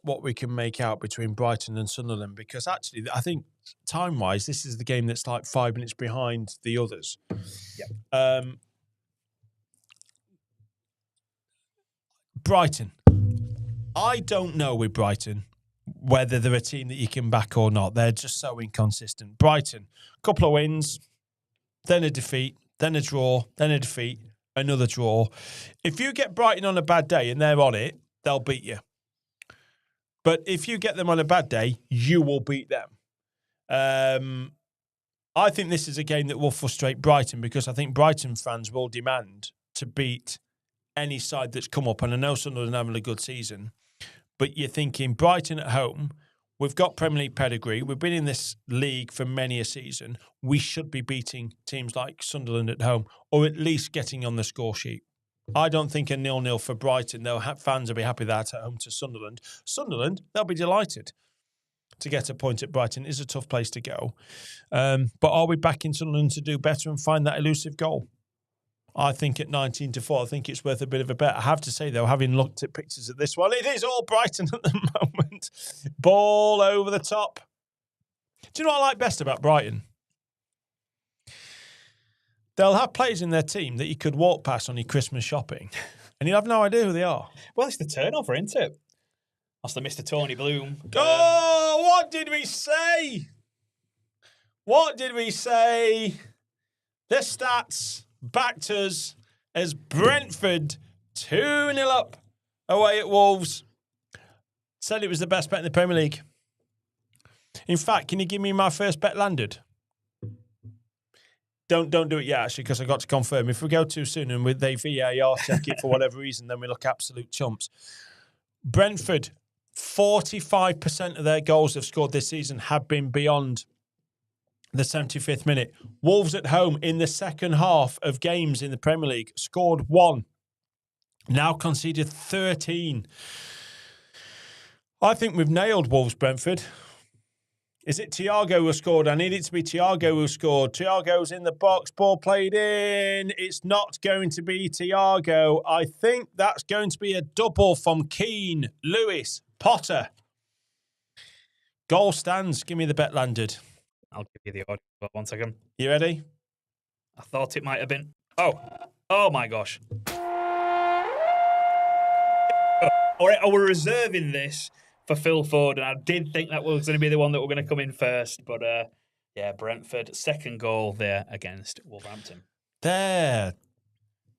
[SPEAKER 1] what we can make out between Brighton and Sunderland, because actually I think time-wise this is the game that's like 5 minutes behind the others.
[SPEAKER 2] Yeah.
[SPEAKER 1] Brighton. I don't know with Brighton whether they're a team that you can back or not. They're just so inconsistent. Brighton, a couple of wins, then a defeat, then a draw, then a defeat, another draw. If you get Brighton on a bad day and they're on it, they'll beat you. But if you get them on a bad day, you will beat them. I think this is a game that will frustrate Brighton, because I think Brighton fans will demand to beat any side that's come up. And I know Sunderland having a good season, but you're thinking Brighton at home, we've got Premier League pedigree, we've been in this league for many a season, we should be beating teams like Sunderland at home, or at least getting on the score sheet. I don't think a 0-0 for Brighton, fans will be happy that at home to Sunderland. Sunderland, they'll be delighted to get a point at Brighton. It is a tough place to go. But are we backing Sunderland to do better and find that elusive goal? I think at 19-4, I think it's worth a bit of a bet. I have to say, though, having looked at pictures of this one, it is all Brighton at the moment. Ball over the top. Do you know what I like best about Brighton? They'll have players in their team that you could walk past on your Christmas shopping, and you'll have no idea who they are.
[SPEAKER 2] Well, it's the turnover, isn't it? That's the Mr. Tony Bloom.
[SPEAKER 1] Oh, what did we say? What did we say? The stats backed us as Brentford 2-0 up away at Wolves. Said it was the best bet in the Premier League. In fact, can you give me my first bet landed? Don't do it yet, actually, because I got to confirm. If we go too soon and they VAR check it for whatever reason, then we look absolute chumps. Brentford, 45% of their goals they've scored this season have been beyond the 75th minute. Wolves at home in the second half of games in the Premier League scored 1, now conceded 13. I think we've nailed Wolves, Brentford. Is it Thiago who scored? I need it to be Thiago who scored. Thiago's in the box, ball played in. It's not going to be Thiago. I think that's going to be a double from Keane, Lewis, Potter. Goal stands. Give me the bet landed.
[SPEAKER 2] I'll give you the audio. 1 second.
[SPEAKER 1] You ready?
[SPEAKER 2] I thought it might have been. Oh my gosh. I were reserving this for Phil Foden. I did think that was going to be the one that were going to come in first, but Brentford, second goal there against Wolverhampton.
[SPEAKER 1] They're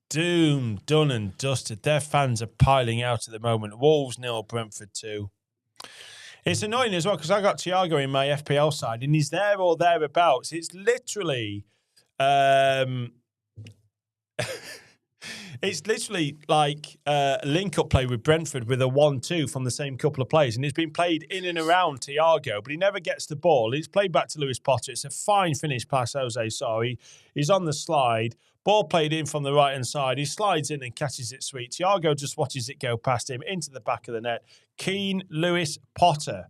[SPEAKER 1] doomed, done and dusted. Their fans are piling out at the moment. Wolves 0, Brentford 2. It's annoying as well because I got Thiago in my FPL side and he's there or thereabouts. It's literally... It's literally like a link-up play with Brentford with a 1-2 from the same couple of players. And it's been played in and around Thiago, but he never gets the ball. It's played back to Lewis Potter. It's a fine finish past Jose Sarri. He's on the slide. Ball played in from the right-hand side. He slides in and catches it sweet. Thiago just watches it go past him into the back of the net. Keane, Lewis, Potter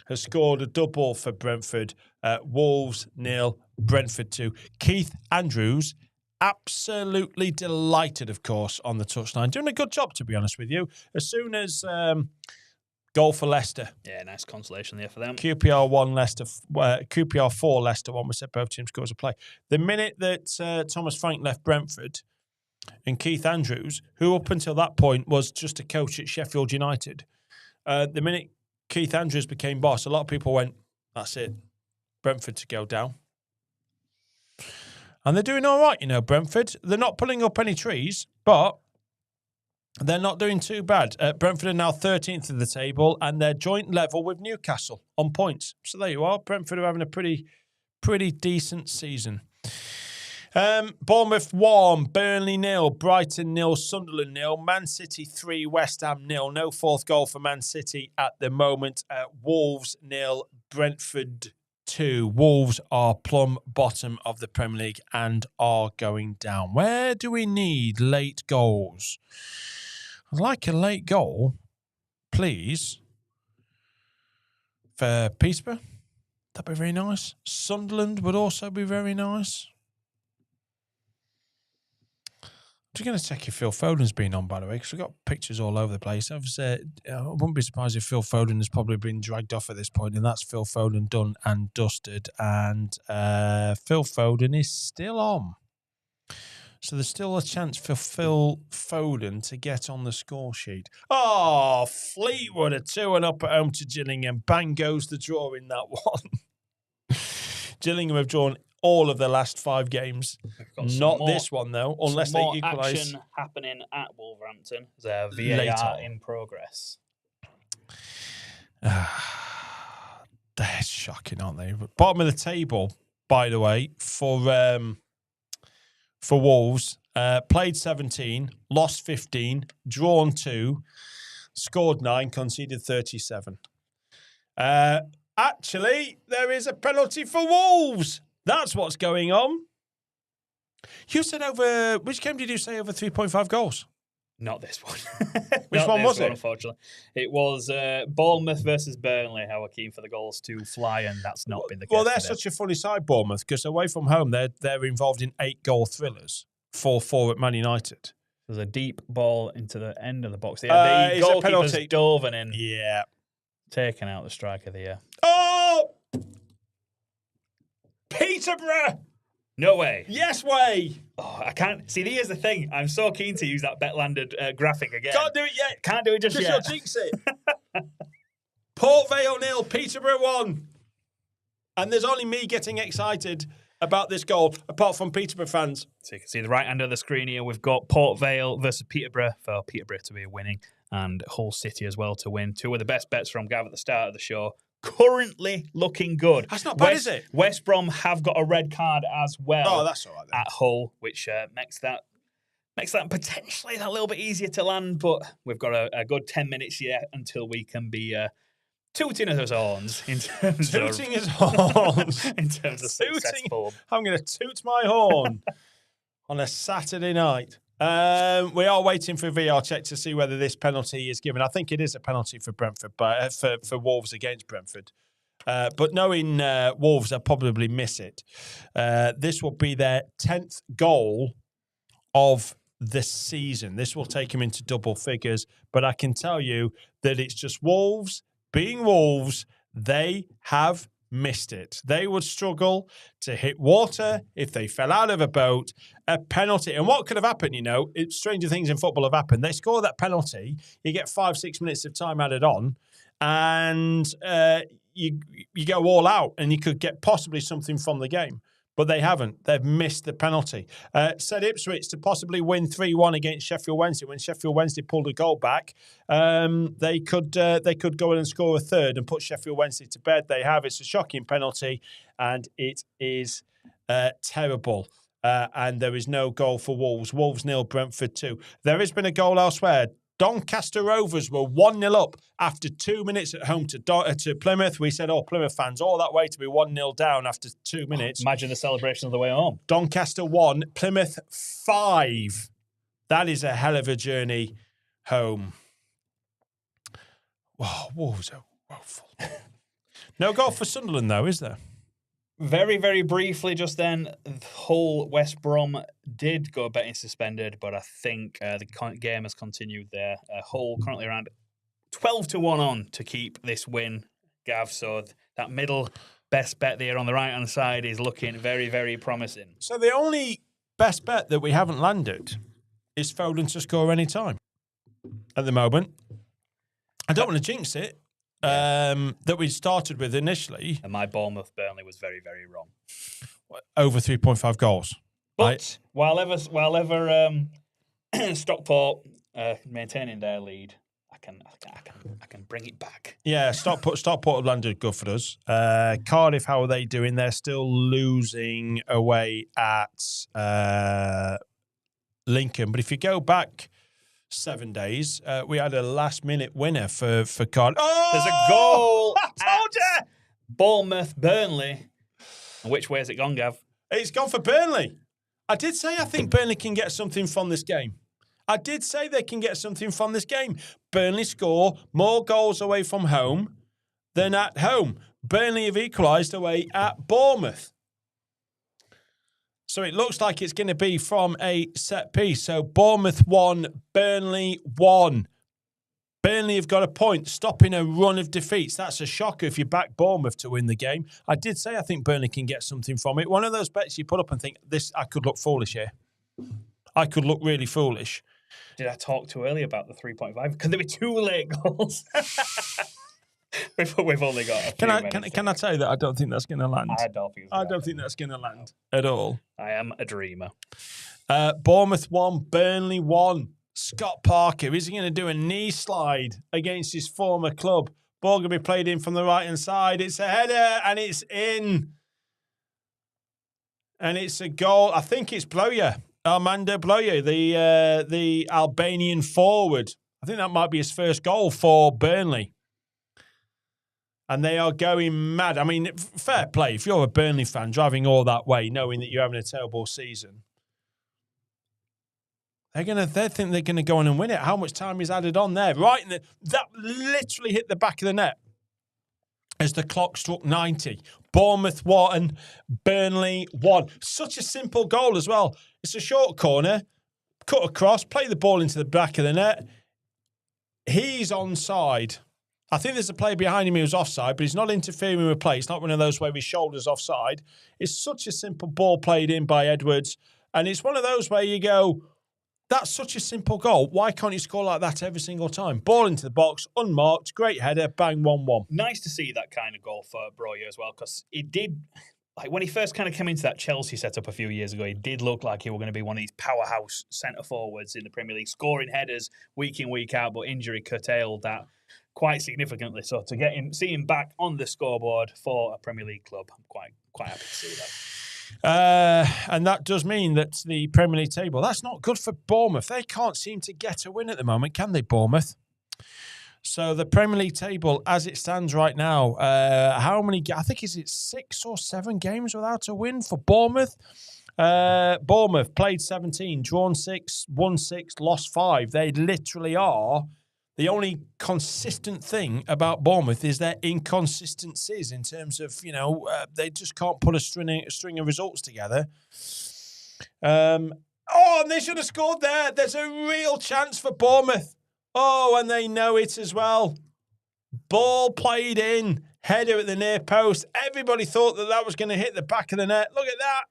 [SPEAKER 1] has scored a double for Brentford. Wolves 0, Brentford 2. Keith Andrews, absolutely delighted, of course, on the touchline. Doing a good job, to be honest with you. As soon as goal for Leicester.
[SPEAKER 2] Yeah, nice consolation there for them.
[SPEAKER 1] QPR 1, Leicester, QPR 4, Leicester 1. We said both teams scores a play. The minute that Thomas Frank left Brentford and Keith Andrews, who up until that point was just a coach at Sheffield United, the minute Keith Andrews became boss, a lot of people went, that's it, Brentford to go down. And they're doing all right, Brentford. They're not pulling up any trees, but they're not doing too bad. Brentford are now 13th of the table, and they're joint level with Newcastle on points. So there you are. Brentford are having a pretty decent season. Bournemouth 1, Burnley 0, Brighton 0, Sunderland 0, Man City 3, West Ham 0. No fourth goal for Man City at the moment. Wolves 0, Brentford 2. Wolves are plumb bottom of the Premier League and are going down. Where do we need late goals? I'd like a late goal, please, for Peterborough. That'd be very nice. Sunderland would also be very nice. I'm just going to check if Phil Foden's been on, by the way, because we've got pictures all over the place. I wouldn't be surprised if Phil Foden has probably been dragged off at this point, and that's Phil Foden done and dusted. And Phil Foden is still on. So there's still a chance for Phil Foden to get on the score sheet. Oh, Fleetwood are 2-1 up at home to Gillingham. Bang goes the draw in that one. Gillingham have drawn all of the last 5 games. Not this one, though, unless they equalise.
[SPEAKER 2] Action happening at Wolverhampton. There's a VAR in progress.
[SPEAKER 1] They're shocking, aren't they? Bottom of the table, by the way, for Wolves. Played 17, lost 15, drawn 2, scored 9, conceded 37. Actually, there is a penalty for Wolves. That's what's going on. You said which game did you say over 3.5 goals?
[SPEAKER 2] Not this one.
[SPEAKER 1] Which one was it?
[SPEAKER 2] Unfortunately, it was Bournemouth versus Burnley. How we're keen for the goals to fly, and that's not been the case.
[SPEAKER 1] Well, they're such a funny side, Bournemouth, because away from home, they're involved in 8-goal thrillers. 4-4 at Man United.
[SPEAKER 2] There's a deep ball into the end of the box. The
[SPEAKER 1] goalkeeper's
[SPEAKER 2] dove in.
[SPEAKER 1] Yeah.
[SPEAKER 2] Taking out the striker of the year.
[SPEAKER 1] Oh! Peterborough!
[SPEAKER 2] No way.
[SPEAKER 1] Yes way.
[SPEAKER 2] Oh, I can't. See, here's the thing. I'm so keen to use that bet landed graphic again.
[SPEAKER 1] Can't do it yet.
[SPEAKER 2] Can't do it just yet.
[SPEAKER 1] You'll jinx it. Port Vale 0, Peterborough 1. And there's only me getting excited about this goal, apart from Peterborough fans.
[SPEAKER 2] So you can see the right hand of the screen here. We've got Port Vale versus Peterborough for Peterborough to be winning, and Hull City as well to win. 2 of the best bets from Gavin at the start of the show. currently looking good.
[SPEAKER 1] That's not bad, is it?
[SPEAKER 2] West Brom have got a red card as well.
[SPEAKER 1] Oh, that's all right then.
[SPEAKER 2] At Hull, which makes that potentially a little bit easier to land. But we've got a good 10 minutes yet until we can be tooting his horns in terms of successful.
[SPEAKER 1] I'm going to toot my horn on a Saturday night. We are waiting for a VR check to see whether this penalty is given. I think it is a penalty for Brentford, but for Wolves against Brentford. But knowing Wolves, they'll probably miss it. This will be their 10th goal of the season. This will take them into double figures. But I can tell you that it's just Wolves being Wolves. They have missed it. They would struggle to hit water if they fell out of a boat. A penalty. And what could have happened, stranger things in football have happened. They score that penalty, you get 5-6 minutes of time added on, and you go all out, and you could get possibly something from the game. But they haven't. They've missed the penalty. Said Ipswich to possibly win 3-1 against Sheffield Wednesday. When Sheffield Wednesday pulled a goal back, they could go in and score a third and put Sheffield Wednesday to bed. They have. It's a shocking penalty, and it is terrible. And there is no goal for Wolves. Wolves 0, Brentford 2. There has been a goal elsewhere. Doncaster Rovers were 1-0 up after 2 minutes at home to Plymouth. We said, Plymouth fans, all that way to be 1-0 down after 2 minutes.
[SPEAKER 2] Imagine the celebration of the way home.
[SPEAKER 1] Doncaster 1, Plymouth 5. That is a hell of a journey home. Wow, Wolves are woeful. No goal for Sunderland, though, is there?
[SPEAKER 2] Very, very briefly just then, Hull West Brom did go betting suspended, but I think the game has continued there. Hull currently around 12-1 on to keep this win, Gav. So that middle best bet there on the right-hand side is looking very, very promising.
[SPEAKER 1] So the only best bet that we haven't landed is Foden to score any time at the moment. I don't want to jinx it. That we started with initially.
[SPEAKER 2] And my Bournemouth Burnley was very, very wrong.
[SPEAKER 1] Over 3.5 goals.
[SPEAKER 2] But while ever Stockport maintaining their lead, I can bring it back.
[SPEAKER 1] Yeah, Stockport have landed good for us. Cardiff, how are they doing? They're still losing away at Lincoln. But if you go back 7 days, we had a last-minute winner for Cardiff. Oh!
[SPEAKER 2] There's a goal.
[SPEAKER 1] I told you!
[SPEAKER 2] Bournemouth, Burnley. And which way has it gone, Gav?
[SPEAKER 1] It's gone for Burnley. I did say I think Burnley can get something from this game. I did say they can get something from this game. Burnley score more goals away from home than at home. Burnley have equalised away at Bournemouth. So it looks like it's going to be from a set piece. So Bournemouth 1, Burnley 1. Burnley have got a point, stopping a run of defeats. That's a shocker if you back Bournemouth to win the game. I did say I think Burnley can get something from it. One of those bets you put up and think, I could look foolish here. I could look really foolish.
[SPEAKER 2] Did I talk too early about the 3.5? Because there were 2 late goals. We've only got a few minutes.
[SPEAKER 1] Can I tell you that I don't think that's going to land?
[SPEAKER 2] I don't think
[SPEAKER 1] that's going to land at all.
[SPEAKER 2] I am a dreamer.
[SPEAKER 1] Bournemouth 1, Burnley 1. Scott Parker, is he going to do a knee slide against his former club? Ball going to be played in from the right-hand side. It's a header, and it's in. And it's a goal. I think it's Bloyer, Armando Bloyer, the Albanian forward. I think that might be his first goal for Burnley. And they are going mad. I mean, fair play. If you're a Burnley fan driving all that way, knowing that you're having a terrible season, they think they're gonna go on and win it. How much time is added on there? Right, that literally hit the back of the net as the clock struck 90. Bournemouth 1, Burnley 1. Such a simple goal as well. It's a short corner, cut across, play the ball into the back of the net. He's onside. I think there's a player behind him who's offside, but he's not interfering with play. It's not one of those where his shoulder's offside. It's such a simple ball played in by Edwards. And it's one of those where you go, that's such a simple goal. Why can't you score like that every single time? Ball into the box, unmarked, great header, bang, 1-1.
[SPEAKER 2] Nice to see that kind of goal for Broyer as well, because it did, like when he first kind of came into that Chelsea setup a few years ago, it did look like he were going to be one of these powerhouse centre forwards in the Premier League, scoring headers week in, week out, but injury curtailed that quite significantly. So to see him back on the scoreboard for a Premier League club, I'm quite happy to see that.
[SPEAKER 1] And that does mean that the Premier League table, that's not good for Bournemouth. They can't seem to get a win at the moment, can they, Bournemouth? So the Premier League table, as it stands right now, how many? I think is it 6 or 7 games without a win for Bournemouth. Bournemouth played 17, drawn 6, won 6, lost 5. They literally are. The only consistent thing about Bournemouth is their inconsistencies in terms of, they just can't put a string of results together. And they should have scored there. There's a real chance for Bournemouth. Oh, and they know it as well. Ball played in, header at the near post. Everybody thought that was going to hit the back of the net. Look at that.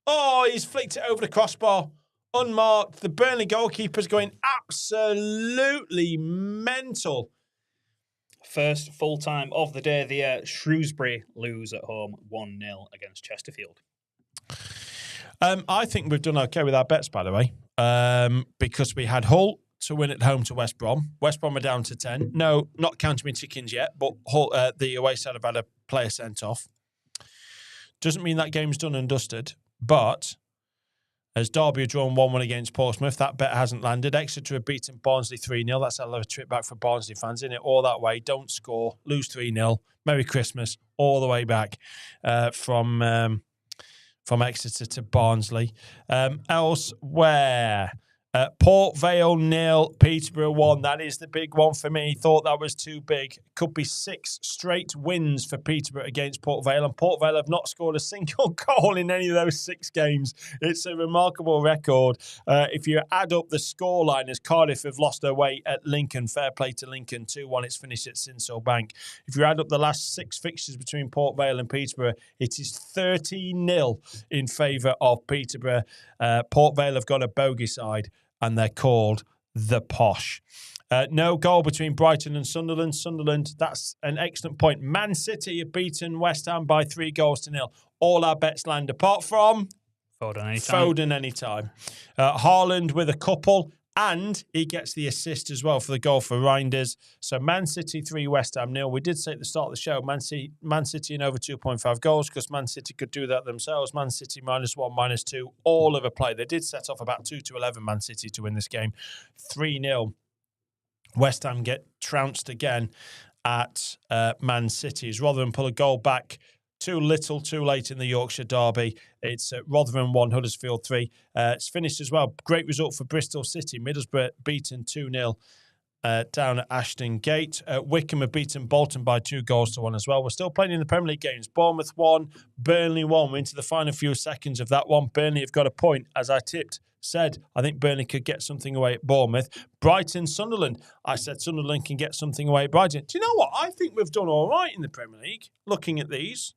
[SPEAKER 1] Oh, he's flicked it over the crossbar. Unmarked. The Burnley goalkeeper's going absolutely mental.
[SPEAKER 2] First full time of the day, the Shrewsbury lose at home 1-0 against Chesterfield.
[SPEAKER 1] I think we've done okay with our bets, by the way, because we had Hull to win at home to West Brom. West Brom are down to 10. No, not counting my chickens yet, but Hull, the away side have had a player sent off. Doesn't mean that game's done and dusted, but as Derby are drawn 1-1 against Portsmouth, that bet hasn't landed. Exeter have beaten Barnsley 3-0. That's a little trip back for Barnsley fans, isn't it? All that way, don't score, lose 3-0. Merry Christmas, all the way back from Exeter to Barnsley. Elsewhere, Port Vale 0, Peterborough 1. That is the big one for me. Thought that was too big. Could be 6 straight wins for Peterborough against Port Vale, and Port Vale have not scored a single goal in any of those 6 games. It's a remarkable record. If you add up the scoreline, as Cardiff have lost their way at Lincoln, fair play to Lincoln, 2-1. It's finished at Sinsel Bank. If you add up the last 6 fixtures between Port Vale and Peterborough, it is 13-0 in favour of Peterborough. Port Vale have got a bogey side, and they're called the Posh. No goal between Brighton and Sunderland. Sunderland, that's an excellent point. Man City have beaten West Ham by 3-0. All our bets land apart from Foden anytime. Haaland with a couple, and he gets the assist as well for the goal for Reinders. So Man City 3, West Ham 0. We did say at the start of the show, Man City in over 2.5 goals because Man City could do that themselves. Man City -1, -2, all of a play. They did set off about 2-11 Man City to win this game. 3-0. West Ham get trounced again at Man City. As Rotherham pull a goal back too little, too late in the Yorkshire derby. It's Rotherham 1, Huddersfield 3. It's finished as well. Great result for Bristol City. Middlesbrough beaten 2-0 down at Ashton Gate. Wickham have beaten Bolton by 2-1 as well. We're still playing in the Premier League games. Bournemouth 1, Burnley 1. We're into the final few seconds of that one. Burnley have got a point, as I said, I think Burnley could get something away at Bournemouth. Brighton, Sunderland. I said Sunderland can get something away at Brighton. Do you know what? I think we've done all right in the Premier League, looking at these.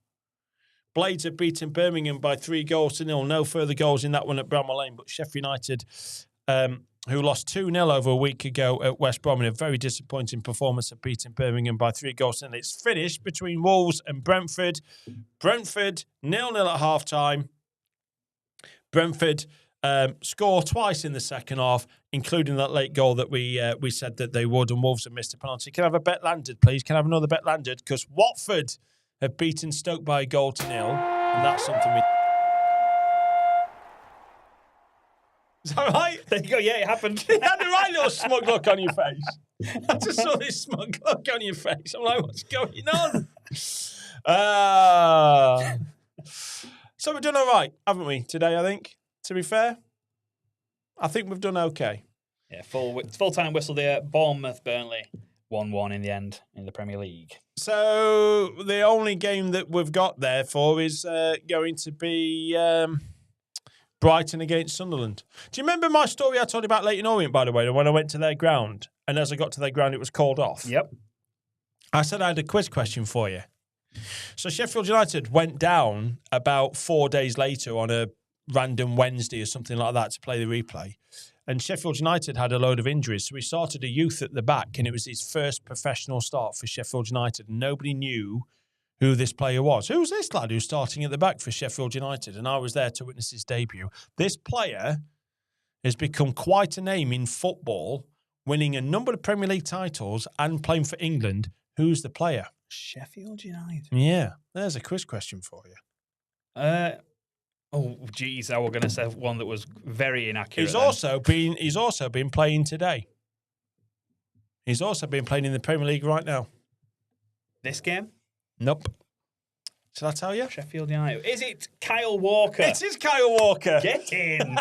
[SPEAKER 1] Blades have beaten Birmingham by 3-0. No further goals in that one at Bramall Lane. But Sheffield United, who lost 2-0 over a week ago at West Brom in a very disappointing performance, have beaten Birmingham by 3-0. It's finished between Wolves and Brentford. Brentford 0-0 at half-time. Brentford score twice in the second half, including that late goal that we said that they would, and Wolves have missed a penalty. Can I have a bet landed, please? Can I have another bet landed? Because Watford have beaten Stoke by 1-0, and that's something we... Is that right?
[SPEAKER 2] There you go. Yeah, it happened.
[SPEAKER 1] You had the right little smug look on your face. I just saw this smug look on your face. I'm like, what's going on? So we've done all right, haven't we, today, I think? To be fair, I think we've done okay.
[SPEAKER 2] Yeah, full-time whistle there. Bournemouth, Burnley, 1-1 in the end in the Premier League.
[SPEAKER 1] So the only game that we've got, therefore, is going to be Brighton against Sunderland. Do you remember my story I told you about Leyton Orient, by the way, when I went to their ground, and as I got to their ground, it was called off?
[SPEAKER 2] Yep.
[SPEAKER 1] I said I had a quiz question for you. So Sheffield United went down about 4 days later on a random Wednesday or something like that to play the replay. And Sheffield United had a load of injuries. So he started a youth at the back, and it was his first professional start for Sheffield United. And nobody knew who this player was. Who's this lad who's starting at the back for Sheffield United? And I was there to witness his debut. This player has become quite a name in football winning a number of Premier League titles and playing for England. Who's the player?
[SPEAKER 2] Sheffield United.
[SPEAKER 1] Yeah, there's a quiz question for you.
[SPEAKER 2] Oh, geez, I was going to say one that was very inaccurate.
[SPEAKER 1] He's also been playing today. He's also been playing in the Premier League right now.
[SPEAKER 2] This game?
[SPEAKER 1] Nope. Shall I tell you?
[SPEAKER 2] Sheffield United. Is it Kyle Walker?
[SPEAKER 1] It is Kyle Walker.
[SPEAKER 2] Get in.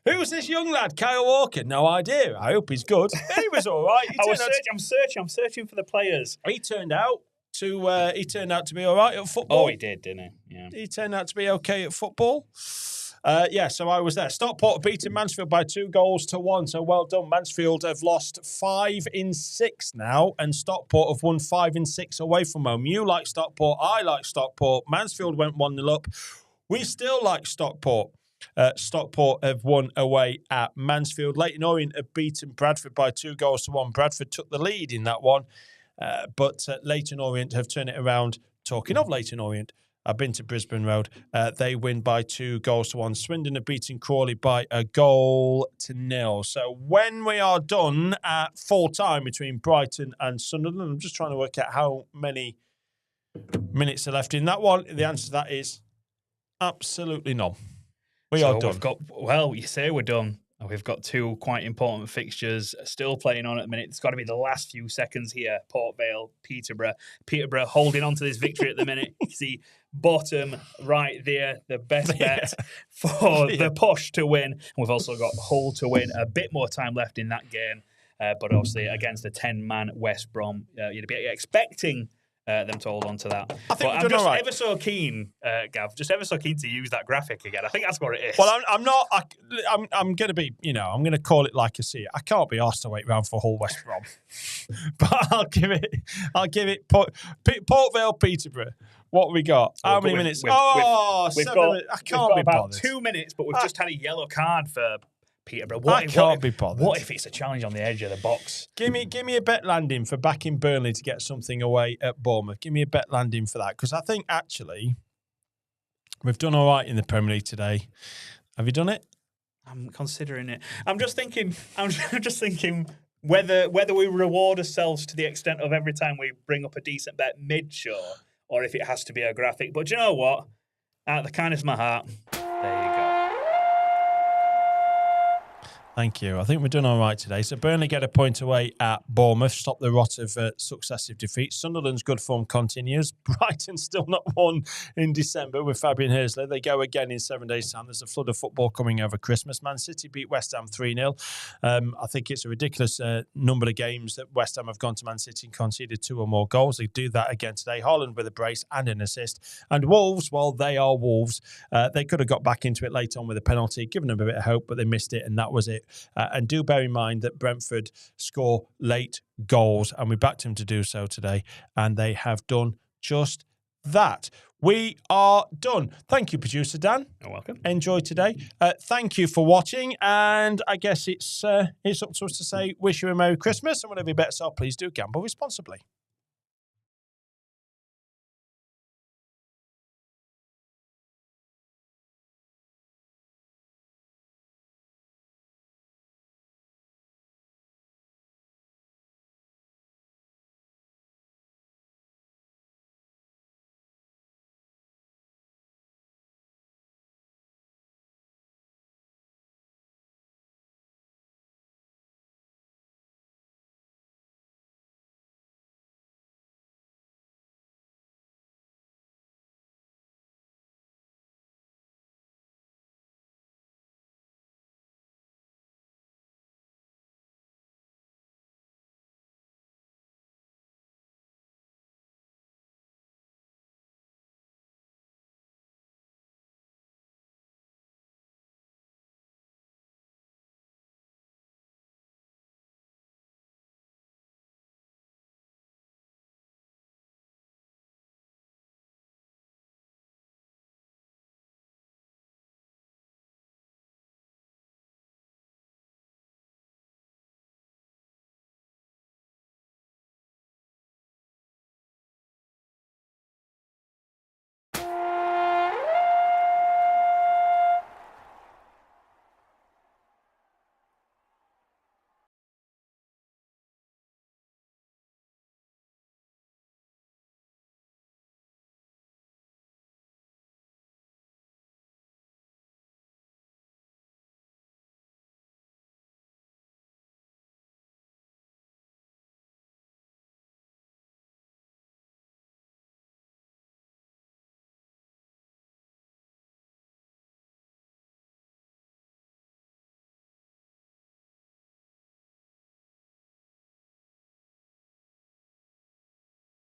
[SPEAKER 1] Who's this young lad, Kyle Walker? No idea. I hope he's good. He was all right.
[SPEAKER 2] I'm searching for the players.
[SPEAKER 1] He turned out to be all right at football.
[SPEAKER 2] Oh, he did, didn't he? Yeah.
[SPEAKER 1] He turned out to be okay at football. So I was there. Stockport beating Mansfield by 2-1. So well done. Mansfield have lost 5 in 6 now, and Stockport have won 5 in 6 away from home. You like Stockport. I like Stockport. Mansfield went 1-0 up. We still like Stockport. Stockport have won away at Mansfield. Leyton Orient have beaten Bradford by 2-1. Bradford took the lead in that one, but Leyton Orient have turned it around. Talking of Leyton Orient, I've been to Brisbane Road. They win by 2-1. Swindon have beaten Crawley by 1-0. So when we are done at full time between Brighton and Sunderland, I'm just trying to work out how many minutes are left in that one. The answer to that is absolutely none. We are done.
[SPEAKER 2] You say we're done. We've got 2 quite important fixtures still playing on at the minute. It's got to be the last few seconds here. Port Vale, Peterborough. Peterborough holding on to this victory at the minute. You see bottom right there, the best bet for the Posh to win. And we've also got Hull to win. A bit more time left in that game. But obviously against the 10-man West Brom, you'd be expecting them to hold on to that.
[SPEAKER 1] I think
[SPEAKER 2] I'm just ever so keen, Gav, to use that graphic again. I think that's what it is.
[SPEAKER 1] Well, I'm not. I'm going to be, I'm going to call it like I see it. I can't be asked to wait around for Hull West Brom. But I'll give it Port Vale, Peterborough. What we got? How many minutes?
[SPEAKER 2] We've
[SPEAKER 1] 7 minutes. I can't be
[SPEAKER 2] about
[SPEAKER 1] bothered.
[SPEAKER 2] 2 minutes, but we've just had a yellow card for Peterborough.
[SPEAKER 1] I can't be bothered.
[SPEAKER 2] What if it's a challenge on the edge of the box?
[SPEAKER 1] Give me a bet landing for backing Burnley to get something away at Bournemouth. Give me a bet landing for that, because I think actually we've done all right in the Premier League today. Have you done it?
[SPEAKER 2] I'm considering it. I'm just thinking whether we reward ourselves to the extent of every time we bring up a decent bet mid-show, or if it has to be a graphic. But do you know what? Out of the kindness of my heart, there you go.
[SPEAKER 1] Thank you. I think we're doing all right today. So Burnley get a point away at Bournemouth, stop the rot of successive defeats. Sunderland's good form continues. Brighton still not won in December with Fabian Hirsley. They go again in 7 days' time. There's a flood of football coming over Christmas. Man City beat West Ham 3-0. I think it's a ridiculous number of games that West Ham have gone to Man City and conceded 2 or more goals. They do that again today. Haaland with a brace and an assist. And Wolves, well, they are Wolves. They could have got back into it late on with a penalty, given them a bit of hope, but they missed it, and that was it. And do bear in mind that Brentford score late goals, and we backed them to do so today, and they have done just that. We are done. Thank you, producer Dan.
[SPEAKER 2] You're welcome.
[SPEAKER 1] Enjoy today. Thank you for watching, and I guess it's up to us to say wish you a Merry Christmas, and whatever your bets are, please do gamble responsibly.